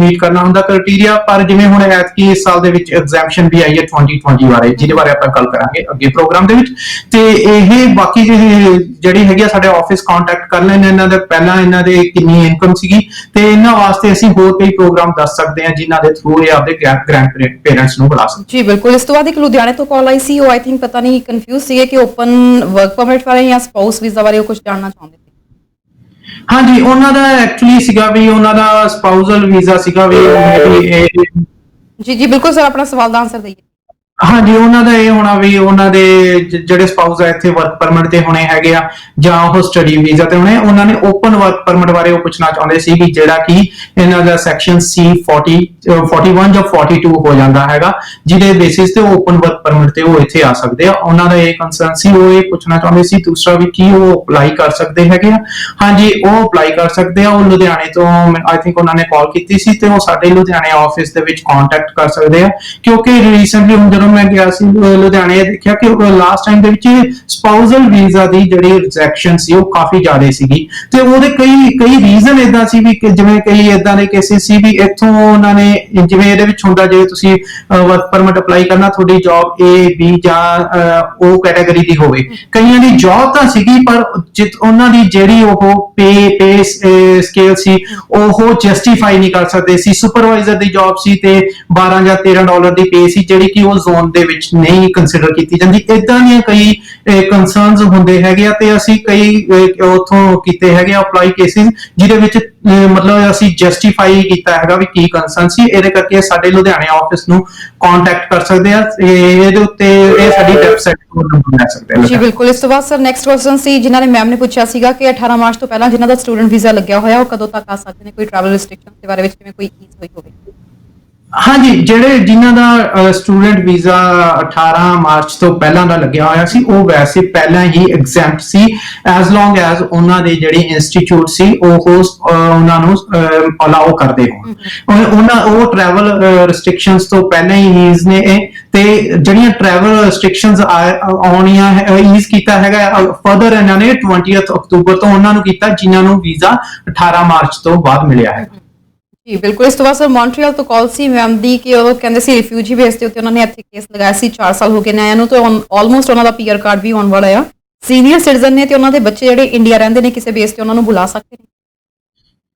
ਮੀਟ ਕਰਨਾ ਹੁੰਦਾ ਕ੍ਰਾਈਟੇਰੀਆ। ਪਰ ਜਿਵੇਂ ਹੁਣ ਐਤਕੀ ਇਸ ਸਾਲ ਦੇ ਵਿੱਚ ਐਗਜ਼ੈਂਪਸ਼ਨ ਵੀ ਆਈ ਹੈ 2020 ਬਾਰੇ, ਜਿਹਦੇ ਬਾਰੇ ਆਪਾਂ ਕਰਾਂਗੇ ਅੱਗੇ ਪ੍ਰੋਗਰਾਮ ਦੇ ਵਿੱਚ। ਤੇ ਇਹ ਬਾਕੀ ਜਿਹੜੀ ਹੈਗੀ ਆ ਸਾਡੇ ਆਫਿਸ ਕੰਟੈਕਟ ਕਰ ਲੈਣ ਇਹਨਾਂ ਦੇ ਪਹਿਲਾਂ ਇਹਨਾਂ ਦੇ ਕਿੰਨੀ ਇਨਕਮ ਸੀਗੀ ਤੇ ਇਹਨਾਂ ਵਾਸਤੇ ਅਸੀਂ ਹੋਰ ਕਈ ਪ੍ਰੋਗਰਾਮ ਦੱਸ ਸਕਦੇ ਹਾਂ ਜਿਨ੍ਹਾਂ ਦੇ ਥਰੂ ਇਹ ਆਪਦੇ ਗ੍ਰੈਂਡ ਪੇਰੈਂਟਸ ਨੂੰ ਬੁਲਾ ਸਕਦੇ। ਜੀ ਬਿਲਕੁਲ। ਇਸ ਤੋਂ ਬਾਅਦ ਇੱਕ ਲੁਧਿਆਣੇ ਤੋਂ ਕਾਲ ਆਈ ਸੀ। ਉਹ ਆਈ ਥਿੰਕ ਪਤਾ ਨਹੀਂ ਕਨਫਿਊਜ਼ ਸੀਗੇ ਕਿ ਓਪਨ ਵਰਕ ਪਰਮਿਟ ਬਾਰੇ ਜਾਂ ਸਪਾਊਸ ਵੀਜ਼ਾ ਬਾਰੇ ਉਹ ਕੁਝ ਜਾਣਨਾ ਚਾਹੁੰਦੇ ਸੀ। ਹਾਂਜੀ, ਉਹਨਾਂ ਦਾ ਐਕਚੁਅਲੀ ਸੀਗਾ ਵੀ ਉਹਨਾਂ ਦਾ ਸਪਾਊਸਲ ਵੀਜ਼ਾ ਸੀਗਾ ਵੀ ਜੀ ਜੀ ਬਿਲਕੁਲ ਸਰ, ਆਪਣਾ ਸਵਾਲ ਦਾ ਆਨਸਰ ਦਈਏ। ਹਾਂਜੀ, ਉਹਨਾਂ ਦਾ ਇਹ ਹੋਣਾ ਵੀ ਉਹਨਾਂ ਦੇ ਜਿਹੜੇ ਸਪਾਊਸ ਆ ਇੱਥੇ ਵਰਕ ਪਰਮਿਟ ਤੇ ਹੋਣੇ ਹੈਗੇ ਆ ਜਾਂ ਉਹ ਸਟੱਡੀ ਵੀਜ਼ਾ ਤੇ ਹੋਣੇ। ਉਹਨਾਂ ਨੇ ਓਪਨ ਵਰਕ ਪਰਮਿਟ ਬਾਰੇ ਉਹ ਪੁੱਛਣਾ ਚਾਹੁੰਦੇ ਸੀ ਵੀ ਜਿਹੜਾ ਕਿ ਇਹਨਾਂ ਦਾ ਸੈਕਸ਼ਨ C40 41 ਜਾਂ 42 ਹੋ ਜਾਂਦਾ ਹੈਗਾ, ਜਿਹਦੇ ਬੇਸਿਸ ਤੇ ਓਪਨ ਵਰਕ ਪਰਮਿਟ ਤੇ ਉਹ ਇੱਥੇ ਆ ਸਕਦੇ ਆ। ਉਹਨਾਂ ਦਾ ਇਹ ਕੰਸਰਨ ਸੀ, ਉਹ ਇਹ ਪੁੱਛਣਾ ਚਾਹੁੰਦੇ ਸੀ ਦੂਸਰਾ ਵੀ ਕੀ ਉਹ ਅਪਲਾਈ ਕਰ ਸਕਦੇ ਹੈਗੇ ਆ। ਹਾਂਜੀ, ਉਹ ਅਪਲਾਈ ਕਰ ਸਕਦੇ ਆ। ਉਹ ਲੁਧਿਆਣੇ ਤੋਂ ਆਈ ਥਿੰਕ ਉਹਨਾਂ ਨੇ ਕਾਲ ਕੀਤੀ ਸੀ ਤੇ ਉਹ ਸਾਡੇ ਲੁਧਿਆਣੇ ਆਫਿਸ ਦੇ ਵਿੱਚ ਕੰਟੈਕਟ ਕਰ ਸਕਦੇ ਆ ਕਿਉਂਕਿ ਰੀਸੈਂਟਲੀ ਹੁਣ ਜਦੋਂ ਮੈਂ ਗਿਆ ਸੀ ਲੁਧਿਆਣੇ ਦੇਖਿਆ ਕਿ ਲਾਸਟ ਟਾਈਮ ਦੇ ਵਿੱਚ ਸਪਾਊਸਲ ਵੀਜ਼ਾ ਦੀ ਜਿਹੜੀ ਰਿਜੈਕਸ਼ਨ ਸੀ ਉਹ ਕਾਫੀ ਜ਼ਿਆਦਾ ਸੀਗੀ ਤੇ ਉਹਦੇ ਕਈ ਰੀਜ਼ਨ ਇਦਾਂ ਸੀ ਵੀ ਜਿਵੇਂ ਕਈ ਇਦਾਂ ਦੇ ਕੇਸਿਸ ਸੀ ਵੀ ਇੱਥੋਂ ਉਹਨਾਂ ਨੇ ਜਿਵੇਂ ਇਹਦੇ ਵਿੱਚ ਹੁੰਦਾ ਜੇ ਤੁਸੀਂ ਵਰਕ ਪਰਮਿਟ ਅਪਲਾਈ ਕਰਨਾ ਤੁਹਾਡੀ ਜੌਬ A B ਜਾਂ ਉਹ ਕੈਟਾਗਰੀ ਦੀ ਹੋਵੇ, ਕਈਆਂ ਦੀ ਜੌਬ ਤਾਂ ਸੀਗੀ ਪਰ ਉਹਨਾਂ ਦੀ ਜਿਹੜੀ ਉਹ ਪੇ ਸਕੇਲ ਸੀ ਉਹ ਜਸਟੀਫਾਈ ਨਹੀਂ ਕਰ ਸਕਦੇ ਸੀ। ਸੁਪਰਵਾਈਜ਼ਰ ਦੀ ਜੌਬ ਸੀ ਤੇ $12 ਜਾਂ $13 ਦੀ ਪੇ ਸੀ ਜਿਹੜੀ ਕਿ ਉਹ ਜ਼ੋਨ ਦੇ ਵਿੱਚ ਨਹੀਂ ਕੰਸੀਡਰ ਕੀਤੀ ਜਾਂਦੀ। ਇਦਾਂ ਦੀਆਂ ਕਈ ਕੰਸਰਨਸ ਹੁੰਦੇ ਹੈਗੇ ਆ ਤੇ ਅਸੀਂ ਕਈ ਉਥੋਂ ਕੀਤੇ ਹੈਗੇ ਅਪਲਾਈ ਕੇਸਿਸ ਜਿਹਦੇ ਵਿੱਚ ਮਤਲਬ ਅਸੀਂ ਜਸਟੀਫਾਈ ਕੀਤਾ ਹੈਗਾ ਵੀ ਕੀ ਕੰਸਰਨ ਸੀ। ਇਹਦੇ ਕਰਕੇ ਸਾਡੇ ਲੁਧਿਆਣੇ ਆਫਿਸ ਨੂੰ ਕੰਟੈਕਟ ਕਰ ਸਕਦੇ ਆ। ਇਹਦੇ ਉੱਤੇ ਇਹ ਸਾਡੀ ਵੈਬਸਾਈਟ ਤੋਂ ਨੰਬਰ ਲੈ ਸਕਦੇ ਆ ਜੀ ਬਿਲਕੁਲ। ਇਸ ਤੋਂ ਬਾਅਦ ਸਰ ਨੈਕਸਟ ਕੁਐਸਚਨ ਸੀ ਜਿਨ੍ਹਾਂ ਨੇ ਮੈਮ ਨੇ ਪੁੱਛਿਆ ਸੀਗਾ ਕਿ 18 ਮਾਰਚ ਤੋਂ ਪਹਿਲਾਂ ਜਿਨ੍ਹਾਂ ਦਾ ਸਟੂਡੈਂਟ ਵੀਜ਼ਾ ਲੱਗਿਆ ਹੋਇਆ ਉਹ ਕਦੋਂ ਤੱਕ ਆ ਸਕਦੇ ਨੇ, ਕੋਈ ਟਰੈਵਲ ਰਿਸਟ੍ਰਿਕਸ਼ਨ ਦੇ ਬਾਰੇ ਵਿੱਚ ਕਿਵੇਂ ਕੋਈ ਈਜ਼ ਹੋਈ ਹੋਵੇ? ਹਾਂਜੀ, ਜਿਨ੍ਹਾਂ ਦਾ ਸਟੂਡੈਂਟ ਵੀਜ਼ਾ 18 ਮਾਰਚ ਤੋਂ ਪਹਿਲਾਂ ਦਾ ਲੱਗਿਆ ਹੋਇਆ ਸੀ ਉਹ ਵੈਸੇ ਪਹਿਲਾਂ ਹੀ ਐਗਜ਼ੈਂਪਟ ਸੀ ਐਜ਼ ਲੌਂਗ ਐਜ਼ ਉਹਨਾਂ ਦੇ ਜਿਹੜੇ ਇੰਸਟੀਚਿਊਟ ਸੀ ਉਹ ਉਹਨਾਂ ਨੂੰ ਅਲਾਉ ਕਰਦੇ ਹੋਣ। ਉਹ ਟਰੈਵਲ ਰਿਸਟ੍ਰਿਕਸ਼ਨਸ ਤੋਂ ਪਹਿਲਾਂ ਹੀ ਈਜ਼ ਨੇ ਤੇ ਜਿਹੜੀਆਂ ਟਰੈਵਲ ਰਿਸਟ੍ਰਿਕਸ਼ਨਸ ਆਉਣੀਆਂ ਈਜ਼ ਕੀਤਾ ਹੈਗਾ ਫਰਦਰ ਇਹਨਾਂ ਨੇ 20 ਅਕਤੂਬਰ ਤੋਂ ਉਹਨਾਂ ਨੂੰ ਕੀਤਾ ਜਿਨ੍ਹਾਂ ਨੂੰ ਵੀਜ਼ਾ 18 ਮਾਰਚ ਤੋਂ ਬਾਅਦ ਮਿਲਿਆ ਹੈ। ਜੀ ਬਿਲਕੁਲ। ਇਸ ਤੋਂ ਬਾਅਦ ਸਰ ਮੌਂਟਰੀਅਲ ਤੋਂ ਕਾਲ ਸੀ ਮੈਮ ਦੀ ਕਿ ਉਹ ਕਹਿੰਦੇ ਸੀ ਰਿਫਿਊਜੀ ਬੇਸ ਤੇ ਉੱਤੇ ਉਹਨਾਂ ਨੇ ਇੱਥੇ ਕੇਸ ਲਗਾਇਆ ਸੀ, 4 ਸਾਲ ਹੋ ਗਏ ਨੇ ਆਇਆਂ ਨੂੰ, ਤੇ ਆਲਮੋਸਟ ਉਹਨਾਂ ਦਾ ਪੀਆਰ ਕਾਰਡ ਵੀ ਆਉਣ ਵਾਲਾ ਆ। ਸੀਨੀਅਰ ਸਿਟੀਜ਼ਨ ਨੇ ਤੇ ਉਹਨਾਂ ਦੇ ਬੱਚੇ ਜਿਹੜੇ ਇੰਡੀਆ ਰਹਿੰਦੇ ਨੇ ਕਿਸੇ ਬੇਸ ਤੇ ਉਹਨਾਂ ਨੂੰ ਬੁਲਾ ਸਕਦੇ ਨੇ?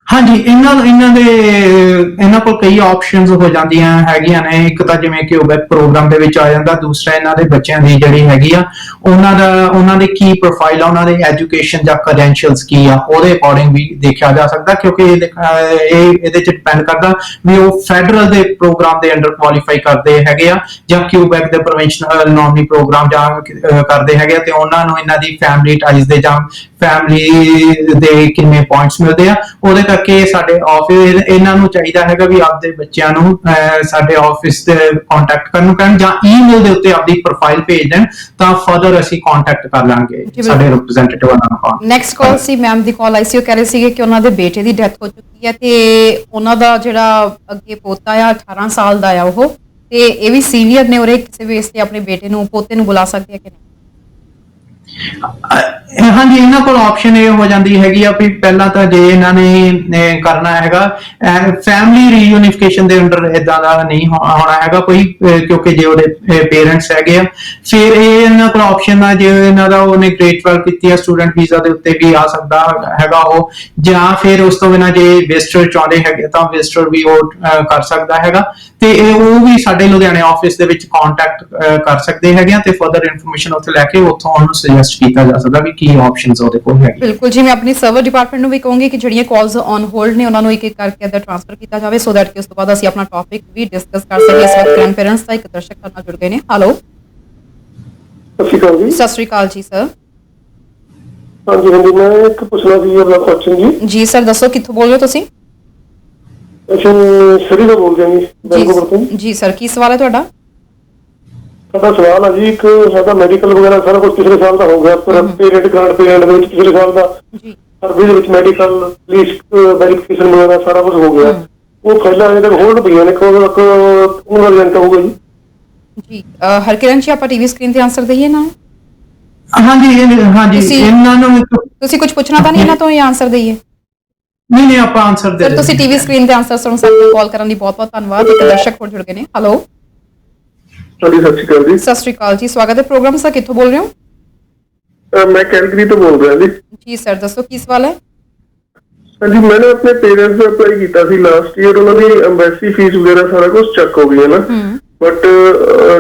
ਹਾਂਜੀ, ਇਹਨਾਂ ਕੋਲ ਕਈ ਆਪਸ਼ਨਸ ਹੋ ਜਾਂਦੀਆਂ ਹੈਗੀਆਂ ਨੇ। ਇੱਕ ਤਾਂ ਜਿਵੇਂ ਕਿ OBEC ਪ੍ਰੋਗਰਾਮ ਦੇ ਵਿੱਚ ਆ ਜਾਂਦਾ, ਦੂਸਰਾ ਇਹਨਾਂ ਦੇ ਬੱਚਿਆਂ ਦੀ ਜਿਹੜੀ ਹੈਗੀ ਆ ਉਹਨਾਂ ਦੇ ਕੀ ਪ੍ਰੋਫਾਈਲ ਆ, ਉਹਨਾਂ ਦੇ ਐਜੂਕੇਸ਼ਨ ਜਾਂ ਕ੍ਰੈਡੈਂਸ਼ੀਅਲਸ ਕੀ ਆ, ਉਹਦੇ ਅਕੋਰਡਿੰਗ ਵੀ ਦੇਖਿਆ ਜਾ ਸਕਦਾ ਕਿਉਂਕਿ ਇਹਦੇ ਚ ਡਿਪੈਂਡ ਕਰਦਾ ਵੀ ਉਹ ਫੈਡਰਲ ਦੇ ਪ੍ਰੋਗਰਾਮ ਦੇ ਅੰਡਰ ਕੁਆਲੀਫਾਈ ਕਰਦੇ ਹੈਗੇ ਆ ਜਾਂ QBEC ਦੇ ਪ੍ਰੋਵਿੰਸ਼ਨਲ ਨੋਮਨੀ ਪ੍ਰੋਗਰਾਮ ਜਾਂ ਕਰਦੇ ਹੈਗੇ ਆ ਤੇ ਉਹਨਾਂ ਨੂੰ ਇਹਨਾਂ ਦੀ ਫੈਮਿਲੀ ਟਾਈਜ਼ ਦੇ ਜਾਂ ਫੈਮਿਲੀ ਦੇ ਕਿੰਨੇ ਪੁਆਇੰਟਸ ਮਿਲਦੇ ਆ। ਉਹਦੇ ਕਰਕੇ ਸਾਡੇ ਆਫਿਸ ਇਹਨਾਂ ਨੂੰ ਚਾਹੀਦਾ ਹੈਗਾ ਵੀ ਆਪਦੇ ਬੱਚਿਆਂ ਨੂੰ ਸਾਡੇ ਆਫਿਸ ਤੇ ਕੰਟੈਕਟ ਕਰਨ ਜਾਂ ਈਮੇਲ ਦੇ ਉੱਤੇ ਆਪਦੀ ਪ੍ਰੋਫਾਈਲ ਭੇਜ ਦੇਣ ਤਾਂ ਫਰਦਰ ਅਸੀਂ ਕੰਟੈਕਟ ਕਰ ਲਾਂਗੇ ਸਾਡੇ ਰਿਪਰੈਜ਼ੈਂਟੇਟਿਵ ਨਾਲ। ਨੈਕਸਟ ਕਾਲ ਸੀ ਮੈਮ ਦੀ ਕਾਲ ਆਈ ਸੀ, ਉਹ ਕਹਿ ਰਹੇ ਸੀਗੇ ਕਿ ਉਹਨਾਂ ਦੇ ਬੇਟੇ ਦੀ ਡੈਥ ਹੋ ਚੁੱਕੀ ਹੈ ਤੇ ਉਹਨਾਂ ਦਾ ਜਿਹੜਾ ਅੱਗੇ ਪੋਤਾ ਆ 18 ਸਾਲ ਦਾ ਆ ਉਹ, ਤੇ ਇਹ ਵੀ ਸੀਨੀਅਰ ਨੇ, ਉਹਰੇ ਕਿਸੇ ਬੇਸ ਤੇ ਆਪਣੇ ਬੇਟੇ ਨੂੰ ਪੋਤੇ ਨੂੰ ਬੁਲਾ ਸਕਦੇ ਆ ਕਿ ਨਹੀਂ? ਹਾਂਜੀ, ਇਹਨਾਂ ਕੋਲ ਆਪਸ਼ਨ ਇਹ ਹੋ ਜਾਂਦੀ ਹੈਗੀ ਆ ਵੀ ਪਹਿਲਾਂ ਤਾਂ ਜੇ ਇਹਨਾਂ ਨੇ ਕਰਨਾ ਹੈਗਾ ਫੈਮਿਲੀ ਰੀਯੂਨੀਫਿਕੇਸ਼ਨ ਦੇ ਅੰਡਰ ਇਦਾਂ ਦਾ ਨਹੀਂ ਹੋਣਾ ਹੈਗਾ ਕੋਈ ਕਿਉਂਕਿ ਜੇ ਉਹਦੇ ਪੇਰੈਂਟਸ ਹੈਗੇ ਆ ਫਿਰ ਇਹ ਇਹਨਾਂ ਕੋਲ ਆਪਸ਼ਨ ਆ ਜੇ ਇਹਨਾਂ ਦਾ ਉਹਨੇ ਗ੍ਰੇਡ 12 ਕੀਤੀ ਆ ਸਟੂਡੈਂਟ ਵੀਜ਼ਾ ਦੇ ਉੱਤੇ ਵੀ ਆ ਸਕਦਾ ਹੈਗਾ ਉਹ, ਜਾਂ ਫਿਰ ਉਸ ਤੋਂ ਬਿਨਾਂ ਜੇ ਵਿਜ਼ਟਰ ਚਾਹੁੰਦੇ ਹੈਗੇ ਤਾਂ ਵਿਜ਼ਟਰ ਵੀ ਉਹ ਕਰ ਸਕਦਾ ਹੈਗਾ ਤੇ ਉਹ ਵੀ ਸਾਡੇ ਲੁਧਿਆਣੇ ਆਫਿਸ ਦੇ ਵਿੱਚ ਕੰਟੈਕਟ ਕਰ ਸਕਦੇ ਹੈਗੇ ਆ ਤੇ ਫਰਦਰ ਇਨਫੋਰਮੇਸ਼ਨ ਉੱਥੇ ਲੈ ਕੇ ਉੱਥੋਂ ਉਹਨੂੰ ਸੁਜੈਸਟ ਕੀਤਾ ਜਾ ਸਕਦਾ ਵੀ ਕੀ ਆਪਸ਼ਨਸ ਉਹਦੇ ਕੋਲ ਹੈਗੇ। ਬਿਲਕੁਲ ਜੀ, ਮੈਂ ਆਪਣੀ ਸਰਵਰ ਡਿਪਾਰਟਮੈਂਟ ਨੂੰ ਵੀ ਕਹੂੰਗੀ ਕਿ ਜਿਹੜੀਆਂ ਕਾਲਸ ਔਨ ਹੋਲਡ ਨੇ ਉਹਨਾਂ ਨੂੰ ਇੱਕ ਇੱਕ ਕਰਕੇ ਅੰਦਰ ਟ੍ਰਾਂਸਫਰ ਕੀਤਾ ਜਾਵੇ ਸੋ ਦੈਟ ਕਿ ਉਸ ਤੋਂ ਬਾਅਦ ਅਸੀਂ ਆਪਣਾ ਟੌਪਿਕ ਵੀ ਡਿਸਕਸ ਕਰ ਸਕੀਏ। ਇਸ ਵਕਤ ਗ੍ਰੈਂਡ ਪੇਰੈਂਟਸ ਦਾ ਇੱਕ ਦਰਸ਼ਕ ਨਾਲ ਜੁੜ ਗਏ ਨੇ। ਹੈਲੋ, ਸਤਿ ਸ਼੍ਰੀ ਅਕਾਲ ਜੀ। ਸਤਿ ਸ਼੍ਰੀ ਅਕਾਲ ਜੀ ਸਰ। ਹਾਂਜੀ ਹਾਂਜੀ, ਮੈਂ ਇੱਕ ਪੁੱਛਣਾ ਸੀ ਆਪਣਾ ਕੁਐਸਚਨ ਜੀ। ਜੀ ਸਰ ਦੱਸੋ, ਕਿੱਥੋਂ ਬੋਲ ਰਹੇ ਹੋ ਤੁਸੀਂ? ਅਸੀਂ ਸਰੀ ਤੋਂ ਬੋਲਦੇ ਹਾਂ ਜੀ, ਬੈਂਗਲੌਰ ਤੋਂ। ਜੀ ਸਰ, ਕੀ ਸਵਾਲ ਹੈ ਤੁਹਾਡਾ? ਸਾਡਾ ਸਵਾਲ ਹੈ ਜੀ, ਇੱਕ ਸਾਡਾ ਮੈਡੀਕਲ ਵਗੈਰਾ ਸਾਰਾ ਕੁਝ ਪਿਛਲੇ ਸਾਲ ਦਾ ਹੋ ਗਿਆ, ਪਰ ਪੇਰੈਂਟ ਗ੍ਰਾਂਟ ਪੇਰੈਂਟ ਦੇ ਵਿੱਚ ਪਿਛਲੇ ਸਾਲ ਦਾ ਜੀ ਸਰਵੇ ਦੇ ਵਿੱਚ ਮੈਡੀਕਲ ਪੁਲਿਸ ਵੈਰੀਫਿਕੇਸ਼ਨ ਵਗੈਰਾ ਸਾਰਾ ਕੁਝ ਹੋ ਗਿਆ। ਉਹ ਫਾਈਲਾਂ ਅਜੇ ਤੱਕ ਹੋਲਡ ਪਈਆਂ ਨੇ, ਕਦੋਂ ਤੱਕ ਉਹਨਾਂ ਦਾ ਰਿਜ਼ਲਟ ਹੋਊਗਾ ਜੀ? ਜੀ ਹਰਕਿਰਨ ਜੀ, ਆਪਾਂ ਟੀਵੀ ਸਕਰੀਨ ਤੇ ਆਨਸਰ ਦਈਏ ਨਾ? ਹਾਂਜੀ ਹਾਂਜੀ, ਇਹਨਾਂ ਨੂੰ ਤੁਸੀਂ ਕੁਝ ਪੁੱਛਣਾ ਤਾਂ ਨਹੀਂ ਇਹਨਾਂ ਤੋਂ, ਇਹ ਆਨਸਰ ਦਈਏ? ਨਹੀਂ ਆਪਾਂ ਆਨਸਰ ਦੇ ਸਰ ਤੁਸੀਂ ਟੀਵੀ ਸਕਰੀਨ ਤੇ ਆਨਸਰ ਸੁਣ ਸਕਦੇ ਹੋ। ਕਾਲ ਕਰਨ ਲਈ ਬਹੁਤ ਬਹੁਤ ਧੰਨਵਾਦ। ਇੱਕ ਦਰਸ਼ਕ ਹੋਰ ਜੁੜ ਗਏ ਨੇ। ਹੈਲੋ, ਸਤਿ ਸ਼੍ਰੀ ਅਕਾਲ ਜੀ। ਸਤਿ ਸ਼੍ਰੀ ਅਕਾਲ ਜੀ, ਸਵਾਗਤ ਹੈ ਪ੍ਰੋਗਰਾਮ। ਸਰ ਕਿੱਥੋਂ ਬੋਲ ਰਹੇ ਹੋ? ਮੈਂ ਕੈਲਗਰੀ ਤੋਂ ਬੋਲ ਰਿਹਾ ਜੀ। ਜੀ ਸਰ ਦੱਸੋ, ਕੀ ਸਵਾਲ ਹੈ? ਹਾਂਜੀ, ਮੈंने ਆਪਣੇ ਪੇਰੈਂਟਸ ਦਾ ਅਪਲਾਈ ਕੀਤਾ ਸੀ ਲਾਸਟ ਈਅਰ, ਉਹਨਾਂ ਦੀ ਐਮਬੈਸੀ ਫੀਸ ਵਗੈਰਾ ਸਾਰਾ ਕੁਝ ਚੈੱਕ ਹੋ ਗਿਆ ਨਾ, ਬਟ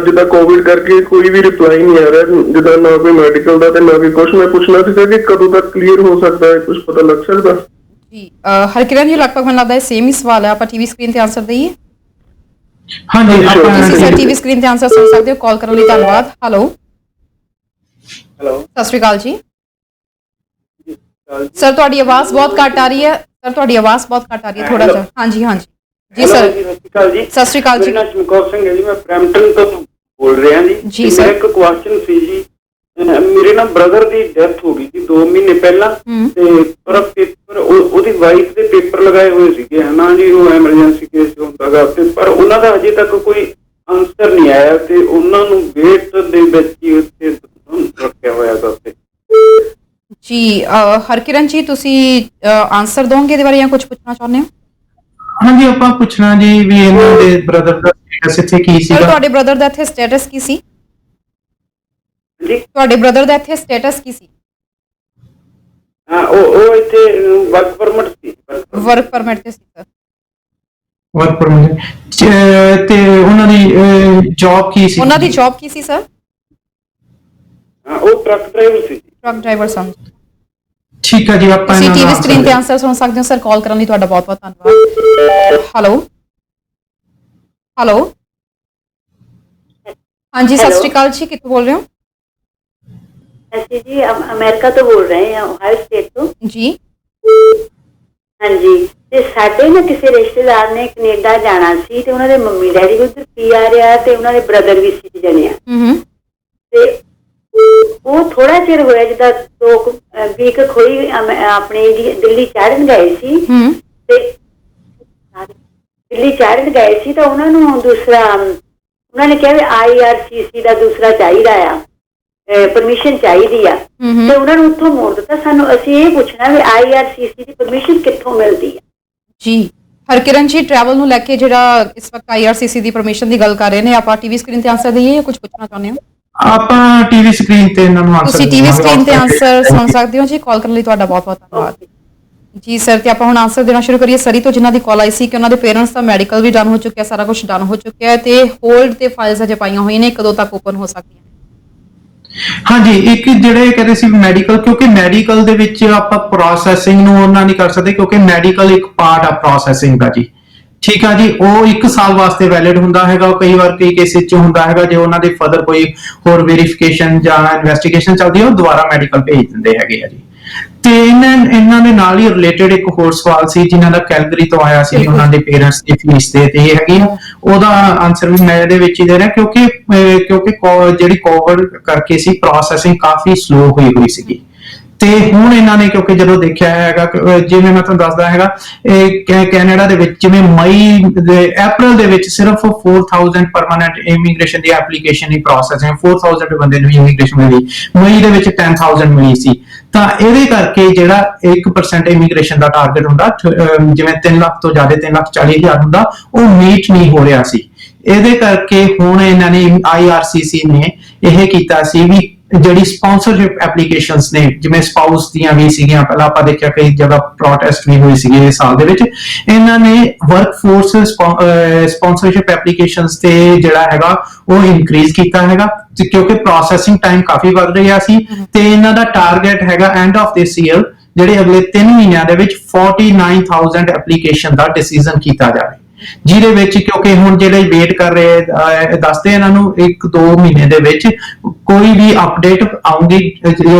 ਜਿੱਦਾਂ ਕੋਵਿਡ ਕਰਕੇ ਕੋਈ ਵੀ ਰਿਪਲਾਈ ਨਹੀਂ ਆ ਰਿਹਾ, ਜਿੱਦਾਂ ਨਾ ਕੋਈ ਮੈਡੀਕਲ ਦਾ ਤੇ ਨਾ ਕੋਈ ਕੁਝ। ਮੈਂ ਪੁੱਛਣਾ ਸੀਗਾ ਕਿ ਕਦੋਂ ਤੱਕ ਕਲੀਅਰ ਹੋ ਸਕਦਾ ਹੈ, ਕੁਝ ਪਤਾ ਲੱਗ ਸਕਦਾ? ਜੀ ਹਰਕਿਰਨ ਜੀ, ਲਗਭਗ ਮੈਨੂੰ ਲੱਗਦਾ ਹੈ ਸੇਮ ਹੀ ਸਵਾਲ ਹੈ। ਆਪਾਂ ਟੀਵੀ ਸਕਰੀਨ ਤੇ ਆਨਸਰ ਦਈਏ? ਹਾਂਜੀ, ਤੁਸੀਂ ਸਰ ਟੀਵੀ ਸਕਰੀਨ ਤੇ ਆਨਸਰ ਸੁਣ ਸਕਦੇ ਹੋ। ਕਾਲ ਕਰਨ ਲਈ ਧੰਨਵਾਦ। ਹੈਲੋ, ਸਤਿ ਸ਼੍ਰੀ ਅਕਾਲ ਜੀ। ਸਰ ਤੁਹਾਡੀ ਆਵਾਜ਼ ਬਹੁਤ ਘੱਟ ਆ ਰਹੀ ਹੈ। ਸਰ ਤੁਹਾਡੀ ਆਵਾਜ਼ ਬਹੁਤ ਘੱਟ ਆ ਰਹੀ ਹੈ, ਥੋੜਾ ਜਿਹਾ। ਹਾਂਜੀ ਹਾਂਜੀ ਜੀ ਸਰ। ਸਤਿ ਸ਼੍ਰੀ ਅਕਾਲ ਜੀ। ਸਤਿ ਸ਼੍ਰੀ ਅਕਾਲ ਜੀ। ਮੇਰਾ ਨਾਮ ਚਮਕੌਰ ਸਿੰਘ ਹੈ ਜੀ, ਮੈਂ ਬਰੈਂਪਟਨ ਤੋਂ ਬੋਲ ਰਿਹਾ ਜੀ। ਜੀ ਸਰ। ਮੇਰਾ ਇੱਕ ਕੁਐਸਚਨ ਸੀ ਜੀ, ਮੇਰੇ ਨਾ ਬ੍ਰਦਰ ਦੀ ਡੈਥ ਹੋ ਗਈ ਸੀ 2 ਮਹੀਨੇ ਪਹਿਲਾਂ, ਤੇ ਪਰ ਪੇਪਰ ਉਹਦੀ ਵਾਈਫ ਦੇ ਪੇਪਰ ਲਗਾਏ ਹੋਏ ਸੀਗੇ ਹਨਾ ਜੀ, ਉਹ ਐਮਰਜੈਂਸੀ ਕੇਸ ਹੁੰਦਾਗਾ, ਤੇ ਪਰ ਉਹਨਾਂ ਦਾ ਅਜੇ ਤੱਕ ਕੋਈ ਆਨਸਰ ਨਹੀਂ ਆਇਆ ਤੇ ਉਹਨਾਂ ਨੂੰ ਵੇਟ ਦੇ ਵਿੱਚ ਹੀ ਉੱਥੇ ਰੱਖਿਆ ਹੋਇਆ ਗਾ ਉੱਥੇ। ਜੀ ਹਰਕਿਰਨ ਜੀ, ਤੁਸੀਂ ਆਨਸਰ ਦੋਗੇ ਇਹਦੇ ਬਾਰੇ ਜਾਂ ਕੁਝ ਪੁੱਛਣਾ ਚਾਹੁੰਦੇ ਹੋ? ਹਾਂਜੀ, ਆਪਾਂ ਪੁੱਛਣਾ ਜੀ ਵੀ ਇਹਨਾਂ ਦੇ ਬ੍ਰਦਰ ਦਾ ਸਟੇਟਸ ਇੱਥੇ ਕੀ ਸੀਗਾ? ਸਰ ਤੁਹਾਡੇ ਬ੍ਰਦਰ ਦਾ ਇੱਥੇ ਸਟੇਟਸ ਕੀ ਸੀ ਜੀ? ਤੁਹਾਡੇ ਬ੍ਰਦਰ ਦਾ ਇੱਥੇ ਸਟੇਟਸ ਕੀ ਸੀ? ਹਾਂ, ਉਹ ਇੱਥੇ ਵਰਕ ਪਰਮਿਟ ਸੀ। ਵਰਕ ਪਰਮਿਟ ਤੇ ਸੀ ਸਰ। ਵਰਕ ਪਰਮਿਟ ਤੇ ਉਹਨਾਂ ਦੀ ਜੌਬ ਕੀ ਸੀ? ਉਹਨਾਂ ਦੀ ਜੌਬ ਕੀ ਸੀ ਸਰ? ਉਹ ਟਰੱਕ ਡਰਾਈਵਰ ਸੀ। ਟਰੱਕ ਡਰਾਈਵਰ ਸਨ। ਠੀਕ ਹੈ ਜੀ, ਆਪਾਂ ਤੁਸੀਂ ਇਹਨਾਂ ਦਾ ਟੀਵੀ ਸਕਰੀਨ ਤੇ ਆਨਸਰ ਸੁਣ ਸਕਦੇ ਹੋ ਸਰ। ਕਾਲ ਕਰਨ ਲਈ ਤੁਹਾਡਾ ਬਹੁਤ ਬਹੁਤ ਧੰਨਵਾਦ। ਹੈਲੋ ਹੈਲੋ, ਹਾਂਜੀ ਸਤਿ ਸ਼੍ਰੀ ਅਕਾਲ ਜੀ, ਕਿੱਥੋਂ ਬੋਲ ਰਹੇ ਹੋ? ਅਸੀਂ ਜੀ ਅਮਰੀਕਾ ਤੋਂ ਬੋਲ ਰਹੇ ਹਾਂ, ਓਹਾਇਓ ਸਟੇਟ ਤੋਂ ਜੀ। ਹਾਂਜੀ, ਤੇ ਸਾਡੇ ਨਾ ਕਿਸੇ ਰਿਸ਼ਤੇਦਾਰ ਨੇ ਕੈਨੇਡਾ ਜਾਣਾ ਸੀ ਤੇ ਉਹਨਾਂ ਦੇ ਮੰਮੀ ਡੈਡੀ ਉਧਰ PR ਆ ਤੇ ਉਹਨਾਂ ਦੇ ਬ੍ਰਦਰ ਵੀ ਸਿਟੀਜ਼ਨ ਆ। ਤੇ ਉਹ ਥੋੜਾ ਚਿਰ ਹੋਇਆ ਜਿੱਦਾਂ 2 ਵੀਕ ਖੋਈ ਆਪਣੇ ਦਿੱਲੀ ਚੜਨ ਗਏ ਸੀ ਤੇ ਦਿੱਲੀ ਚੜਨ ਗਏ ਸੀ ਤਾਂ ਉਹਨਾਂ ਨੂੰ ਦੂਸਰਾ ਉਹਨਾਂ ਨੇ ਕਿਹਾ ਵੀ IRCC ਦਾ ਦੂਸਰਾ ਚਾਹੀਦਾ ਆ, ਪਰਮਿਸ਼ਨ ਚਾਹੀਦੀ ਆ ਤੇ ਉਹਨਾਂ ਨੂੰ ਉੱਥੋਂ ਮੋੜ ਦਿੱਤਾ। ਸਾਨੂੰ ਅਸੀਂ ਇਹ ਪੁੱਛਣਾ ਵੀ IRCC ਦੀ ਪਰਮਿਸ਼ਨ ਕਿੱਥੋਂ ਮਿਲਦੀ ਆ? ਜੀ ਹਰਕਿਰਨ ਜੀ, ਟਰੈਵਲ ਨੂੰ ਲੈ ਕੇ ਜਿਹੜਾ ਇਸ ਵਕਤ IRCC ਦੀ ਪਰਮਿਸ਼ਨ ਦੀ ਗੱਲ ਕਰ ਰਹੇ ਨੇ, ਆਪਾਂ ਟੀਵੀ ਸਕਰੀਨ ਤੇ ਆਨਸਰ ਦਈਏ ਜਾਂ ਕੁਝ ਪੁੱਛਣਾ ਚਾਹੁੰਦੇ ਹੋ? ਆਪਾਂ ਟੀਵੀ ਸਕਰੀਨ ਤੇ ਇਹਨਾਂ ਨੂੰ ਆਨਸਰ ਤੁਸੀਂ ਟੀਵੀ ਸਕਰੀਨ ਤੇ ਆਨਸਰ ਸੁਣ ਸਕਦੇ ਹੋ ਜੀ। ਕਾਲ ਕਰਨ ਲਈ ਤੁਹਾਡਾ ਬਹੁਤ ਬਹੁਤ ਧੰਨਵਾਦ ਜੀ ਸਰ। ਤੇ ਆਪਾਂ ਹੁਣ ਆਨਸਰ ਦੇਣਾ ਸ਼ੁਰੂ ਕਰੀਏ। ਸਰੀ ਤੋਂ ਜਿਨ੍ਹਾਂ ਦੀ ਕਾਲ ਆਈ ਸੀ ਕਿ ਉਹਨਾਂ ਦੇ ਪੇਰੈਂਟਸ ਦਾ ਮੈਡੀਕਲ ਵੀ ਡਨ ਹੋ ਚੁੱਕਿਆ, ਸਾਰਾ ਕੁਝ ਡਨ ਹੋ ਚੁੱਕਿਆ ਹੈ ਤੇ ਹੋਲਡ ਤੇ ਫਾਈਲਸ ਅਜੇ ਪਾਈਆਂ ਹੋਈਆਂ ਨੇ, ਕਦੋਂ ਤੱਕ ਓਪਨ ਹੋ ਸਕਦੀਆਂ? ਹਾਂਜੀ, ਇੱਕ ਜਿਹੜੇ ਕਹਿੰਦੇ ਸੀ ਮੈਡੀਕਲ, ਕਿਉਂਕਿ ਮੈਡੀਕਲ ਦੇ ਵਿੱਚ ਆਪਾਂ ਪ੍ਰੋਸੈਸਿੰਗ ਨੂੰ ਉਹਨਾਂ ਨਹੀਂ ਕਰ ਸਕਦੇ ਕਿਉਂਕਿ ਮੈਡੀਕਲ ਇੱਕ ਪਾਰਟ ਆ ਪ੍ਰੋਸੈਸਿੰਗ ਦਾ ਜੀ। ਠੀਕ ਆ ਜੀ, ਉਹ 1 ਸਾਲ ਵਾਸਤੇ ਵੈਲਿਡ ਹੁੰਦਾ ਹੈਗਾ। ਕਈ ਵਾਰ ਕਈ ਕੇਸਿਸ 'ਚ ਹੁੰਦਾ ਹੈਗਾ ਜੇ ਉਹਨਾਂ ਦੇ ਫਰਦਰ ਕੋਈ ਹੋਰ ਵੈਰੀਫਿਕੇਸ਼ਨ ਜਾਂ ਇਨਵੈਸਟੀਗੇਸ਼ਨ ਚੱਲਦੀ ਹੈ ਉਹ ਦੁਬਾਰਾ ਮੈਡੀਕਲ ਭੇਜ ਦਿੰਦੇ ਹੈਗੇ ਆ ਜੀ। ਤੇ ਇਹਨਾਂ ਦੇ ਨਾਲ ਹੀ ਰਿਲੇਟਡ ਇੱਕ ਹੋਰ ਸਵਾਲ ਸੀ ਜਿਨ੍ਹਾਂ ਦਾ ਕੈਲਗਰੀ ਤੋਂ ਆਇਆ ਸੀ, ਉਹਨਾਂ ਦੇ ਪੇਰੈਂਟਸ ਦੀ ਫੀਸ ਤੇ ਇਹ ਹੈਗੀ ਆ, ਉਹਦਾ ਆਨਸਰ ਵੀ ਮੈਂ ਇਹਦੇ ਵਿੱਚ ਹੀ ਦੇ ਰਿਹਾ ਕਿਉਂਕਿ ਜਿਹੜੀ ਕੋਵਿਡ ਕਰਕੇ ਸੀ ਪ੍ਰੋਸੈਸਿੰਗ ਕਾਫੀ ਸਲੋ ਹੋਈ ਸੀਗੀ। ਤੇ ਹੁਣ ਇਹਨਾਂ ਨੇ ਕਿਉਂਕਿ ਜਦੋਂ ਦੇਖਿਆ ਹੈਗਾ ਜਿਵੇਂ ਮੈਂ ਤੁਹਾਨੂੰ ਦੱਸਦਾ ਹੈਗਾ ਕੈਨੇਡਾ ਦੇ ਵਿੱਚ ਜਿਵੇਂ ਅਪ੍ਰੈਲ ਦੇ ਵਿੱਚ ਸਿਰਫ 4000 ਪਰਮਾਨੈਂਟ ਇਮੀਗ੍ਰੇਸ਼ਨ ਦੀ ਐਪਲੀਕੇਸ਼ਨ ਦੀ ਪ੍ਰੋਸੈਸਿੰਗ 4000 ਬੰਦੇ ਨੂੰ ਇਮੀਗ੍ਰੇਸ਼ਨ ਮਿਲੀ, ਮਈ ਦੇ ਵਿੱਚ 10000 ਮਿਲੀ ਸੀ। ਤਾਂ ਇਹਦੇ ਕਰਕੇ ਜਿਹੜਾ 1% ਇਮੀਗ੍ਰੇਸ਼ਨ ਦਾ ਟਾਰਗੇਟ ਹੁੰਦਾ ਜਿਵੇਂ 3 ਲੱਖ ਤੋਂ ਜ਼ਿਆਦਾ 3,40,000 ਹੁੰਦਾ ਉਹ ਮੀਟ ਨਹੀਂ ਹੋ ਰਿਹਾ ਸੀ। ਇਹਦੇ ਕਰਕੇ ਹੁਣ ਇਹਨਾਂ ਨੇ IRCC ਨੇ ਇਹ ਕੀਤਾ ਸੀ ਵੀ ਜਿਹੜੀ ਸਪਾਂਸਰਸ਼ਿਪ ਐਪਲੀਕੇਸ਼ਨਸ ਨੇ ਜਿਵੇਂ ਸਪਾਊਸ ਦੀਆਂ ਵੀ ਸੀਗੀਆਂ, ਪਹਿਲਾਂ ਆਪਾਂ ਦੇਖਿਆ ਕਈ ਜਗ੍ਹਾ ਪ੍ਰੋਟੈਸਟ ਵੀ ਹੋਈ ਸੀਗੇ ਇਸ ਸਾਲ ਦੇ ਵਿੱਚ, ਇਹਨਾਂ ਨੇ ਵਰਕਫੋਰਸ ਸਪਾਂਸਰਸ਼ਿਪ ਐਪਲੀਕੇਸ਼ਨਸ ਤੇ ਜਿਹੜਾ ਹੈਗਾ ਉਹ ਇਨਕਰੀਜ਼ ਕੀਤਾ ਹੈਗਾ ਕਿਉਂਕਿ ਪ੍ਰੋਸੈਸਿੰਗ ਟਾਈਮ ਕਾਫੀ ਵੱਧ ਰਿਹਾ ਸੀ। ਤੇ ਇਹਨਾਂ ਦਾ ਟਾਰਗੇਟ ਹੈਗਾ ਐਂਡ ਆਫ ਦਿਸ ਈਅਰ ਜਿਹੜੇ ਅਗਲੇ 3 ਮਹੀਨਿਆਂ ਦੇ ਵਿੱਚ 49000 ਐਪਲੀਕੇਸ਼ਨ ਦਾ ਡਿਸੀਜਨ ਕੀਤਾ ਜਾਵੇ, ਜਿਹਦੇ ਵਿੱਚ ਕਿਉਂਕਿ ਹੁਣ ਜਿਹੜੇ ਵੇਟ ਕਰ ਰਹੇ ਦੱਸਦੇ ਇਹਨਾਂ ਨੂੰ 1-2 ਮਹੀਨੇ ਦੇ ਵਿੱਚ ਕੋਈ ਵੀ ਅਪਡੇਟ ਆਉਂਗੀ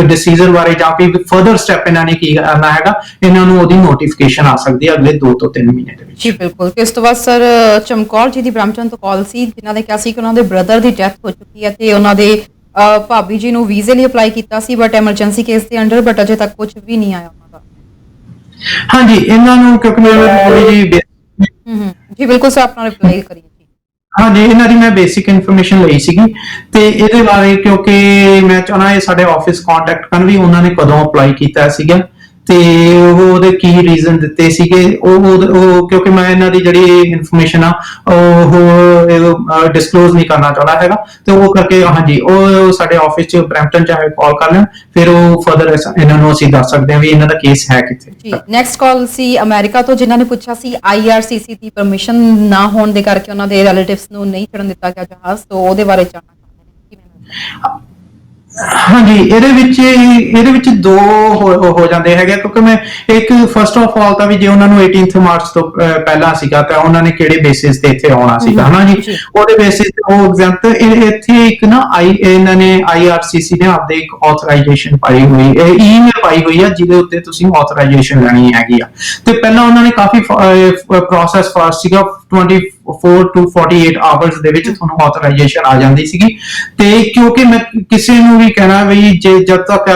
ਡਿਸੀਜਨ ਬਾਰੇ ਜਾਂ ਕੋਈ ਫਰਦਰ ਸਟੈਪ ਇਹਨਾਂ ਨੇ ਕੀ ਕਰਨਾ ਹੈਗਾ, ਇਹਨਾਂ ਨੂੰ ਉਹਦੀ ਨੋਟੀਫਿਕੇਸ਼ਨ ਆ ਸਕਦੀ ਹੈ ਅਗਲੇ 2 ਤੋਂ 3 ਮਹੀਨੇ ਦੇ ਵਿੱਚ। ਜੀ ਬਿਲਕੁਲ। ਇਸ ਤੋਂ ਬਾਅਦ ਸਰ ਚਮਕੌਰ ਜੀ ਦੀ ਬ੍ਰੈਂਪਟਨ ਤੋਂ ਕਾਲ ਸੀ ਜਿਨ੍ਹਾਂ ਨੇ ਕਿਹਾ ਸੀ ਕਿ ਉਹਨਾਂ ਦੇ ਬ੍ਰਦਰ ਦੀ ਡੈਥ ਹੋ ਚੁੱਕੀ ਹੈ ਤੇ ਉਹਨਾਂ ਦੇ ਭਾਬੀ ਜੀ ਨੂੰ ਵੀਜ਼ੇ ਲਈ ਅਪਲਾਈ ਕੀਤਾ ਸੀ ਬਟ ਐਮਰਜੈਂਸੀ ਕੇਸ ਦੇ ਅੰਡਰ, ਬਟ ਅਜੇ ਤੱਕ ਕੁਝ ਵੀ ਨਹੀਂ ਆਇਆ ਉਹਨਾਂ ਦਾ। ਹਾਂਜੀ, ਇਹਨਾਂ ਨੂੰ ਕਿਉਂਕਿ ਮੈਂ ਜੀ ਬਿਲਕੁਲ ਸਰ, ਆਪਣਾ ਰਿਪਲਾਈ ਕਰੀਏ ਜੀ। ਹਾਂਜੀ, ਇਹਨਾਂ ਦੀ ਮੈਂ ਬੇਸਿਕ ਇਨਫੋਰਮੇਸ਼ਨ ਲਈ ਸੀਗੀ ਤੇ ਇਹਦੇ ਬਾਰੇ ਕਿਉਂਕਿ ਮੈਂ ਚਾਹਣਾ ਇਹ ਸਾਡੇ ਆਫਿਸ ਕੰਟੈਕਟ ਕਰਨ ਵੀ ਉਹਨਾਂ ਨੇ ਕਦੋਂ ਅਪਲਾਈ ਕੀਤਾ ਸੀਗਾ ਤੇ ਉਹਦੇ ਕੀ ਰੀਜ਼ਨ ਦਿੱਤੇ ਸੀਗੇ ਉਹ ਕਿਉਂਕਿ ਮੈਂ ਇਹਨਾਂ ਦੀ ਜਿਹੜੀ ਇਨਫੋਰਮੇਸ਼ਨ ਆ ਉਹ ਡਿਸਕਲੋਜ਼ ਨਹੀਂ ਕਰਨਾ ਚਾਹੁੰਦਾ ਹੈਗਾ ਤੇ ਉਹ ਕਰਕੇ ਹਾਂਜੀ ਉਹ ਸਾਡੇ ਆਫਿਸ 'ਚ ਬ੍ਰੈਂਪਟਨ ਚਾਹੇ ਕਾਲ ਕਰ ਲੈਣ ਫਿਰ ਉਹ ਫਰਦਰ ਇਹਨਾਂ ਨੂੰ ਅਸੀਂ ਦੱਸ ਸਕਦੇ ਹਾਂ ਵੀ ਇਹਨਾਂ ਦਾ ਕੇਸ ਹੈ ਕਿੱਥੇ। ਜੀ ਨੈਕਸਟ ਕਾਲ ਸੀ ਅਮਰੀਕਾ ਤੋਂ ਜਿਨ੍ਹਾਂ ਨੇ ਪੁੱਛਿਆ ਸੀ IRCC ਦੀ ਪਰਮਿਸ਼ਨ ਨਾ ਹੋਣ ਦੇ ਕਰਕੇ ਉਹਨਾਂ ਦੇ ਰਿਲੇਟਿਵਸ ਨੂੰ ਨਹੀਂ ਚੜਨ ਦਿੱਤਾ ਗਿਆ ਜਹਾਜ਼, ਤੋਂ ਉਹਦੇ ਬਾਰੇ ਜਾਣਨਾ ਚਾਹੁੰਦੇ ਨੇ ਕਿਵੇਂ? ਹਾਂਜੀ, ਇਹਦੇ ਵਿੱਚ 2 ਹੋ ਜਾਂਦੇ ਹੈਗੇ ਕਿਉਂਕਿ ਮੈਂ ਇੱਕ ਫਸਟ ਆਫ ਆਲ ਤਾਂ ਵੀ ਜੇ ਉਹਨਾਂ ਨੂੰ 18 ਮਾਰਚ ਤੋਂ ਪਹਿਲਾਂ ਸੀਗਾ ਤਾਂ ਉਹਨਾਂ ਨੇ ਕਿਹੜੇ ਬੇਸਿਸ ਤੇ ਇੱਥੇ ਆਉਣਾ ਸੀਗਾ ਹਨਾ ਜੀ, ਉਹਦੇ ਬੇਸਿਸ ਤੇ ਉਹ ਐਗਜ਼ੈਂਪਟ ਇੱਥੇ ਇੱਕ ਨਾ ਇਹਨਾਂ ਨੇ IRCC ਨੇ ਆਪਦੇ ਇੱਕ ਆਥੋਰਾਈਜੇਸ਼ਨ ਪਾਈ ਹੋਈ ਈਮੇਲ ਪਾਈ ਹੋਈ ਆ ਜਿਹਦੇ ਉੱਤੇ ਤੁਸੀਂ ਆਥੋਰਾਈਜੇਸ਼ਨ ਲੈਣੀ ਹੈਗੀ ਆ ਤੇ ਪਹਿਲਾਂ ਉਹਨਾਂ ਨੇ ਕਾਫੀ ਪ੍ਰੋਸੈਸ ਫਾਸਟ ਸੀਗਾ 24 to 48 ਆਵਰਸ ਦੇ ਵਿੱਚ ਤੁਹਾਨੂੰ ਆਥੋਰਾਈਜੇਸ਼ਨ ਆ ਜਾਂਦੀ ਸੀਗੀ ਤੇ ਕਿਉਂਕਿ ਮੈਂ ਕਿਸੇ ਨੂੰ ਵੀ ਕਹਿਣਾ ਵੀ ਜੇ ਜਦ ਤੱਕ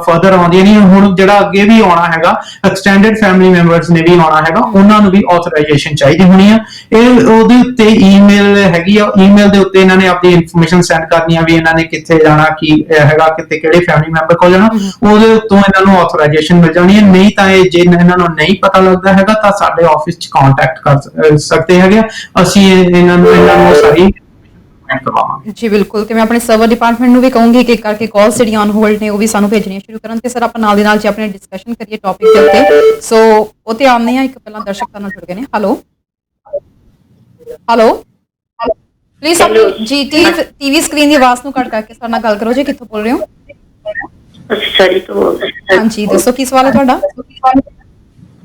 ਫਰਦਰ ਆਉਂਦੀਆਂ ਨਹੀਂ ਹੁਣ ਜਿਹੜਾ ਅੱਗੇ ਵੀ ਆਉਣਾ ਹੈਗਾ ਐਕਸਟੈਂਡਡ ਫੈਮਿਲੀ ਮੈਂਬਰਸ ਨੇ ਵੀ ਆਉਣਾ ਹੈਗਾ ਉਹਨਾਂ ਨੂੰ ਵੀ ਆਥੋਰਾਈਜੇਸ਼ਨ ਚਾਹੀਦੀ ਹੋਣੀ ਆ। ਇਹ ਉਹਦੇ ਉੱਤੇ ਈਮੇਲ ਹੈਗੀ ਆ, ਈਮੇਲ ਦੇ ਉੱਤੇ ਇਹਨਾਂ ਨੇ ਆਪਣੀ ਇਨਫੋਰਮੇਸ਼ਨ ਸੈਂਡ ਕਰਨੀ ਆ ਵੀ ਇਹਨਾਂ ਨੇ ਕਿੱਥੇ ਜਾਣਾ ਕੀ ਹੈਗਾ ਕਿਤੇ ਕਿਹੜੇ ਫੈਮਿਲੀ ਮੈਂਬਰ ਕੋਲ ਜਾਣਾ, ਉਹਦੇ ਉੱਤੋਂ ਇਹਨਾਂ ਨੂੰ ਆਥੋਰਾਈਜੇਸ਼ਨ ਮਿਲ ਜਾਣੀ ਹੈ। ਨਹੀਂ ਤਾਂ ਇਹ ਜੇ ਇਹਨਾਂ ਨੂੰ ਨਹੀਂ ਪਤਾ ਲੱਗਦਾ ਹੈਗਾ ਤਾਂ ਸਾਡੇ ਆਫਿਸ 'ਚ ਕੰਟੈਕਟ ਕਰ ਸਕਦੇ ਹੈਗੇ, ਅਸੀਂ ਇਹਨਾਂ ਨੂੰ ਸਾਰੀ ਕਰਵਾਵਾਂਗੇ। ਜੀ ਬਿਲਕੁਲ, ਤੇ ਮੈਂ ਆਪਣੇ ਸਰਵਰ ਡਿਪਾਰਟਮੈਂਟ ਨੂੰ ਵੀ ਕਹੂੰਗੀ ਕਿ ਕਰਕੇ ਕਾਲਸ ਜਿਹੜੀਆਂ ਔਨ ਹੋਲਡ ਨੇ ਉਹ ਵੀ ਸਾਨੂੰ ਭੇਜਣੀਆਂ ਸ਼ੁਰੂ ਕਰਨ ਤੇ ਸਰ ਆਪਾਂ ਨਾਲ ਦੀ ਨਾਲ ਜੇ ਆਪਣੇ ਡਿਸਕਸ਼ਨ ਕਰੀਏ ਟੌਪਿਕ ਦੇ ਉੱਤੇ। ਸੋ ਉਹ ਤੇ ਆਉਂਦੇ ਆ, ਇੱਕ ਪਹਿਲਾਂ ਦਰਸ਼ਕ ਨਾਲ ਜੁੜ ਗਏ ਨੇ। ਹੈਲੋ ਹੈਲੋ ਪਲੀਜ਼ ਆਪਣੀ ਜੀ ਟੀਵੀ ਸਕਰੀਨ ਦੀ ਆਵਾਜ਼ ਨੂੰ ਕੱਟ ਕਰਕੇ ਸਾਡੇ ਨਾਲ ਗੱਲ ਕਰੋ ਜੀ। ਕਿੱਥੋਂ ਬੋਲ ਰਹੇ ਹੋ? ਅੱਛਾ ਜੀ ਤੋਂ ਹਾਂਜੀ ਦੱਸੋ ਕੀ ਸਵਾਲ ਹੈ ਤੁਹਾਡਾ?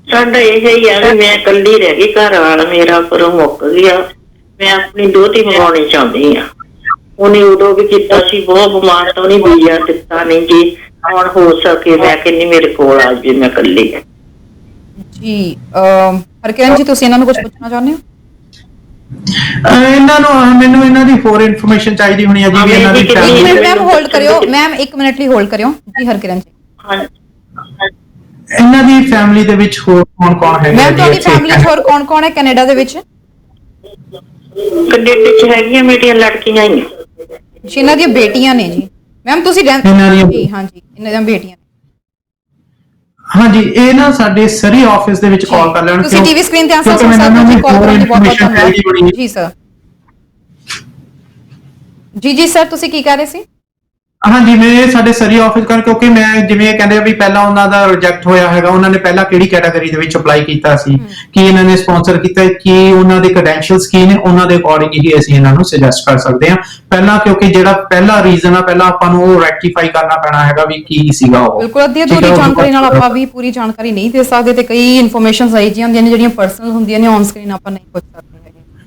ਸਾਡਾ ਇਹ ਹੀ ਆ ਵੀ ਮੈਂ ਇਕੱਲੀ ਰਹਿ ਗਈ, ਘਰ ਵਾਲਾ ਮੇਰਾ ਪਰੋਂ ਮੁੱਕ ਗਿਆ, ਮੈਂ ਆਪਣੀ ਦੋਹਤੀ ਮੰਗਵਾਉਣੀ ਚਾਹੁੰਦੀ ਆ। ਉਹਨੇ ਉਦੋਂ ਵੀ ਕੀਤਾ ਸੀ, ਬਹੁਤ ਬਿਮਾਰ ਤਾਂ ਉਹਨੇ ਵੀਜ਼ਾ ਦਿੱਤਾ ਨਹੀਂ ਜੀ। ਹੁਣ ਹੋ ਸਕੇ ਮੈਂ ਕਹਿੰਦੀ ਮੇਰੇ ਕੋਲ ਆ ਜੇ, ਮੈਂ ਇਕੱਲੀ ਆ ਜੀ। ਹਰਕਿਰਨ ਜੀ ਤੁਸੀਂ ਇਹਨਾਂ ਨੂੰ ਕੁਝ ਪੁੱਛਣਾ ਚਾਹੁੰਦੇ ਹੋ? ਇਹਨਾਂ ਨੂੰ ਮੈਨੂੰ ਇਹਨਾਂ ਦੀ ਹੋਰ ਇਨਫੋਰਮੇਸ਼ਨ ਚਾਹੀਦੀ ਹੋਣੀ ਹੈ ਜੀ, ਇਹਨਾਂ ਦੀ ਫੈਮਿਲੀ। ਮੈਮ ਹੋਲਡ ਕਰਿਓ, ਮੈਮ 1 ਮਿੰਟ ਲਈ ਹੋਲਡ ਕਰਿਓ ਜੀ। ਹਰਕਿਰਨ ਜੀ ਇਹਨਾਂ ਦੀ ਫੈਮਿਲੀ ਦੇ ਵਿੱਚ ਹੋਰ ਕੌਣ ਹੈਗਾ? ਮੈਮ ਤੁਹਾਡੀ ਫੈਮਿਲੀ 'ਚ ਹੋਰ ਕੌਣ ਹੈ ਕੈਨੇਡਾ ਦੇ ਵਿੱਚ? ਕੈਨੇਡਾ 'ਚ ਹੈਗੀਆਂ ਮੇਰੀਆਂ ਲੜਕੀਆਂ ਹੀ ਜੀ। ਇਹਨਾਂ ਦੀਆਂ ਬੇਟੀਆਂ ਨੇ ਜੀ ਮੈਮ? ਤੁਸੀਂ ਜੀ ਹਾਂਜੀ ਇਹਨਾਂ ਦੀਆਂ ਬੇਟੀਆਂ। ਹਾਂਜੀ ਇਹ ਨਾ ਸਾਡੇ ਸਰੀ ਆਫਿਸ ਦੇ ਵਿੱਚ ਕਾਲ ਕਰ ਲੈਣ। ਤੁਸੀਂ ਟੀਵੀ ਸਕਰੀਨ ਤੇ ਆਂਸਰ ਸੁਣ ਸਕਦੇ ਹੋ ਜੀ। ਕਾਲ ਕਰਨ ਦੀ ਬਹੁਤ ਧੰਨਵਾਦ ਜੀ ਸਰ। ਜੀ ਸਰ ਤੁਸੀਂ ਕੀ ਕਹਿ ਰਹੇ ਸੀ? ਹਾਂਜੀ ਮੈਂ ਸਾਡੇ ਸਰੀ ਆਫਿਸ ਕਰ, ਕਿਉਂਕਿ ਮੈਂ ਜਿਵੇਂ ਕਹਿੰਦੇ ਵੀ ਪਹਿਲਾਂ ਉਹਨਾਂ ਦਾ ਰਿਜੈਕਟ ਹੋਇਆ ਹੈਗਾ, ਉਹਨਾਂ ਨੇ ਪਹਿਲਾਂ ਕਿਹੜੀ ਕੈਟਾਗਰੀ ਦੇ ਵਿੱਚ ਅਪਲਾਈ ਕੀਤਾ ਸੀ, ਕੀ ਇਹਨਾਂ ਨੇ ਸਪਾਂਸਰ ਕੀਤਾ, ਕੀ ਉਹਨਾਂ ਦੇ ਕ੍ਰੈਡੈਂਸ਼ੀਅਲਸ ਕੀ ਨੇ, ਉਹਨਾਂ ਦੇ ਅਕੋਰਡਿੰਗ ਹੀ ਅਸੀਂ ਇਹਨਾਂ ਨੂੰ ਸੁਜੈਸਟ ਕਰ ਸਕਦੇ ਹਾਂ ਪਹਿਲਾਂ, ਕਿਉਂਕਿ ਜਿਹੜਾ ਪਹਿਲਾ ਰੀਜ਼ਨ ਆ ਪਹਿਲਾਂ ਆਪਾਂ ਨੂੰ ਉਹ ਰੈਕਟੀਫਾਈ ਕਰਨਾ ਪੈਣਾ ਹੈਗਾ ਵੀ ਕੀ ਸੀਗਾ ਉਹ। ਬਿਲਕੁਲ ਅੱਧੀ ਅਧੂਰੀ ਜਾਣਕਾਰੀ ਨਾਲ ਆਪਾਂ ਵੀ ਪੂਰੀ ਜਾਣਕਾਰੀ ਨਹੀਂ ਦੇ ਸਕਦੇ ਤੇ ਕਈ ਇਨਫੋਰਮੇਸ਼ਨਸ ਆਈ ਜਾਂਦੀਆਂ ਨੇ ਜਿਹੜੀਆਂ ਪਰਸਨਲ ਹੁੰਦੀਆਂ ਨੇ, ਔਨ ਸਕਰੀਨ ਆਪਾਂ ਨਹੀਂ ਪੁੱਛ ਸਕਦੇ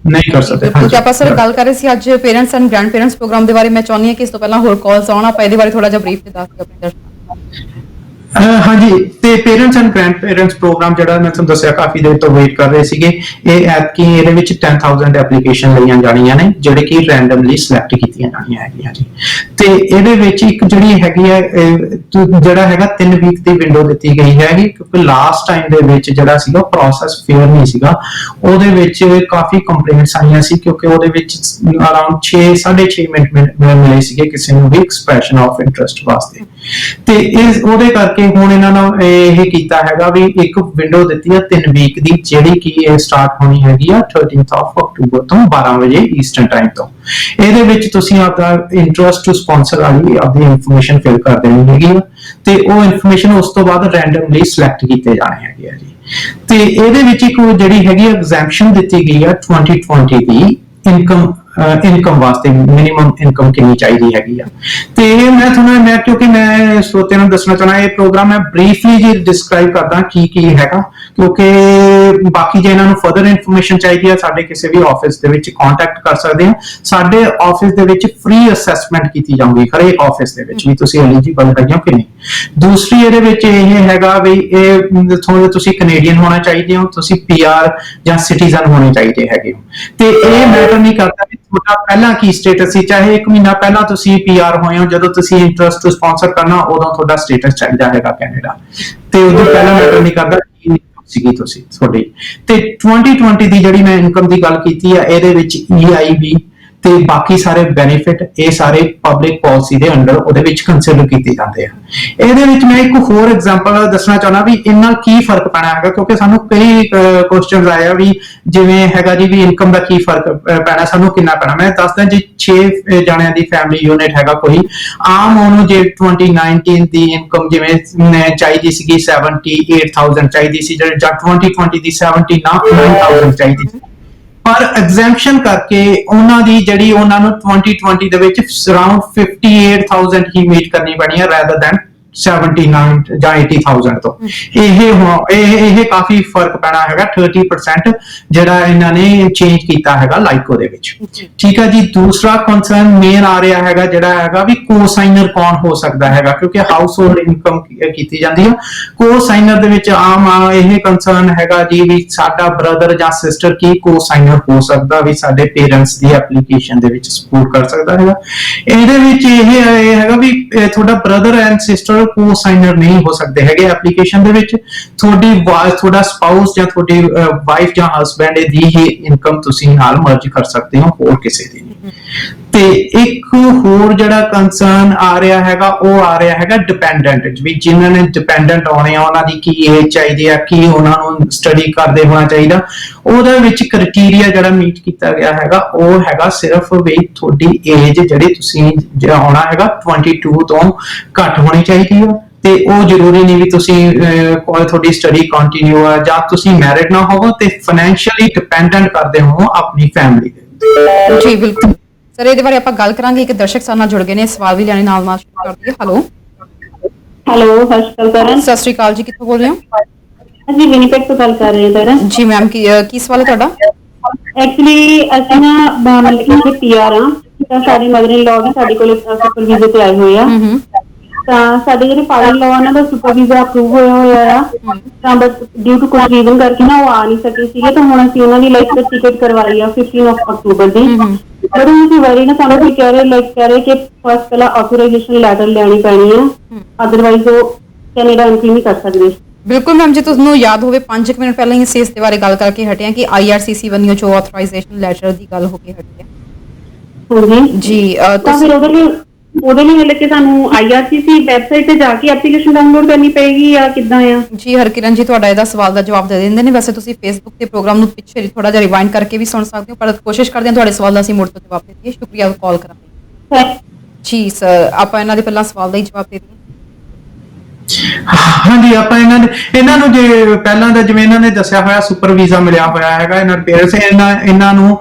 ਨਹੀਂ ਕਰ ਸਕਦੇ। ਕਿਉਂਕਿ ਆਪਾਂ ਸਰ ਗੱਲ ਕਰ ਰਹੇ ਸੀ ਅੱਜ parents and grandparents programme ਦੇ ਬਾਰੇ। ਮੈਂ ਚਾਹੁੰਦੀ ਹਾਂ ਕਿ ਇਸ ਤੋਂ ਪਹਿਲਾਂ ਹੋਰ ਕਾਲਸ ਆਉਣ, ਆਪਾਂ ਇਹਦੇ ਬਾਰੇ ਥੋੜਾ ਜਿਹਾ ਬਰੀਫ ਤੇ ਦੱਸ ਦਿਓ ਆਪਣੇ ਦਰਸ਼ਕਾਂ ਨੂੰ। ਹਾਂਜੀ ਤੇ parents and grandparents programme ਜਿਹੜਾ ਮੈਂ ਤੁਹਾਨੂੰ ਦੱਸਿਆ ਕਾਫੀ ਦੇਰ ਤੋਂ ਵੇਟ ਕਰ ਰਹੇ ਸੀਗੇ। ਇਹ ਐਤਕੀ ਇਹਦੇ ਵਿੱਚ 10,000 ਐਪਲੀਕੇਸ਼ਨ ਲਈਆਂ ਜਾਣੀਆਂ ਨੇ ਜਿਹੜੇ ਕਿ ਰੈਂਡਮਲੀ ਸਿਲੈਕਟ ਕੀਤੀਆਂ ਜਾਣੀਆਂ ਹੈਗੀਆਂ ਜੀ। ਤੇ ਇਹਦੇ ਵਿੱਚ ਇੱਕ ਜਿਹੜੀ ਹੈਗੀ ਹੈ ਜਿਹੜਾ ਹੈਗਾ 3 ਵੀਕ ਦੀ ਵਿੰਡੋ ਦਿੱਤੀ ਗਈ ਹੈਗੀ, ਕਿਉਂਕਿ ਲਾਸਟ ਟਾਈਮ ਦੇ ਵਿੱਚ ਜਿਹੜਾ ਸੀਗਾ ਪ੍ਰੋਸੈਸ ਫੇਅਰ ਨਹੀਂ ਸੀਗਾ। ਉਹਦੇ ਵਿੱਚ ਕਾਫੀ ਕੰਪਲੇਂਟਸ ਆਈਆਂ ਸੀ ਕਿਉਂਕਿ ਉਹਦੇ ਵਿੱਚ ਅਰਾਊਂਡ 6.5 ਮਿੰਟ ਮਿਲੇ ਸੀਗੇ ਕਿਸੇ ਨੂੰ ਵੀ ਐਕਸਪ੍ਰੈਸ਼ਨ ਆਫ ਇੰਟਰਸਟ ਵਾਸਤੇ। ਤੇ ਇਹ ਉਹਦੇ ਕਰਕੇ ਹੁਣ ਇਹਨਾਂ ਨੇ ਇਹ ਕੀਤਾ ਹੈਗਾ ਵੀ ਇੱਕ ਵਿੰਡੋ ਦਿੱਤੀ ਹੈ 3 ਵੀਕ ਦੀ, ਜਿਹੜੀ ਕਿ ਇਹ ਸਟਾਰਟ ਹੋਣੀ ਹੈਗੀ ਆ 13th of October ਤੋਂ 12 ਵਜੇ ਈਸਟਰਨ ਟਾਈਮ ਤੋਂ। ਇਹਦੇ ਵਿੱਚ ਤੁਸੀਂ ਆਪਦਾ ਇੰਟਰਸਟ ਟੂ ਸਪਾਂਸਰ ਵਾਲੀ ਆਪਦੀ ਇਨਫੋਰਮੇਸ਼ਨ ਫਿਲ ਕਰ ਦੇਣੀ ਹੈਗੀ ਆ ਤੇ ਉਹ ਇਨਫੋਰਮੇਸ਼ਨ ਉਸ ਤੋਂ ਬਾਅਦ ਰੈਂਡਮਲੀ ਸਿਲੈਕਟ ਕੀਤੇ ਜਾਣੇ ਹੈਗੇ ਆ ਜੀ। ਤੇ ਇਹਦੇ ਵਿੱਚ ਇੱਕ ਜਿਹੜੀ ਹੈਗੀ ਐਗਜ਼ੈਂਪਸ਼ਨ ਦਿੱਤੀ ਗਈ ਆ 2020 ਦੀ ਇਨਕਮ ਵਾਸਤੇ ਮਿਨੀਮਮ ਇਨਕਮ ਕਿੰਨੀ ਚਾਹੀਦੀ ਹੈਗੀ ਆ। ਤੇ ਮੈਂ ਤੁਹਾਨੂੰ ਕਿਉਂਕਿ ਮੈਂ ਸਰੋਤਿਆਂ ਨੂੰ ਦੱਸਣਾ ਚਾਹਣਾ ਇਹ ਪ੍ਰੋਗਰਾਮ ਮੈਂ ਬਰੀਫਲੀ ਜੀ ਡਿਸਕ੍ਰਾਈਬ ਕਰਦਾ ਕੀ ਹੈਗਾ, ਕਿਉਂਕਿ ਬਾਕੀ ਜੇ ਇਹਨਾਂ ਨੂੰ ਫਰਦਰ ਇਨਫੋਰਮੇਸ਼ਨ ਚਾਹੀਦੀ ਆ ਸਾਡੇ ਕਿਸੇ ਵੀ ਆਫਿਸ ਦੇ ਵਿੱਚ ਕੰਟੈਕਟ ਕਰ ਸਕਦੇ ਆ। ਸਾਡੇ ਆਫਿਸ ਦੇ ਵਿੱਚ ਫ੍ਰੀ ਅਸੈਸਮੈਂਟ ਕੀਤੀ ਜਾਊਗੀ ਹਰੇਕ ਆਫਿਸ ਦੇ ਵਿੱਚ ਵੀ ਤੁਸੀਂ ਐਲੀਜੀਬਲ ਹੈਗੇ ਹੋ ਕਿ ਨਹੀਂ। ਦੂਸਰੀ ਇਹਦੇ ਵਿੱਚ ਇਹ ਹੈਗਾ ਵੀ ਇਹ ਤੁਸੀਂ ਕੈਨੇਡੀਅਨ ਹੋਣਾ ਚਾਹੀਦੇ ਹੋ, ਤੁਸੀਂ PR ਜਾਂ ਸਿਟੀਜ਼ਨ ਹੋਣੇ ਚਾਹੀਦੇ ਹੈਗੇ ਹੋ। ਤੇ ਇਹ ਮੈਟਰ ਨਹੀਂ ਕਰਦਾ ਕਿ ਤੁਹਾਡਾ ਪਹਿਲਾਂ ਕੀ ਸਟੇਟਸ ਸੀ, ਚਾਹੇ 1 ਮਹੀਨਾ ਪਹਿਲਾਂ ਤੁਸੀਂ PR ਹੋਏ ਹੋ, ਜਦੋਂ ਤੁਸੀਂ ਇੰਟਰਸਟ ਟੂ ਸਪਾਂਸਰ ਕਰਨਾ ਉਦੋਂ ਤੁਹਾਡਾ ਸਟੇਟਸ ਚਾਹੀਦਾ ਹੈਗਾ ਕੈਨੇਡਾ, ਤੇ ਉਦੋਂ ਪਹਿਲਾਂ ਮੈਟਰ ਨਹੀਂ ਕਰਦਾ ਸੀਗੀ ਤੁਸੀਂ ਤੁਹਾਡੀ। ਤੇ 2020 ਦੀ ਜਿਹੜੀ ਮੈਂ ਇਨਕਮ ਦੀ ਗੱਲ ਕੀਤੀ ਆ ਇਹਦੇ ਵਿੱਚ EIB ਤੇ ਬਾਕੀ ਸਾਰੇ ਬੈਨੀਫਿਟ ਇਹ ਸਾਰੇ ਪਬਲਿਕ ਪਾਲਿਸੀ ਦੇ ਅੰਡਰ ਉਹਦੇ ਵਿੱਚ ਕੰਸੀਡਰ ਕੀਤੇ ਜਾਂਦੇ ਆ। ਇਹਦੇ ਵਿੱਚ ਮੈਂ ਇੱਕ ਹੋਰ ਐਗਜ਼ਾਮਪਲ ਦੱਸਣਾ ਚਾਹੁੰਦਾ ਵੀ ਇਹਨਾਂ ਕੀ ਫਰਕ ਪੈਣਾ ਹੈਗਾ, ਕਿਉਂਕਿ ਸਾਨੂੰ ਕਈ ਕੁਐਸਚਨਸ ਆਏ ਆ ਵੀ ਜਿਵੇਂ ਹੈਗਾ ਜੀ ਵੀ ਇਨਕਮ ਦਾ ਕੀ ਫਰਕ ਪੈਣਾ, ਸਾਨੂੰ ਕਿੰਨਾ ਪੈਣਾ। ਮੈਂ ਦੱਸਦਾ ਜੀ 6 ਜਣਿਆਂ ਦੀ ਫੈਮਿਲੀ ਯੂਨਿਟ ਹੈਗਾ ਕੋਈ, ਆਮ ਉਹਨੂੰ ਜੇ 2019 ਦੀ ਇਨਕਮ ਜਿਵੇਂ ਚਾਹੀਦੀ ਸੀਗੀ 78,000 ਚਾਹੀਦੀ ਸੀ, ਜਾਂ 2020 ਦੀ 79,000 ਚਾਹੀਦੀ ਸੀ, ਪਰ ਐਗਜ਼ੈਂਪਸ਼ਨ ਕਰਕੇ ਉਹਨਾਂ ਦੀ ਜਿਹੜੀ ਉਹਨਾਂ ਨੂੰ 2020 ਦੇ ਵਿੱਚ ਅਰਾਊਂਡ 58,000 ਹੀ ਮੀਟ ਕਰਨੀ ਪੈਣੀ ਹੈ ਰੈਦਰ ਦੈਨ 79 ਜਾਂ 80,000 ਤੋਂ। ਇਹ ਕਾਫੀ ਫਰਕ ਪੈਣਾ ਹੈਗਾ, 30% ਜਿਹੜਾ ਇਹਨਾਂ ਨੇ ਚੇਂਜ ਕੀਤਾ ਹੈਗਾ ਲਾਈਕੋ ਦੇ ਵਿੱਚ। ਠੀਕ ਹੈ ਜੀ। ਦੂਸਰਾ ਕੰਸਰਨ ਮੇਨ ਆ ਰਿਹਾ ਹੈਗਾ ਜਿਹੜਾ ਹੈਗਾ ਵੀ ਕੋਸਾਈਨਰ ਕੌਣ ਹੋ ਸਕਦਾ ਹੈਗਾ, ਕਿਉਂਕਿ ਹਾਊਸ ਹੋਲਡ ਇਨਕਮ ਕੀਤੀ ਜਾਂਦੀ ਹੈ। ਕੋਸਾਈਨਰ ਦੇ ਵਿੱਚ ਆਮ ਇਹ ਕੰਸਰਨ ਹੈਗਾ ਜੀ ਵੀ ਸਾਡਾ ਬ੍ਰਦਰ ਜਾਂ ਸਿਸਟਰ ਕੀ ਕੋਸਾਈਨਰ ਹੋ ਸਕਦਾ ਵੀ ਸਾਡੇ ਪੇਰੈਂਟਸ ਦੀ ਐਪਲੀਕੇਸ਼ਨ ਦੇ ਵਿੱਚ ਸਪੋਰਟ ਕਰ ਸਕਦਾ ਹੈਗਾ। ਇਹਦੇ ਵਿੱਚ ਇਹ ਹੈਗਾ ਵੀ ਤੁਹਾਡਾ ਬ੍ਰਦਰ ਐਂਡ ਸਿਸਟਰ ਕੋਸਾਈਨਰ ਨਹੀਂ ਹੋ ਸਕਦੇ ਹੈਗੇ ਐਪਲੀਕੇਸ਼ਨ ਦੇ ਵਿੱਚ। ਤੁਹਾਡਾ ਸਪਾਊਸ ਜਾਂ ਤੁਹਾਡੀ ਵਾਈਫ ਜਾਂ ਹਸਬੈਂਡ ਦੀ ਹੀ ਇਨਕਮ ਤੁਸੀਂ ਨਾਲ ਮਰਜ ਕਰ ਸਕਦੇ ਹੋ, ਹੋਰ ਕਿਸੇ ਦੀ ਨਹੀਂ। ਤੇ ਇੱਕ ਹੋਰ ਜਿਹੜਾ ਕੰਸਰਨ ਆ ਰਿਹਾ ਹੈਗਾ ਉਹ ਆ ਰਿਹਾ ਹੈਗਾ ਡਿਪੈਂਡੈਂਟ, ਵੀ ਜਿਨ੍ਹਾਂ ਨੇ ਡਿਪੈਂਡੈਂਟ ਆਉਣੇ ਆ ਉਹਨਾਂ ਦੀ ਕੀ ਏਜ ਚਾਹੀਦੀ ਆ, ਕੀ ਉਹਨਾਂ ਨੂੰ ਸਟੱਡੀ ਕਰਦੇ ਹੋਣਾ ਚਾਹੀਦਾ। ਉਹਦੇ ਵਿੱਚ ਕ੍ਰਾਈਟੇਰੀਆ ਜਿਹੜਾ ਮੀਟ ਕੀਤਾ ਗਿਆ ਹੈਗਾ ਉਹ ਹੈਗਾ ਸਿਰਫ ਵੀ ਤੁਹਾਡੀ ਏਜ ਜਿਹੜੀ ਤੁਸੀਂ ਆਉਣਾ ਹੈਗਾ 22 ਤੋਂ ਘੱਟ ਹੋਣੀ ਚਾਹੀਦੀ ਆ, ਤੇ ਉਹ ਜ਼ਰੂਰੀ ਨਹੀਂ ਵੀ ਤੁਸੀਂ ਤੁਹਾਡੀ ਸਟੱਡੀ ਕੰਟੀਨਿਊ ਆ ਜਾਂ ਤੁਸੀਂ ਮੈਰਿਡ ਨਾ ਹੋਵੋ ਤੇ ਫਾਈਨੈਂਸ਼ੀਅਲੀ ਡਿਪੈਂਡੈਂਟ ਕਰਦੇ ਹੋ ਆਪਣੀ ਫੈਮਿਲੀ ਤੇ। ਜੀ ਬਿਲਕੁਲ ਸਰ, ਇਹਦੇ ਬਾਰੇ ਆਪਾਂ ਗੱਲ ਕਰਾਂਗੇ। ਇੱਕ ਦਰਸ਼ਕ ਸਾਡੇ ਨਾਲ ਜੁੜ ਗਏ ਨੇ, ਸਵਾਲ ਵੀ ਲੈਣੇ ਨਾਲ ਸ਼ੁਰੂ ਕਰ ਦਈਏ। ਹੈਲੋ ਹੈਲੋ, ਸਤਿ ਸ਼੍ਰੀ ਅਕਾਲ ਸਰ। ਸਤਿ ਸ਼੍ਰੀ ਅਕਾਲ ਜੀ, ਕਿੱਥੋਂ ਬੋਲ ਰਹੇ ਹੋ? ਜੀ ਵਿਨੀਪੈਗ ਤੋਂ ਗੱਲ ਕਰ ਰਹੇ ਹਾਂ ਸਰ। ਜੀ ਮੈਮ, ਕੀ ਸਵਾਲ ਹੈ ਤੁਹਾਡਾ? ਐਕਚੁਅਲੀ ਅਸੀਂ ਨਾ ਮਤਲਬ ਕਿ ਪੀਆਰ ਆ, ਤਾਂ ਸਾਡੀ ਮਦਰ ਇਨ ਲਾਅ ਨੇ ਸਾਡੇ ਕੋਲ ਸੁਪਰ ਵੀਜ਼ੇ ਤੇ ਆਏ ਹੋਏ ਆ। ਤਾਂ ਸਾਡੇ ਜਿਹੜੇ ਫਾਦਰ ਇਨ ਲਾਅ ਉਹਨਾਂ ਦਾ ਸੁਪਰ ਵੀਜ਼ਾ ਅਪਰੂਵ ਹੋਇਆ ਆ, ਤਾਂ ਬਟ ਡਿਊ ਟੂ ਕੋਈ ਰੀਜ਼ਨ ਕਰਕੇ ਨਾ ਉਹ ਆ ਨਹੀਂ ਸਕੇ ਸੀਗੇ। ਤਾਂ ਹੁਣ ਅਸੀਂ ਉਹਨਾਂ ਦੀ ਲਾਈਕ ਟਿਕਟ ਕਰਵਾਈ ਆ 15 ਅਕਤੂਬਰ ਦੀ। ਪਰ ਉਹ ਵਾਰੀ ਨਾ ਸਾਨੂੰ ਕੀ ਕਹਿ ਰਹੇ ਕਿ ਫਸਟ ਪਹਿਲਾਂ ਆਥੋਰਾਈਜ਼ੇਸ਼ਨ ਲੈਟਰ ਲੈਣੀ ਪੈਣੀ ਆ, ਅਦਰਵਾਈਜ਼ ਉਹ ਕੈਨੇਡਾ ਐਂਟਰੀ ਨਹੀਂ ਕਰ ਸਕਦੇ। ਬਿਲਕੁਲ ਮੈਮ, ਜੇ ਤੁਹਾਨੂੰ ਯਾਦ ਹੋਵੇ 5 ਮਿੰਟ ਪਹਿਲਾਂ ਹੀ ਅਸੀਂ ਇਸ ਦੇ ਬਾਰੇ ਗੱਲ ਕਰਕੇ ਹਟੇ ਹਾਂ ਕਿ IRCC ਵੱਲੋਂ ਜੋ ਆਥੋਰਾਈਜ਼ੇਸ਼ਨ ਲੈਟਰ ਦੀ ਗੱਲ ਹੋ ਕੇ ਹਟੀ ਹੈ। ਜੀ ਤਾਂ ਫਿਰ ਉਹਦੇ ਲਈ ਮਤਲਬ ਕਿ ਸਾਨੂੰ IRCC ਵੈਬਸਾਈਟ ਤੇ ਜਾ ਕੇ ਐਪਲੀਕੇਸ਼ਨ ਡਾਊਨਲੋਡ ਕਰਨੀ ਪਏਗੀ ਜਾਂ ਕਿੱਦਾਂ ਆ? ਜੀ ਹਰਕਿਰਨ ਜੀ, ਤੁਹਾਡਾ ਇਹਦਾ ਸਵਾਲ ਦਾ ਜਵਾਬ ਦੇ ਦਿੰਦੇ ਨੇ। ਵੈਸੇ ਤੁਸੀਂ ਫੇਸਬੁੱਕ ਤੇ ਪ੍ਰੋਗਰਾਮ ਨੂੰ ਪਿੱਛੇ ਥੋੜਾ ਜਿਹਾ ਰਿਵਾਈਂਡ ਕਰਕੇ ਵੀ ਸੁਣ ਸਕਦੇ ਹੋ, ਪਰ ਕੋਸ਼ਿਸ਼ ਕਰਦੇ ਹਾਂ ਤੁਹਾਡੇ ਸਵਾਲ ਦਾ ਅਸੀਂ ਮੁੜ ਤੋਂ ਜਵਾਬ ਦੇ ਦਈਏ। ਸ਼ੁਕਰੀਆ ਕਾਲ ਕਰਨ ਲਈ। ਜੀ ਸਰ, ਆਪਾਂ ਇਹਨਾਂ ਦੇ ਪਹਿਲਾਂ ਸਵਾਲ ਦਾ ਹੀ ਜਵਾਬ ਦੇ ਦਈਏ। ਹਾਂਜੀ, ਆਪਾਂ ਇਹਨਾਂ ਨੂੰ ਜੇ ਪਹਿਲਾਂ ਦਾ ਜਿਵੇਂ ਇਹਨਾਂ ਨੇ ਦੱਸਿਆ ਹੋਇਆ ਸੁਪਰ ਵੀਜ਼ਾ ਮਿਲਿਆ ਹੋਇਆ ਹੈਗਾ ਇਹਨਾਂ ਪੇਰੈਂਟਸ, ਇਹਨਾਂ ਨੂੰ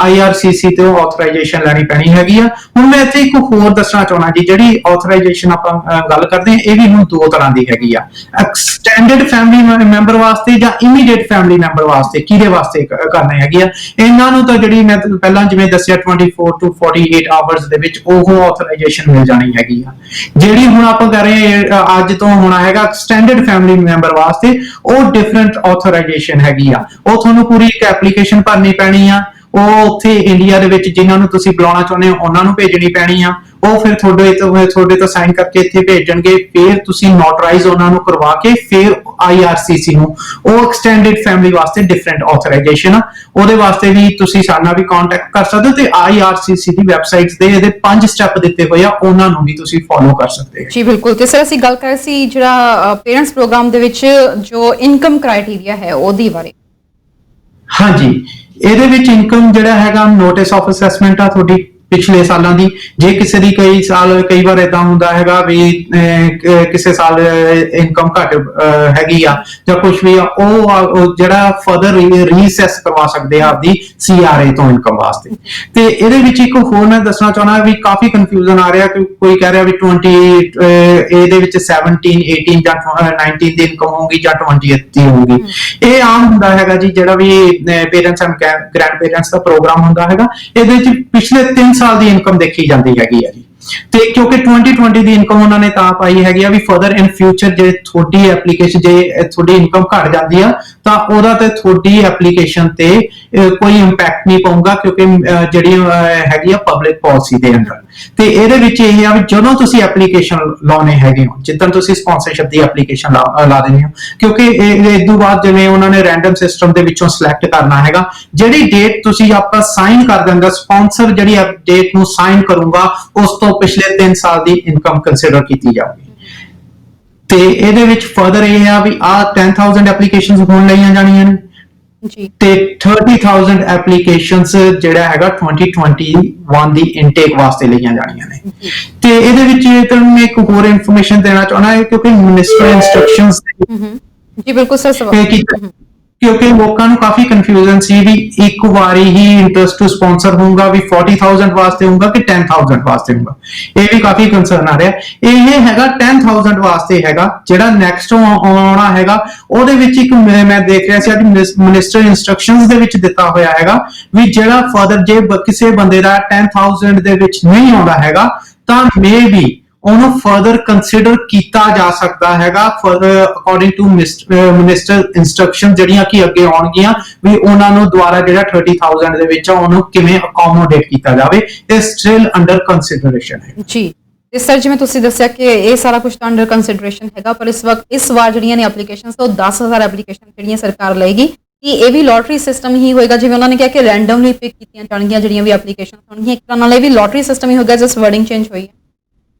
IRCC ਤੋਂ ਆਥੋਰਾਈਜ਼ੇਸ਼ਨ ਲੈਣੀ ਪੈਣੀ ਹੈਗੀ ਆ। ਹੁਣ ਮੈਂ ਇੱਥੇ ਇੱਕ ਹੋਰ ਦੱਸਣਾ ਚਾਹੁੰਦਾ ਜੀ, ਜਿਹੜੀ ਆਥੋਰਾਈਜ਼ੇਸ਼ਨ ਆਪਾਂ ਗੱਲ ਕਰਦੇ ਹਾਂ ਇਹ ਵੀ ਹੁਣ ਦੋ ਤਰ੍ਹਾਂ ਦੀ ਹੈਗੀ ਆ, ਐਕਸਟੈਂਡਡ ਫੈਮਿਲੀ ਮੈਂਬਰ ਵਾਸਤੇ ਜਾਂ ਇਮੀਡੀਏਟ ਫੈਮਿਲੀ ਮੈਂਬਰ ਵਾਸਤੇ। ਕਿਹਦੇ ਵਾਸਤੇ ਕਰਨੀ ਹੈਗੀ ਆ? ਇਹਨਾਂ ਨੂੰ ਤਾਂ ਜਿਹੜੀ ਮੈਂ ਪਹਿਲਾਂ ਜਿਵੇਂ ਦੱਸਿਆ 24 to 48 ਆਵਰਸ ਦੇ ਵਿੱਚ ਉਹ ਆਥੋਰਾਈਜ਼ੇਸ਼ਨ ਮਿਲ ਜਾਣੀ ਹੈਗੀ ਆ। ਜਿਹੜੀ ਹੁਣ ਆਪਾਂ ਕਰ ਰਹੇ ਹਾਂ ਅੱਜ ਤੋਂ ਹੋਣਾ ਹੈਗਾ ਐਕਸਟੈਂਡਡ ਫੈਮਿਲੀ ਮੈਂਬਰ ਵਾਸਤੇ, ਉਹ ਡਿਫਰੈਂਟ ਆਥੋਰਾਈਜ਼ੇਸ਼ਨ ਹੈਗੀ ਆ। ਉਹ ਤੁਹਾਨੂੰ ਪੂਰੀ ਇੱਕ ਐਪਲੀਕੇਸ਼ਨ ਭਰਨੀ ਪੈਣੀ ਆ। ਉਹ ਉੱਥੇ ਇੰਡੀਆ ਦੇ ਵਿੱਚ ਜਿਨ੍ਹਾਂ ਨੂੰ ਤੁਸੀਂ ਬੁਲਾਉਣਾ ਚਾਹੁੰਦੇ ਹੋ ਉਹਨਾਂ ਨੂੰ ਭੇਜਣੀ ਪੈਣੀ ਆ। ਉਹ ਫਿਰ ਤੁਹਾਡੇ ਤੋਂ ਸਾਈਨ ਕਰਕੇ ਇੱਥੇ ਭੇਜਣਗੇ। ਫਿਰ ਤੁਸੀਂ ਨੋਟਰਾਈਜ਼ ਉਹਨਾਂ ਨੂੰ ਕਰਵਾ ਕੇ ਫਿਰ IRCC ਨੂੰ, ਉਹ ਐਕਸਟੈਂਡਡ ਫੈਮਿਲੀ ਵਾਸਤੇ ਡਿਫਰੈਂਟ ਆਥੋਰਾਈਜ਼ੇਸ਼ਨ ਆ। ਉਹਦੇ ਵਾਸਤੇ ਵੀ ਤੁਸੀਂ ਸਾਡੇ ਨਾਲ ਵੀ ਕੰਟੈਕਟ ਕਰ ਸਕਦੇ ਹੋ ਤੇ IRCC ਦੀ ਵੈਬਸਾਈਟ ਤੇ ਇਹਦੇ 5 ਸਟੈਪ ਦਿੱਤੇ ਹੋਏ ਆ, ਉਹਨਾਂ ਨੂੰ ਵੀ ਤੁਸੀਂ ਫੋਲੋ ਕਰ ਸਕਦੇ ਹੋ। ਜੀ ਬਿਲਕੁਲ। ਤੇ ਸਰ, ਅਸੀਂ ਗੱਲ ਕਰ ਰਹੇ ਸੀ ਜਿਹੜਾ ਪੇਰੈਂਟਸ ਪ੍ਰੋਗਰਾਮ ਦੇ ਵਿੱਚ ਜੋ ਇਨਕਮ ਕ੍ਰਾਈਟੇਰੀਆ ਹੈ ਉਹਦੀ ਬਾਰੇ। ਹਾਂਜੀ, ਇਹਦੇ ਵਿੱਚ ਇਨਕਮ ਜਿਹੜਾ ਹੈਗਾ ਨੋਟਿਸ ਆਫ ਅਸੈਸਮੈਂਟ ਆ ਤੁਹਾਡੀ ਪਿਛਲੇ ਸਾਲਾਂ ਦੀ। ਜੇ ਕਿਸੇ ਦੀ ਕਈ ਵਾਰ ਏਦਾਂ ਹੁੰਦਾ ਹੈਗਾ ਵੀ ਕਿਸੇ ਸਾਲ ਇਨਕਮ ਘੱਟ ਹੈਗੀ ਆ ਜਾਂ ਕੁਝ ਵੀ ਆ, ਉਹ ਜਿਹੜਾ ਫਰਦਰ ਰੀਸੈਸ ਕਰਵਾ ਸਕਦੇ ਆ ਆਪਦੀ CRA ਤੋਂ ਇਨਕਮ ਵਾਸਤੇ। ਤੇ ਇਹਦੇ ਵਿੱਚ ਇੱਕ ਹੋਰ ਮੈਂ ਦੱਸਣਾ ਚਾਹੁੰਦਾ ਵੀ ਕਾਫੀ ਕਨਫਿਊਜ਼ਨ ਆ ਰਿਹਾ ਕਿ ਕੋਈ ਕਹਿ ਰਿਹਾ ਵੀ 20 ਇਹਦੇ ਵਿੱਚ 17, 18 ਜਾਂ 19 ਦੀ ਇਨਕਮ ਹੋਊਗੀ ਜਾਂ 20 ਦੀ ਹੋਊਗੀ। ਇਹ ਆਮ ਹੁੰਦਾ ਹੈਗਾ ਜੀ, ਜਿਹੜਾ ਵੀ ਪੇਰੈਂਟਸ ਐਂਡ ਗ੍ਰੈਂਡ ਪੇਰੈਂਟਸ ਦਾ ਪ੍ਰੋਗਰਾਮ ਹੁੰਦਾ ਹੈਗਾ, ਇਹਦੇ ਵਿੱਚ ਪਿਛਲੇ 3 ਸਾਲ ਦੀ ਇਨਕਮ ਦੇਖੀ ਜਾਂਦੀ ਹੈਗੀ ਆ ਜੀ। ਤੇ ਕਿਉਂਕਿ 2020 ਦੀ ਇਨਕਮ ਉਹਨਾਂ ਨੇ ਤਾਂ ਪਾਈ ਹੈਗੀ ਆ ਵੀ ਫਰਦਰ ਇਨ ਫਿਊਚਰ ਜੇ ਤੁਹਾਡੀ ਐਪਲੀਕੇਸ਼ਨ ਜੇ ਤੁਹਾਡੀ ਇਨਕਮ ਘਟ ਜਾਂਦੀ ਆ ਤਾਂ ਉਹਦਾ ਤੇ ਤੁਹਾਡੀ ਐਪਲੀਕੇਸ਼ਨ ਤੇ ਕੋਈ ਇੰਪੈਕਟ ਨਹੀਂ ਪਊਗਾ, ਕਿਉਂਕਿ ਜਿਹੜੀ ਹੈਗੀ ਆ ਪਬਲਿਕ ਪਾਲਿਸੀ ਦੇ ਅੰਦਰ। ਤੇ ਇਹਦੇ ਵਿੱਚ ਇਹ ਆ ਵੀ ਜਦੋਂ ਤੁਸੀਂ ਐਪਲੀਕੇਸ਼ਨ ਲਾਉਣੇ ਹੈਗੇ ਹੋ, ਜਿੱਦਾਂ ਤੁਸੀਂ ਸਪਾਂਸਰਸ਼ਿਪ ਦੀ ਐਪਲੀਕੇਸ਼ਨ ਲਾ ਦਿੰਦੇ ਹੋ, ਕਿਉਂਕਿ ਇਸ ਤੋਂ ਬਾਅਦ ਜਿਵੇਂ ਉਹਨਾਂ ਨੇ ਰੈਂਡਮ ਸਿਸਟਮ ਦੇ ਵਿੱਚੋਂ ਸਿਲੈਕਟ ਕਰਨਾ ਹੈਗਾ, ਜਿਹੜੀ ਡੇਟ ਤੁਸੀਂ ਆਪਾਂ ਸਾਈਨ ਕਰ ਦਿੰਦਾ, ਸਪਾਂਸਰ ਜਿਹੜੀ ਡੇਟ ਨੂੰ ਸਾਈਨ ਕਰੂਗਾ ਉਸ ਤੋਂ ਪਿਛਲੇ 3 ਸਾਲ ਦੀ ਇਨਕਮ ਕੰਸੀਡਰ ਕੀਤੀ ਜਾਊਗੀ। ਤੇ ਇਹਦੇ ਵਿੱਚ ਫਰਦਰ ਇਹ ਆ ਵੀ ਆ 10,000 ਐਪਲੀਕੇਸ਼ਨਸ ਹੋਣ ਲਈਆਂ ਜਾਣੀਆਂ ਨੇ ਜੀ, ਤੇ 30,000 ਐਪਲੀਕੇਸ਼ਨਸ ਜਿਹੜਾ ਹੈਗਾ 2021 ਦੀ ਇਨਟੇਕ ਵਾਸਤੇ ਲਈਆਂ ਜਾਣੀਆਂ ਨੇ। ਤੇ ਇਹਦੇ ਵਿੱਚ ਤੁਹਾਨੂੰ ਮੈਂ ਇੱਕ ਹੋਰ ਇਨਫੋਰਮੇਸ਼ਨ ਦੇਣਾ ਚਾਹੁੰਦਾ ਹੈ, ਕਿਉਂਕਿ ਮਿਨਿਸਟਰ ਇੰਸਟਰਕਸ਼ਨਸ ਜੀ ਬਿਲਕੁਲ ਸਰ, ਕਿਉਂਕਿ ਲੋਕਾਂ ਨੂੰ ਕਾਫੀ ਕਨਫਿਊਜ਼ਨ ਸੀ ਵੀ ਇੱਕ ਵਾਰੀ ਹੀ ਇੰਟਰਸਟ ਟੂ ਸਪਾਂਸਰ ਹੋਊਗਾ ਵੀ 40,000 ਵਾਸਤੇ ਹੋਊਗਾ ਕਿ 10,000 ਵਾਸਤੇ ਹੋਊਗਾ। ਇਹ ਵੀ ਕਾਫੀ ਕੰਸਰਨ ਆ ਰਿਹਾ। ਇਹ ਹੈਗਾ 10,000 ਵਾਸਤੇ ਹੈਗਾ, ਜਿਹੜਾ ਨੈਕਸਟ ਆਉਣਾ ਹੈਗਾ ਉਹਦੇ ਵਿੱਚ ਇੱਕ ਮੈਂ ਦੇਖ ਰਿਹਾ ਸੀ ਅੱਜ ਮਿਨਿਸਟਰ ਇੰਸਟਰਕਸ਼ਨਸ ਦੇ ਵਿੱਚ ਦਿੱਤਾ ਹੋਇਆ ਹੈਗਾ ਵੀ ਜਿਹੜਾ ਫਰਦਰ ਜੇ ਕਿਸੇ ਬੰਦੇ ਦਾ 10,000 ਦੇ ਵਿੱਚ ਨਹੀਂ ਆਉਂਦਾ ਹੈਗਾ ਤਾਂ ਮੇ ਵੀ ਉਹਨੂੰ ਫਰਦਰ ਕੰਸੀਡਰ ਕੀਤਾ ਜਾ ਸਕਦਾ ਹੈਗਾ ਅਕੋਰਡਿੰਗ ਟੂ ਮਿਨਿਸਟਰ ਇੰਸਟਰਕਸ਼ਨ ਜਿਹੜੀਆਂ ਕਿ ਅੱਗੇ ਆਉਣਗੀਆਂ ਵੀ ਉਹਨਾਂ ਨੂੰ ਦੁਆਰਾ ਜਿਹੜਾ 30,000 ਦੇ ਵਿੱਚ ਉਹਨੂੰ ਕਿਵੇਂ ਅਕੋਮੋਡੇਟ ਕੀਤਾ ਜਾਵੇ। ਇਹ ਸਟਿਲ ਅੰਡਰ ਕੰਸੀਡਰੇਸ਼ਨ ਹੈ ਜੀ। ਤੇ ਸਰ, ਜਿਵੇਂ ਤੁਸੀਂ ਦੱਸਿਆ ਕਿ ਇਹ ਸਾਰਾ ਕੁਝ ਤਾਂ ਅੰਡਰ ਕੰਸੀਡਰੇਸ਼ਨ ਹੈਗਾ, ਪਰ ਇਸ ਵਾਰ ਜਿਹੜੀਆਂ ਨੇ ਐਪਲੀਕੇਸ਼ਨਸ ਤੋਂ 10,000 ਐਪਲੀਕੇਸ਼ਨ ਜਿਹੜੀਆਂ ਸਰਕਾਰ ਲਏਗੀ, ਕਿ ਇਹ ਵੀ ਲੋਟਰੀ ਸਿਸਟਮ ਹੀ ਹੋਏਗਾ? ਜਿਵੇਂ ਉਹਨਾਂ ਨੇ ਕਿਹਾ ਕਿ ਰੈਂਡਮਲੀ ਪਿਕ ਕੀਤੀਆਂ ਜਾਣਗੀਆਂ ਜਿਹੜੀਆਂ ਵੀ ਐਪਲੀਕੇਸ਼ਨਸ ਹੋਣਗੀਆਂ, ਇੱਕ ਤਰ੍ਹਾਂ ਨਾਲ ਇਹ ਵੀ ਲੋਟਰੀ ਸਿਸਟਮ ਹੀ ਹੋਏਗਾ, ਜਸਟ ਵਰਡਿੰਗ ਚੇਂਜ ਹੋਈ ਹੈ।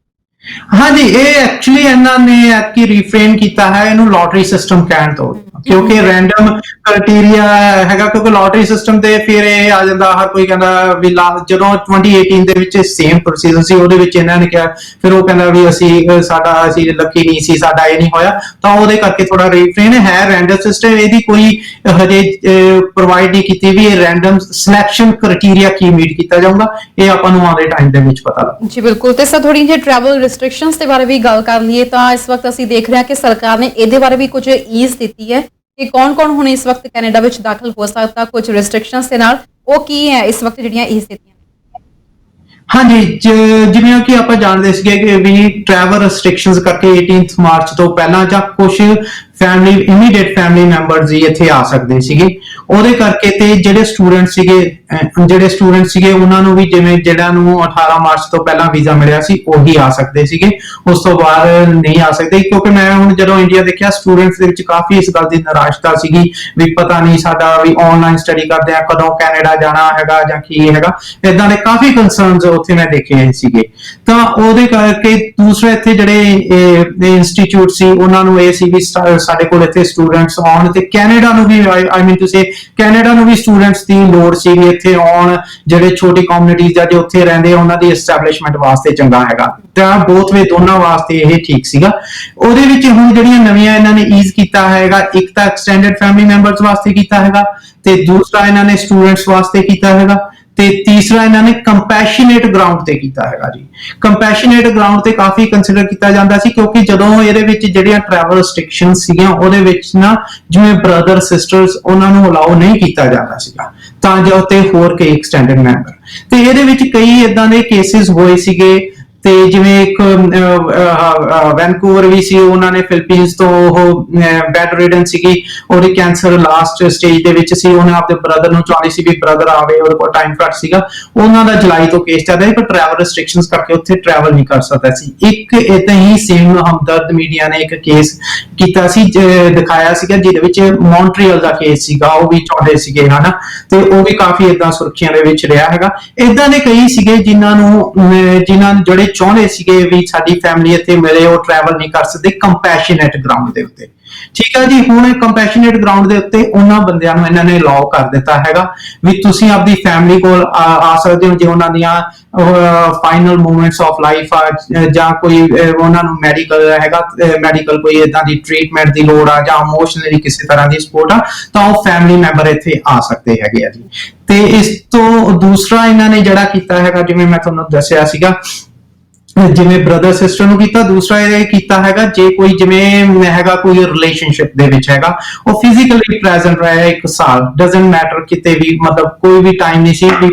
ਹਾਂਜੀ, ਇਹ ਐਕਚੁਅਲੀ ਇਹਨਾਂ ਨੇ ਐਤਕੀ ਰੀਫਰੇਨ ਕੀਤਾ ਹੈ ਇਹਨੂੰ ਲੋਟਰੀ ਸਿਸਟਮ ਕਹਿਣ ਤੋਂ। ਕਿਉਂਕਿ ਰੈਂਡਮ ਕ੍ਰਾਈਟੇਰੀਆ ਹੈਗਾ, ਕਿਉਂਕਿ ਲੋਟਰੀ ਸਿਸਟਮ ਤੇ ਫਿਰ ਇਹ ਆ ਜਾਂਦਾ, ਹਰ ਕੋਈ ਕਹਿੰਦਾ ਵੀ ਜਦੋਂ 2018 ਦੇ ਵਿੱਚ ਸੇਮ ਪ੍ਰੋਸੀਜਰ ਸੀ, ਉਹਦੇ ਵਿੱਚ ਇਹਨਾਂ ਨੇ ਕਿਹਾ, ਫਿਰ ਉਹ ਕਹਿੰਦਾ ਵੀ ਅਸੀਂ ਲੱਕੀ ਨਹੀਂ ਸੀ, ਸਾਡਾ ਇਹ ਨਹੀਂ ਹੋਇਆ, ਤਾਂ ਉਹਦੇ ਕਰਕੇ ਥੋੜਾ ਰੀਫਰੇਨ ਹੈ। ਰੈਂਡਮ ਸਿਸਟਮ ਇਹਦੀ ਕੋਈ ਹਜੇ ਪ੍ਰੋਵਾਈਡ ਨਹੀਂ ਕੀਤੀ ਵੀ ਇਹ ਰੈਂਡਮ ਸਿਲੈਕਸ਼ਨ ਕ੍ਰਾਈਟੇਰੀਆ ਕੀ ਮੀਟ ਕੀਤਾ ਜਾਊਗਾ, ਇਹ ਆਪਾਂ ਨੂੰ ਆਉਣ ਦੇ ਟਾਈਮ ਦੇ ਵਿੱਚ ਪਤਾ ਲੱਗ ਜੀ। ਬਿਲਕੁਲ। ਤੇ ਸਰ ਥੋੜੀ ਜਿਹੀ ਟਰੈਵਲ ਰਿਸਟ੍ਰਿਕਸ਼ਨਸ ਦੇ ਬਾਰੇ ਵੀ ਗੱਲ ਕਰ ਲਈਏ ਤਾਂ ਇਸ ਵਕਤ ਅਸੀਂ ਦੇਖ ਰਹੇ ਹਾਂ ਕਿ ਸਰਕਾਰ ਨੇ ਇਹਦੇ ਬਾਰੇ ਵੀ ਕੁਝ ਈਜ਼ ਦਿੱਤੀ ਹੈ ਕਿ ਕੌਣ-ਕੌਣ ਹੁਣ ਇਸ ਵਕਤ ਕੈਨੇਡਾ ਵਿੱਚ ਦਾਖਲ ਹੋ ਸਕਦਾ, ਕੁਝ ਰਿਸਟ੍ਰਿਕਸ਼ਨਸ ਦੇ ਨਾਲ, ਉਹ ਕੀ ਹੈ ਇਸ ਵਕਤ ਜਿਹੜੀਆਂ ਈਜ਼ ਦਿੱਤੀਆਂ? ਹਾਂਜੀ, ਜਿਵੇਂ ਕਿ ਆਪਾਂ ਜਾਣਦੇ ਸੀਗੇ ਕਿ ਵੀ ਟਰੈਵਲ ਰੈਸਟ੍ਰਿਕਸ਼ਨਸ ਕਰਕੇ 18 ਮਾਰਚ ਤੋਂ ਪਹਿਲਾਂ ਜਾਂ ਕੁਝ ਫੈਮਿਲੀ ਇਮੀਡੀਏਟ ਫੈਮਿਲੀ ਮੈਂਬਰਸ ਹੀ ਇੱਥੇ ਆ ਸਕਦੇ ਸੀਗੇ, ਉਹਦੇ ਕਰਕੇ ਤੇ ਜਿਹੜੇ ਸਟੂਡੈਂਟ ਸੀਗੇ ਉਹਨਾਂ ਨੂੰ ਵੀ ਜਿਵੇਂ ਜਿਹੜਾ ਨੂੰ 18 ਮਾਰਚ ਤੋਂ ਪਹਿਲਾਂ ਵੀਜ਼ਾ ਮਿਲਿਆ ਸੀ ਉਹੀ ਆ ਸਕਦੇ ਸੀਗੇ, ਉਸ ਤੋਂ ਬਾਅਦ ਨਹੀਂ ਆ ਸਕਦੇ। ਕਿਉਂਕਿ ਮੈਂ ਹੁਣ ਜਦੋਂ ਇੰਡੀਆ ਦੇਖਿਆ ਸਟੂਡੈਂਟਸ ਦੇ ਵਿੱਚ ਕਾਫੀ ਇਸ ਗੱਲ ਦੀ ਨਿਰਾਸ਼ਤਾ ਸੀਗੀ ਵੀ ਪਤਾ ਨਹੀਂ ਸਾਡਾ ਵੀ ਆਨਲਾਈਨ ਸਟੱਡੀ ਕਰਦੇ ਆ ਕਦੋਂ ਕੈਨੇਡਾ ਜਾਣਾ ਹੈਗਾ ਜਾਂ ਕੀ ਹੈਗਾ, ਇਦਾਂ ਦੇ ਕਾਫੀ ਕੰਸਰਨਸ ਉੱਥੇ ਮੈਂ ਦੇਖੇ ਸੀਗੇ। ਤਾਂ ਉਹਦੇ ਕਰਕੇ ਦੂਸਰਾ ਇੱਥੇ ਜਿਹੜੇ ਇੰਸਟੀਚਿਊਟ ਸੀ ਉਹਨਾਂ ਨੂੰ ਇਹ ਸੀ ਵੀ ਸਾਡੇ ਕੋਲ ਇੱਥੇ ਸਟੂਡੈਂਟਸ ਆਉਣ, ਤੇ ਕੈਨੇਡਾ ਨੂੰ ਵੀ ਆਈ ਮੀਨ ਟੂ ਸੇ ਕੈਨੇਡਾ ਨੂੰ ਵੀ ਸਟੂਡੈਂਟਸ ਦੀ ਲੋੜ ਸੀ ਵੀ ਇੱਥੇ ਆਉਣ, ਜਿਹੜੇ ਛੋਟੀ ਕਮਿਊਨਿਟੀਜ਼ ਜਾਂ ਜੋ ਉੱਥੇ ਰਹਿੰਦੇ ਆ ਉਹਨਾਂ ਦੀ ਐਸਟੈਬਲਿਸ਼ਮੈਂਟ ਵਾਸਤੇ ਚੰਗਾ ਹੈਗਾ, ਤਾਂ ਬੋਥ ਵੇ ਦੋਨਾਂ ਵਾਸਤੇ ਇਹ ਠੀਕ ਸੀਗਾ। ਉਹਦੇ ਵਿੱਚ ਹੁਣ ਜਿਹੜੀਆਂ ਨਵੀਆਂ ਇਹਨਾਂ ਨੇ ਈਜ਼ ਕੀਤਾ ਹੈਗਾ, ਇੱਕ ਤਾਂ ਐਕਸਟੈਂਡਡ ਫੈਮਿਲੀ ਮੈਂਬਰਸ ਵਾਸਤੇ ਕੀਤਾ ਹੈਗਾ, ਤੇ ਦੂਸਰਾ ਇਹਨਾਂ ਨੇ ਸਟੂਡੈਂਟਸ ਵਾਸਤੇ ਕੀਤਾ ਹੈਗਾ, ਤੇ ਤੀਸਰਾ ਇਹਨਾਂ ਨੇ ਕੰਪੈਸ਼ਨੇਟ ਗਰਾਊਂਡ ਤੇ ਕੀਤਾ ਹੈਗਾ ਜੀ। ਕੰਪੈਸ਼ਨੇਟ ਗਰਾਊਂਡ ਤੇ ਕਾਫੀ ਕੰਸੀਡਰ ਕੀਤਾ ਜਾਂਦਾ ਸੀ ਕਿਉਂਕਿ ਜਦੋਂ ਇਹਦੇ ਵਿੱਚ ਜਿਹੜੀਆਂ ਟਰੈਵਲ ਰੈਸਟ੍ਰਿਕਸ਼ਨਸ ਸੀਗੀਆਂ ਉਹਦੇ ਵਿੱਚ ਨਾ ਜਿਵੇਂ ਬ੍ਰਦਰ ਸਿਸਟਰਸ ਉਹਨਾਂ ਨੂੰ ਅਲਾਉ ਨਹੀਂ ਕੀਤਾ ਜਾਂਦਾ ਸੀਗਾ, ਤਾਂ ਜੋ ਤੇ ਹੋਰ ਕਈ ਐਕਸਟੈਂਡਡ ਮੈਂਬਰ, ਤੇ ਇਹਦੇ ਵਿੱਚ ਕਈ ਇਦਾਂ ਦੇ ਕੇਸਿਸ ਹੋਏ ਸੀਗੇ। ਤੇ ਜਿਵੇਂ ਇੱਕ ਵੈਨਕੂਵਰ ਵੀ ਸੀ, ਉਹਨਾਂ ਨੇ ਫਿਲੀਪੀਨਸ ਤੋਂ ਉਹ ਬੈਡ ਰਿਡਨ ਸੀਗੀ, ਉਹਦੀ ਕੈਂਸਰ ਲਾਸਟ ਸਟੇਜ ਦੇ ਵਿੱਚ ਸੀ, ਉਹਨੇ ਆਪਣੇ ਬ੍ਰਦਰ ਨੂੰ ਚਾਹੁੰਦੀ ਸੀ ਵੀ ਬ੍ਰਦਰ ਆਵੇ, ਉਹਦੇ ਕੋਲ ਟਾਈਮ ਘੱਟ ਸੀਗਾ, ਉਹਨਾਂ ਦਾ ਜੁਲਾਈ ਤੋਂ ਕੇਸ ਚੱਲ ਰਿਹਾ ਸੀ, ਪਰ ਟਰੈਵਲ ਰੈਸਟ੍ਰਿਕਸ਼ਨਸ ਕਰਕੇ ਉੱਥੇ ਟਰੈਵਲ ਨਹੀਂ ਕਰ ਸਕਦਾ ਸੀ। ਇੱਕ ਇਦਾਂ ਹੀ ਸੇਮ ਹਮਦਰਦ ਮੀਡੀਆ ਨੇ ਇੱਕ ਕੇਸ ਕੀਤਾ ਸੀ, ਦਿਖਾਇਆ ਸੀਗਾ, ਜਿਹਦੇ ਵਿੱਚ ਮੌਂਟਰੀਅਲ ਦਾ ਕੇਸ ਸੀਗਾ, ਉਹ ਵੀ ਚਾਹੁੰਦੇ ਸੀਗੇ ਹਨਾ, ਤੇ ਉਹ ਵੀ ਕਾਫੀ ਇਦਾਂ ਸੁਰੱਖਿਆ ਦੇ ਵਿੱਚ ਰਿਹਾ ਹੈਗਾ। ਇਦਾਂ ਦੇ ਕਈ ਸੀਗੇ ਜਿਨ੍ਹਾਂ ਨੂੰ ਜਿਹੜੇ ਚਾਹੁੰਦੇ ਸੀਗੇ ਵੀ ਸਾਡੀ ਫੈਮਿਲੀ ਇੱਥੇ ਮਿਲੇ, ਉਹ ਟਰੈਵਲ ਨਹੀਂ ਕਰ ਸਕਦੇ ਕੰਪੈਸ਼ਨੇਟ ਗਰਾਊਂਡ ਦੇ ਉੱਤੇ। ਠੀਕ ਹੈ ਜੀ, ਹੁਣ ਕੰਪੈਸ਼ਨੇਟ ਗਰਾਊਂਡ ਦੇ ਉੱਤੇ ਉਹਨਾਂ ਬੰਦਿਆਂ ਨੂੰ ਇਹਨਾਂ ਨੇ ਅਲਾਉ ਕਰ ਦਿੱਤਾ ਹੈਗਾ ਵੀ ਤੁਸੀਂ ਆਪਦੀ ਫੈਮਿਲੀ ਕੋਲ ਆ ਸਕਦੇ ਹੋ ਜੇ ਉਹਨਾਂ ਦੀਆਂ ਫਾਈਨਲ ਮੂਵਮੈਂਟਸ ਆਫ ਲਾਈਫ ਆ, ਜਾਂ ਕੋਈ ਉਹਨਾਂ ਨੂੰ ਮੈਡੀਕਲ ਕੋਈ ਇਦਾਂ ਦੀ ਟ੍ਰੀਟਮੈਂਟ ਦੀ ਲੋੜ ਆ, ਜਾਂ ਇਮੋਸ਼ਨਲੀ ਕਿਸੇ ਤਰ੍ਹਾਂ ਦੀ ਸਪੋਰਟ ਆ, ਤਾਂ ਉਹ ਫੈਮਿਲੀ ਮੈਂਬਰ ਇੱਥੇ ਆ ਸਕਦੇ ਹੈਗੇ ਆ ਜੀ। ਤੇ ਇਸ ਤੋਂ ਦੂਸਰਾ ਇਹਨਾਂ ਨੇ ਜਿਹੜਾ ਕੀਤਾ ਹੈਗਾ, ਜਿਵੇਂ ਮੈਂ ਤੁਹਾਨੂੰ ਦੱਸਿਆ ਸੀਗਾ, ਜਿਵੇਂ ਬ੍ਰਦਰ ਸਿਸਟਰ ਨੂੰ ਕੀਤਾ, ਦੂਸਰਾ ਇਹ ਕੀਤਾ ਹੈਗਾ ਜੇ ਕੋਈ ਜਿਵੇਂ ਹੈਗਾ ਕੋਈ ਰਿਲੇਸ਼ਨਸ਼ਿਪ ਦੇ ਵਿੱਚ ਹੈਗਾ, ਉਹ ਫਿਜ਼ੀਕਲੀ ਪ੍ਰੈਜ਼ੈਂਟ ਰਹੇ 1 ਸਾਲ, ਡਸਨਟ ਮੈਟਰ ਕਿਤੇ ਵੀ, ਮਤਲਬ ਕੋਈ ਵੀ ਟਾਈਮ ਨਹੀਂ ਸੀ ਵੀ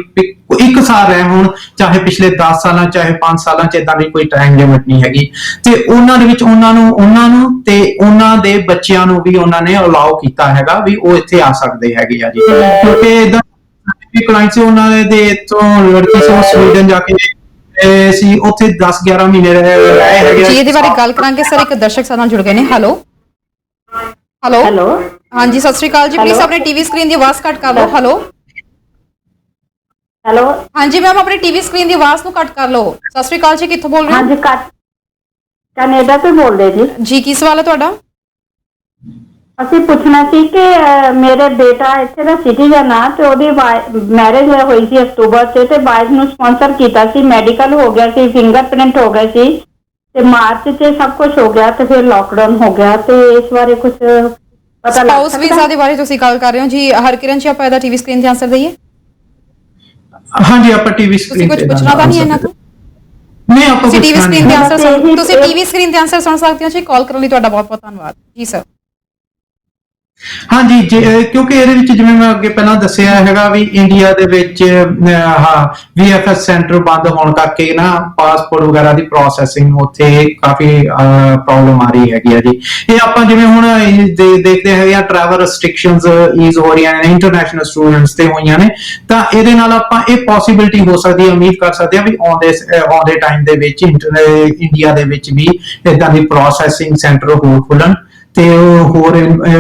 1 ਸਾਲ ਰਹੇ ਹੁਣ, ਚਾਹੇ ਪਿਛਲੇ 10 ਸਾਲਾਂ ਚਾਹੇ 5 ਸਾਲਾਂ ਚ, ਇਦਾਂ ਦੀ ਕੋਈ ਟਾਈਮ ਲਿਮਿਟ ਨਹੀਂ ਹੈਗੀ। ਤੇ ਉਹਨਾਂ ਦੇ ਵਿੱਚ ਉਹਨਾਂ ਨੂੰ ਤੇ ਉਹਨਾਂ ਦੇ ਬੱਚਿਆਂ ਨੂੰ ਵੀ ਉਹਨਾਂ ਨੇ ਅਲਾਉ ਕੀਤਾ ਹੈਗਾ ਵੀ ਉਹ ਇੱਥੇ ਆ ਸਕਦੇ ਹੈਗੇ ਆ ਜੀ, ਕਿਉਂਕਿ ਇਦਾਂ ਕਲਾਇੰਟ ਸੀ ਉਹਨਾਂ ਦੇ ਤੋਂ ਲੜਕੀ ਸੀ, ਸਵੀਡਨ ਜਾ ਕੇ ਸੀ, ਉੱਥੇ 10-11 ਮਹੀਨੇ ਰਹੇ ਹੈਗੇ ਜੀ। ਇਹਦੇ ਬਾਰੇ ਗੱਲ ਕਰਾਂਗੇ ਸਰ, ਇੱਕ ਦਰਸ਼ਕ ਸਾਡੇ ਨਾਲ ਜੁੜ ਗਏ ਨੇ। ਹੈਲੋ ਹਾਂਜੀ, ਸਤਿ ਸ਼੍ਰੀ ਅਕਾਲ ਜੀ। ਪਲੀਜ਼ ਆਪਣੇ ਟੀਵੀ ਸਕਰੀਨ ਦੀ ਆਵਾਜ਼ ਘੱਟ ਕਰ ਲਓ। ਹੈਲੋ ਹਾਂਜੀ ਮੈਮ, ਆਪਣੇ ਟੀਵੀ ਸਕਰੀਨ ਦੀ ਆਵਾਜ਼ ਨੂੰ ਘੱਟ ਕਰ ਲਓ। ਸਤਿ ਸ਼੍ਰੀ ਅਕਾਲ ਜੀ, ਕਿੱਥੋਂ ਬੋਲ ਰਹੇ ਹੋ? ਹਾਂਜੀ, ਕੈਨੇਡਾ ਤੋਂ ਬੋਲਦੇ ਜੀ। ਕੀ ਸਵਾਲ ਹੈ ਤੁਹਾਡਾ? ਅਸੀਂ ਪੁੱਛਣਾ ਸੀ ਕਿ ਮੇਰੇ ਬੇਟਾ ਇੱਥੇ ਦਾ ਸਿਟੀਜ਼ਨ ਆ, ਤੇ ਉਹਦੀ ਮੈਰਿਜ ਹੋਈ ਸੀ ਅਕਤੂਬਰ ਤੇ ਵਾਈਫ ਨੂੰ ਸਪਾਂਸਰ ਕੀਤਾ ਸੀ, ਮੈਡੀਕਲ ਹੋ ਗਿਆ ਸੀ, ਫਿੰਗਰਪ੍ਰਿੰਟ ਹੋ ਗਏ ਸੀ, ਤੇ ਮਾਰਚ ਚ ਸਭ ਕੁਝ ਹੋ ਗਿਆ, ਤੇ ਫਿਰ ਲਾਕਡਾਊਨ ਹੋ ਗਿਆ, ਤੇ ਇਸ ਬਾਰੇ ਕੁਝ ਪਤਾ ਲੱਗ ਸਪਾਊਸ ਵੀਜ਼ਾ ਦੇ ਬਾਰੇ ਤੁਸੀਂ ਗੱਲ ਕਰ ਰਹੇ ਹੋ ਜੀ। ਹਰਕਿਰਨ ਜੀ, ਆਪਾਂ ਇਹਦਾ ਟੀਵੀ ਸਕਰੀਨ ਤੇ ਆਨਸਰ ਦਈਏ। ਹਾਂਜੀ, ਆਪਾਂ ਟੀਵੀ ਸਕਰੀਨ ਤੇ ਕੁਝ ਪੁੱਛਣਾ ਤਾਂ ਨਹੀਂ ਇਹਨਾਂ ਤੋਂ? ਨਹੀਂ, ਆਪਾਂ ਤੁਸੀਂ ਟੀਵੀ ਸਕਰੀਨ ਤੇ ਆਨਸਰ ਸੁਣ ਸਕਦੇ ਹੋ ਜੀ। ਕਾਲ ਕਰਨ ਲਈ ਤੁਹਾਡਾ ਬਹੁਤ ਬਹੁਤ ਧੰਨਵਾਦ ਜੀ ਸਰ। ਹਾਂਜੀ, ਕਿਉਂਕਿ ਇਹਦੇ ਵਿੱਚ ਜਿਵੇਂ ਮੈਂ ਅੱਗੇ ਪਹਿਲਾਂ ਦੱਸਿਆ ਹੈਗਾ ਵੀ ਇੰਡੀਆ ਦੇ ਵਿੱਚ VFS ਸੈਂਟਰ ਬੰਦ ਹੋਣ ਕਰਕੇ ਨਾ ਪਾਸਪੋਰਟ ਵਗੈਰਾ ਦੀ ਪ੍ਰੋਸੈਸਿੰਗ ਉੱਥੇ ਕਾਫੀ ਪ੍ਰੋਬਲਮ ਆ ਰਹੀ ਹੈਗੀ ਆ ਜੀ। ਇਹ ਆਪਾਂ ਜਿਵੇਂ ਹੁਣ ਦੇਖਦੇ ਹੈਗੇ ਆ ਟਰੈਵਲ ਰੈਸਟ੍ਰਿਕਸ਼ਨਸ ਈਜ਼ ਹੋ ਰਹੀਆਂ ਨੇ ਇੰਟਰਨੈਸ਼ਨਲ ਸਟੂਡੈਂਟਸ ਤੇ ਹੋਈਆਂ ਨੇ, ਤਾਂ ਇਹਦੇ ਨਾਲ ਆਪਾਂ ਇਹ ਪੋਸੀਬਿਲਿਟੀ ਹੋ ਸਕਦੀ ਹੈ, ਉਮੀਦ ਕਰ ਸਕਦੇ ਹਾਂ ਵੀ ਆਉਂਦੇ ਟਾਈਮ ਦੇ ਵਿੱਚ ਇੰਡੀਆ ਦੇ ਵਿੱਚ ਵੀ ਇਦਾਂ ਦੀ ਪ੍ਰੋਸੈਸਿੰਗ ਸੈਂਟਰ ਹੋਰ ਖੁੱਲਣ ਤੇ ਹੋਰ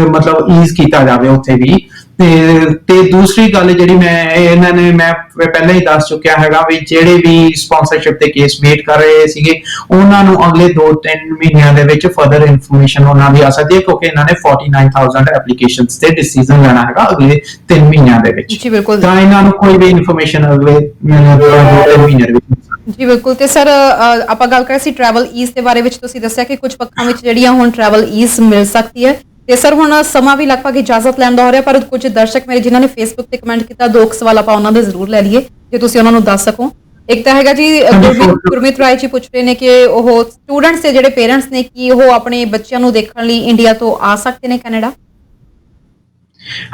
ਮਤਲਬ ਈਜ਼ ਕੀਤਾ ਜਾਵੇ ਉੱਥੇ ਵੀ। ਤੇ ਦੂਸਰੀ ਗੱਲ ਜਿਹੜੀ ਮੈਂ ਪਹਿਲਾਂ ਹੀ ਦੱਸ ਚੁੱਕਿਆ ਹੈਗਾ ਵੀ ਜਿਹੜੇ ਵੀ ਸਪਾਂਸਰਸ਼ਿਪ ਤੇ ਕੇਸ ਵੇਟ ਕਰ ਰਹੇ ਸੀਗੇ ਉਹਨਾਂ ਨੂੰ ਅਗਲੇ 2-3 ਮਹੀਨਿਆਂ ਦੇ ਵਿੱਚ ਫਰਦਰ ਇਨਫੋਰਮੇਸ਼ਨ ਉਹਨਾਂ ਦੀ ਆ ਸਕਦੀ ਹੈ, ਕਿਉਂਕਿ ਇਹਨਾਂ ਨੇ 49000 ਐਪਲੀਕੇਸ਼ਨਸ ਤੇ ਡਿਸੀਜਨ ਲੈਣਾ ਹੈਗਾ ਅਗਲੇ 3 ਮਹੀਨਿਆਂ ਦੇ ਵਿੱਚ। ਜੀ ਬਿਲਕੁਲ, ਤਾਂ ਇਹਨਾਂ ਨੂੰ ਕੋਈ ਵੀ ਇਨਫੋਰਮੇਸ਼ਨ ਅਗਲੇ 2-3 ਮਹੀਨਿਆਂ ਦੇ ਵਿੱਚ। ਜੀ ਬਿਲਕੁਲ। ਤੇ ਸਰ ਆਪਾਂ ਗੱਲ ਕਰਾਂ ਸੀ ਟਰੈਵਲ ਈਜ਼ ਦੇ ਬਾਰੇ ਵਿੱਚ, ਤੁਸੀਂ ਦੱਸਿਆ ਕਿ ਕੁਝ ਪੱਖਾਂ ਵਿੱਚ ਜਿਹੜੀਆਂ ਹੁਣ ਟਰੈਵਲ ਈਜ਼ ਮਿਲ ਸਕਦੀ ਹੈ, ਤੇ ਸਰ ਹੁਣ ਸਮਾਂ ਵੀ ਲਗਭਗ ਇਜਾਜ਼ਤ ਲੈਣ ਦਾ ਹੋ ਰਿਹਾ, ਪਰ ਕੁਝ ਦਰਸ਼ਕ ਮੇਰੇ ਜਿਨ੍ਹਾਂ ਨੇ ਫੇਸਬੁੱਕ ਤੇ ਕਮੈਂਟ ਕੀਤਾ, 2 ਸਵਾਲ ਆਪਾਂ ਉਹਨਾਂ ਦੇ ਜ਼ਰੂਰ ਲੈ ਲਈਏ ਜੇ ਤੁਸੀਂ ਉਹਨਾਂ ਨੂੰ ਦੱਸ ਸਕੋ। ਇੱਕ ਤਾਂ ਹੈਗਾ ਜੀ ਗੁਰਮੀਤ ਰਾਏ ਜੀ ਪੁੱਛ ਰਹੇ ਨੇ ਕਿ ਉਹ ਸਟੂਡੈਂਟਸ ਦੇ ਜਿਹੜੇ ਪੇਰੈਂਟਸ ਨੇ ਕੀ ਉਹ ਆਪਣੇ ਬੱਚਿਆਂ ਨੂੰ ਦੇਖਣ ਲਈ ਇੰਡੀਆ ਤੋਂ ਆ ਸਕਦੇ ਨੇ ਕੈਨੇਡਾ?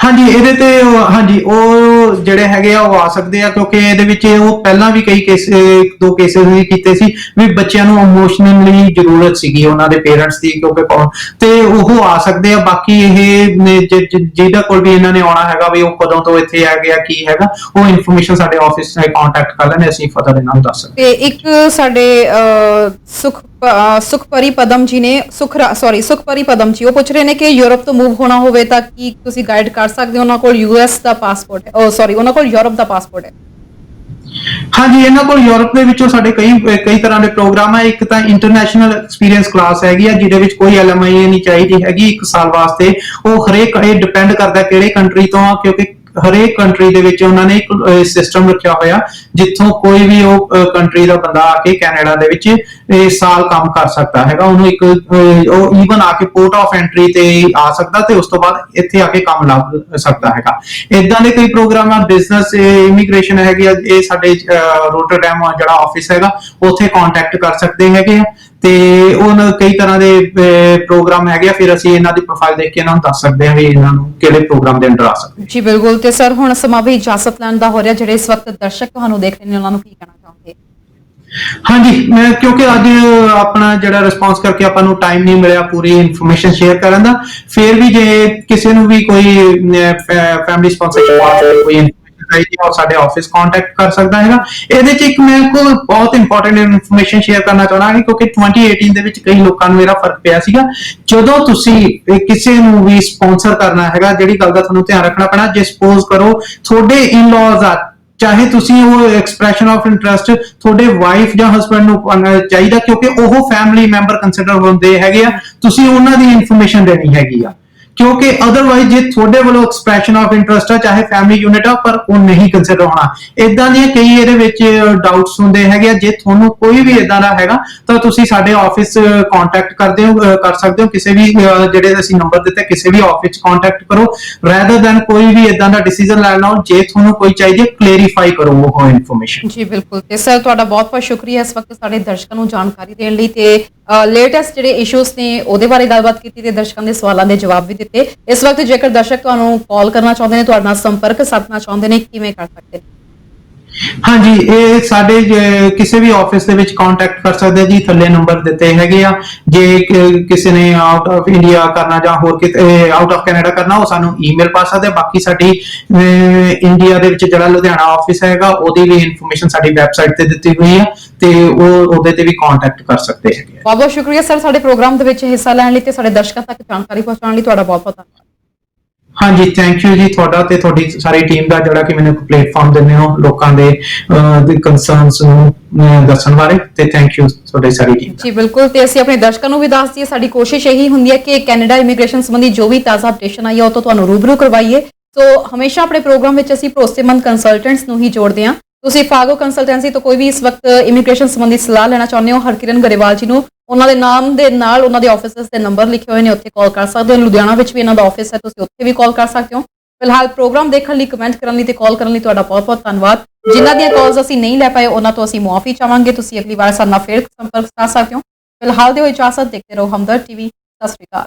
ਹਾਂਜੀ, ਇਹਦੇ ਤੇ ਹਾਂਜੀ ਉਹ ਜਿਹੜੇ ਹੈਗੇ ਆ ਉਹ ਆ ਸਕਦੇ ਆ, ਕਿਉਂਕਿ ਇਹਦੇ ਵਿੱਚ ਉਹ ਪਹਿਲਾਂ ਵੀ ਕਈ ਕੇਸ 1-2 ਕੇਸਿਸ ਵੀ ਕੀਤੇ ਸੀ ਵੀ ਬੱਚਿਆਂ ਨੂੰ ਇਮੋਸ਼ਨਲੀ ਜ਼ਰੂਰਤ ਸੀਗੀ ਉਹਨਾਂ ਦੇ ਪੇਰੈਂਟਸ ਦੀ, ਕਿਉਂਕਿ ਤੇ ਉਹ ਆ ਸਕਦੇ ਆ। ਬਾਕੀ ਇਹ ਜਿਹਦਾ ਕੋਲ ਵੀ ਇਹਨਾਂ ਨੇ ਆਉਣਾ ਹੈਗਾ ਵੀ ਉਹ ਕਦੋਂ ਤੋਂ ਇੱਥੇ ਆ ਗਿਆ ਕੀ ਹੈਗਾ, ਉਹ ਇਨਫੋਰਮੇਸ਼ਨ ਸਾਡੇ ਆਫਿਸ ਨਾਲ ਕੰਟੈਕਟ ਕਰ ਲੈਣੇ, ਅਸੀਂ ਫਰਦਰ ਇਹਨਾਂ ਨੂੰ ਦੱਸ ਸਕਦੇ। ਤੇ ਇੱਕ ਸਾਡੇ ਸੁਖਪਰੀ ਪਦਮ ਜੀ ਨੇ ਸੁਖਪਰੀ ਪਦਮ ਜੀ ਉਹ ਪੁੱਛ ਰਹੇ ਨੇ ਕਿ ਯੂਰਪ ਤੋਂ ਮੂਵ ਹੋਣਾ ਹੋਵੇ ਤਾਂ ਕੀ ਤੁਸੀਂ ਗਾਈਡ ਕਰ ਸਕਦੇ ਹੋ? ਉਹਨਾਂ ਕੋਲ ਯੂਐਸ ਦਾ ਪਾਸਪੋਰਟ ਹੈ, ਉਹਨਾਂ ਕੋਲ ਯੂਰਪ ਦਾ ਪਾਸਪੋਰਟ ਹੈ। ਹਾਂਜੀ, ਇਹਨਾਂ ਕੋਲ ਯੂਰਪ ਦੇ ਵਿੱਚੋਂ ਸਾਡੇ ਕਈ ਤਰ੍ਹਾਂ ਦੇ ਪ੍ਰੋਗਰਾਮ ਹੈ। ਇੱਕ ਤਾਂ ਇੰਟਰਨੈਸ਼ਨਲ ਐਕਸਪੀਰੀਅੰਸ ਕਲਾਸ ਹੈਗੀ ਆ ਜਿਹਦੇ ਵਿੱਚ ਕੋਈ LMIA ਨਹੀਂ ਚਾਹੀਦੀ ਹੈਗੀ 1 ਸਾਲ ਵਾਸਤੇ। ਉਹ ਹਰੇਕ ਇਹ ਡਿਪੈਂਡ ਕਰਦਾ ਕਿਹੜੇ ਕੰਟਰੀ ਤੋਂ ਆ, ਕਿਉਂਕਿ ਹਰੇਕ ਕੰਟਰੀ ਦੇ ਵਿੱਚ ਉਹਨਾਂ ਨੇ ਇੱਕ ਸਿਸਟਮ ਰੱਖਿਆ ਹੋਇਆ ਜਿੱਥੋਂ ਕੋਈ ਵੀ ਉਹ ਕੰਟਰੀ ਦਾ ਬੰਦਾ ਆ ਕੇ ਕੈਨੇਡਾ ਦੇ ਵਿੱਚ ਸਾਲ ਕੰਮ ਕਰ ਸਕਦਾ ਹੈਗਾ। ਉਹਨੂੰ ਇੱਕ ਉਹ ਈਵਨ ਆ ਕੇ ਪੋਰਟ ਆਫ ਐਂਟਰੀ ਤੇ ਆ ਸਕਦਾ ਤੇ ਉਸ ਤੋਂ ਬਾਅਦ ਇੱਥੇ ਆ ਕੇ ਕੰਮ ਲੱਭ ਸਕਦਾ ਹੈਗਾ। ਇਦਾਂ ਦੇ ਕਈ ਪ੍ਰੋਗਰਾਮ ਆ। ਬਿਜ਼ਨਸ ਇਮੀਗ੍ਰੇਸ਼ਨ ਹੈਗੀ ਆ, ਇਹ ਸਾਡੇ ਰੋਟਰਡੈਮ ਜਿਹੜਾ ਆਫਿਸ ਹੈਗਾ ਉੱਥੇ ਕੰਟੈਕਟ ਕਰ ਸਕਦੇ ਹੈਗੇ ਆ, ਤੇ ਉਹਨਾਂ ਕਈ ਤਰ੍ਹਾਂ ਦੇ ਪ੍ਰੋਗਰਾਮ ਹੈਗੇ ਆ। ਫਿਰ ਅਸੀਂ ਇਹਨਾਂ ਦੀ ਪ੍ਰੋਫਾਈਲ ਦੇਖ ਕੇ ਇਹਨਾਂ ਨੂੰ ਦੱਸ ਸਕਦੇ ਹਾਂ ਵੀ ਇਹਨਾਂ ਨੂੰ ਕਿਹੜੇ ਪ੍ਰੋਗਰਾਮ ਦੇ ਅੰਡਰ ਆ ਸਕਦੇ। ਜੀ ਬਿਲਕੁਲ। ਤੇ ਸਰ ਹੁਣ ਸਮਾਂ ਵੀ ਇਜਾਜ਼ਤ ਲੈਣ ਦਾ ਹੋ ਰਿਹਾ, ਜਿਹੜੇ ਇਸ ਵਕਤ ਦਰਸ਼ਕ ਤੁਹਾਨੂੰ ਦੇਖ ਰਹੇ ਨੇ ਉਹਨਾਂ ਨੂੰ ਕੀ ਕਹਿਣਾ ਚਾਹੋਗੇ? ਹਾਂਜੀ, ਮੈਂ ਕਿਉਂਕਿ ਅੱਜ ਆਪਣਾ ਜਿਹੜਾ ਰਿਸਪੌਂਸ ਕਰਕੇ ਆਪਾਂ ਨੂੰ ਟਾਈਮ ਨਹੀਂ ਮਿਲਿਆ ਪੂਰੀ ਇਨਫੋਰਮੇਸ਼ਨ ਸ਼ੇਅਰ ਕਰਨ ਦਾ, ਫਿਰ ਵੀ ਜੇ ਕਿਸੇ ਨੂੰ ਵੀ ਕੋਈ ਫੈਮਿਲੀ ਸਪਾਂਸਰਸ਼ਿਪ ਵਾਸਤੇ ਕੋਈ और साडे ऑफिस कांटेक्ट कर सकता है। ਇਹਦੇ ਚ ਇੱਕ ਮੈਂ ਕੋਲ ਬਹੁਤ ਇੰਪੋਰਟੈਂਟ ਇਨਫੋਰਮੇਸ਼ਨ ਸ਼ੇਅਰ ਕਰਨਾ ਚਾਹੁੰਦਾ ਹਾਂ, ਕਿਉਂਕਿ 2018 ਦੇ ਵਿੱਚ ਕਈ ਲੋਕਾਂ ਨੂੰ ਮੇਰਾ ਫਰਕ ਪਿਆ ਸੀਗਾ। ਜਦੋਂ ਤੁਸੀਂ ਕਿਸੇ ਨੂੰ ਵੀ ਸਪਾਂਸਰ ਕਰਨਾ ਹੈਗਾ, ਜਿਹੜੀ ਗੱਲ ਦਾ ਤੁਹਾਨੂੰ ਧਿਆਨ ਰੱਖਣਾ ਪੈਣਾ, ਜੇ ਸਪੋਜ਼ ਕਰੋ ਤੁਹਾਡੇ ਇਨ-ਲॉज ਆ, ਚਾਹੇ ਤੁਸੀਂ ਉਹ ਐਕਸਪ੍ਰੈਸ਼ਨ ਆਫ ਇੰਟਰਸਟ ਤੁਹਾਡੇ ਵਾਈਫ ਜਾਂ ਹਸਬੰਡ ਨੂੰ ਚਾਹੀਦਾ, ਕਿਉਂਕਿ ਉਹ ਫੈਮਿਲੀ ਮੈਂਬਰ ਕੰਸੀਡਰ ਹੁੰਦੇ ਹੈਗੇ ਆ, ਤੁਸੀਂ ਉਹਨਾਂ ਦੀ ਇਨਫੋਰਮੇਸ਼ਨ ਦੇਣੀ ਹੈਗੀ ਆ। ਕਿਉਂਕਿ ਅਦਰਵਾਈਜ਼ ਜੇ ਤੁਹਾਡੇ ਵੱਲੋਂ ਐਕਸਪ੍ਰੈਸ਼ਨ ਆਫ ਇੰਟਰਸਟ ਆ, ਚਾਹੇ ਫੈਮਿਲੀ ਯੂਨਿਟ ਆ, ਪਰ ਉਹ ਨਹੀਂ ਕੰਸੀਡਰ ਹੋਣਾ। ਇਦਾਂ ਦੀਆਂ ਕਈ ਇਹਦੇ ਵਿੱਚ ਡਾਊਟਸ ਹੁੰਦੇ ਹੈਗੇ ਆ। ਜੇ ਤੁਹਾਨੂੰ ਕੋਈ ਵੀ ਇਦਾਂ ਦਾ ਹੈਗਾ ਤਾਂ ਤੁਸੀਂ ਸਾਡੇ ਆਫਿਸ ਕੰਟੈਕਟ ਕਰ ਸਕਦੇ ਹੋ, ਕਿਸੇ ਵੀ ਜਿਹੜੇ ਅਸੀਂ ਨੰਬਰ ਦਿੱਤੇ ਕਿਸੇ ਵੀ ਆਫਿਸ ਕੰਟੈਕਟ ਕਰੋ, ਰੈਦਰ ਦੈਨ ਕੋਈ ਵੀ ਇਦਾਂ ਦਾ ਡਿਸੀਜਨ ਲੈਣਾ ਹੋ। ਜੇ ਤੁਹਾਨੂੰ ਕੋਈ ਚਾਹੀਦੀ ਕਲੈਰੀਫਾਈ ਕਰੋ ਉਹ ਇਨਫੋਰਮੇਸ਼ਨ। ਜੀ ਬਿਲਕੁਲ। ਤੇ ਸਰ ਤੁਹਾਡਾ ਬਹੁਤ ਬਹੁਤ ਸ਼ੁਕਰੀਆ ਇਸ ਵਕਤ ਸਾਡੇ ਦਰਸ਼ਕਾਂ ਨੂੰ ਜਾਣਕਾਰੀ ਦੇਣ ਲਈ, ਤੇ ਲੇਟੈਸਟ ਜਿਹੜੇ ਇਸ਼ੂਜ਼ ਨੇ ਉਹਦੇ ਬਾਰੇ ਗੱਲਬਾਤ ਕੀਤੀ ਤੇ ਦਰਸ਼ਕਾਂ ਦੇ ਸਵਾਲਾਂ ਦੇ ਜਵਾਬ ਵੀ ਦਿੱਤੇ। ਇਸ ਵਕਤ ਜੇਕਰ ਦਰਸ਼ਕ ਤੁਹਾਨੂੰ ਕਾਲ ਕਰਨਾ ਚਾਹੁੰਦੇ ਨੇ, ਤੁਹਾਡੇ ਨਾਲ ਸੰਪਰਕ ਸਾਧਣਾ ਚਾਹੁੰਦੇ ਨੇ, ਕਿਵੇਂ ਕਰ ਸਕਦੇ ਨੇ? ਹਾਂਜੀ, ਇਹ ਸਾਡੇ ਕਿਸੇ ਵੀ ਆਫਿਸ ਦੇ ਵਿੱਚ ਕੰਟੈਕਟ ਕਰ ਸਕਦੇ ਜੀ, ਥੱਲੇ ਨੰਬਰ ਦਿੱਤੇ ਹੈਗੇ ਆ। ਜੇ ਕਿਸੇ ਨੇ ਆਊਟ ਆਫ ਇੰਡੀਆ ਕਰਨਾ ਜਾਂ ਹੋਰ ਕਿਤੇ ਆਊਟ ਆਫ ਕੈਨੇਡਾ ਕਰਨਾ, ਉਹ ਸਾਨੂੰ ਈਮੇਲ ਪਾ ਸਕਦੇ। ਬਾਕੀ ਸਾਡੀ ਇੰਡੀਆ ਦੇ ਵਿੱਚ ਜਿਹੜਾ ਲੁਧਿਆਣਾ ਆਫਿਸ ਹੈਗਾ ਉਹਦੀ ਵੀ ਇਨਫੋਰਮੇਸ਼ਨ ਸਾਡੀ ਵੈਬਸਾਈਟ ਤੇ ਦਿੱਤੀ ਹੋਈ ਆ, ਤੇ ਉਹ ਉਹਦੇ ਤੇ ਵੀ ਕੰਟੈਕਟ ਕਰ ਸਕਦੇ ਹੈਗੇ। ਬਹੁਤ ਬਹੁਤ ਸ਼ੁਕਰੀਆ ਸਰ ਸਾਡੇ ਪ੍ਰੋਗਰਾਮ ਦੇ ਵਿੱਚ ਹਿੱਸਾ ਲੈਣ ਲਈ ਤੇ ਸਾਡੇ ਦਰਸ਼ਕਾਂ ਤੱਕ ਜਾਣਕਾਰੀ ਪਹੁੰਚਾਉਣ ਲਈ ਤੁਹਾਡਾ ਬਹੁਤ ਬਹੁਤ ਧੰਨਵਾਦ। ਹਾਂਜੀ, ਥੈਂਕ ਯੂ ਜੀ ਤੁਹਾਡਾ ਤੇ ਤੁਹਾਡੀ ਸਾਰੀ ਟੀਮ ਦਾ, ਜਿਹੜਾ ਕਿ ਮੈਨੂੰ ਇੱਕ ਪਲੇਟਫਾਰਮ ਦਿੰਦੇ ਹੋ ਲੋਕਾਂ ਦੇ ਕੰਸਰਨਸ ਨੂੰ ਦੱਸਣ ਬਾਰੇ, ਤੇ ਥੈਂਕ ਯੂ ਤੁਹਾਡੀ ਸਾਰੀ ਟੀਮ। ਜੀ ਬਿਲਕੁਲ। ਤੇ ਅਸੀਂ ਆਪਣੇ ਦਰਸ਼ਕਾਂ ਨੂੰ ਵੀ ਦੱਸ ਦਈਏ, ਸਾਡੀ ਕੋਸ਼ਿਸ਼ ਇਹੀ ਹੁੰਦੀ ਹੈ ਕਿ ਕੈਨੇਡਾ ਇਮੀਗ੍ਰੇਸ਼ਨ ਸੰਬੰਧੀ ਜੋ ਵੀ ਤਾਜ਼ਾ ਅਪਡੇਸ਼ਨ ਆਈ ਹੈ ਉਹ ਤੋਂ ਤੁਹਾਨੂੰ ਰੂਬਰੂ ਕਰਵਾਈਏ। ਸੋ ਹਮੇਸ਼ਾ ਆਪਣੇ ਪ੍ਰੋਗਰਾਮ ਵਿੱਚ ਅਸੀਂ ਭਰੋਸੇਮੰਦ ਕੰਸਲਟੈਂਟਸ ਨੂੰ ਹੀ ਜੋੜਦੇ ਹਾਂ। ਤੁਸੀਂ ਫਾਗੋ ਕੰਸਲਟੈਂਸੀ ਤੋਂ ਕੋਈ ਵੀ ਇਸ ਵਕਤ ਇਮੀਗ੍ਰੇਸ਼ਨ ਸੰਬੰਧੀ ਸਲਾਹ ਲੈਣਾ ਚਾਹੁੰਦੇ ਹੋ, ਹਰਕਿਰਨ ਗਰੇਵਾਲ ਜੀ ਨੂੰ ਉਹਨਾਂ ਦੇ ਨਾਮ ਦੇ ਨਾਲ ਉਹਨਾਂ ਦੇ ਆਫਿਸਸ ਦੇ ਨੰਬਰ ਲਿਖੇ ਹੋਏ ਨੇ, ਉੱਥੇ ਕਾਲ ਕਰ ਸਕਦੇ ਹੋ। ਲੁਧਿਆਣਾ ਵਿੱਚ ਵੀ ਇਹਨਾਂ ਦਾ ਆਫਿਸ ਹੈ, ਤੁਸੀਂ ਉੱਥੇ ਵੀ ਕਾਲ ਕਰ ਸਕਦੇ ਹੋ। ਫਿਲਹਾਲ ਪ੍ਰੋਗਰਾਮ ਦੇਖਣ ਲਈ, ਕਮੈਂਟ ਕਰਨ ਲਈ ਤੇ ਕਾਲ ਕਰਨ ਲਈ ਤੁਹਾਡਾ ਬਹੁਤ ਬਹੁਤ ਧੰਨਵਾਦ। ਜਿਨ੍ਹਾਂ ਦੀਆਂ ਕਾਲਸ ਅਸੀਂ ਨਹੀਂ ਲੈ ਪਾਏ ਉਹਨਾਂ ਤੋਂ ਅਸੀਂ ਮੁਆਫੀ ਚਾਹਾਂਗੇ। ਤੁਸੀਂ ਅਗਲੀ ਵਾਰ ਸਾਡੇ ਨਾਲ ਫਿਰ ਸੰਪਰਕ ਕਰ ਸਕਦੇ ਹੋ। ਫਿਲਹਾਲ ਦਿਓ ਇਜਾਜ਼ਤ, ਦੇਖਦੇ ਰਹੋ ਹਮਦਰਦ ਟੀਵੀ। ਸਤਿ ਸ਼੍ਰੀ ਅਕਾਲ।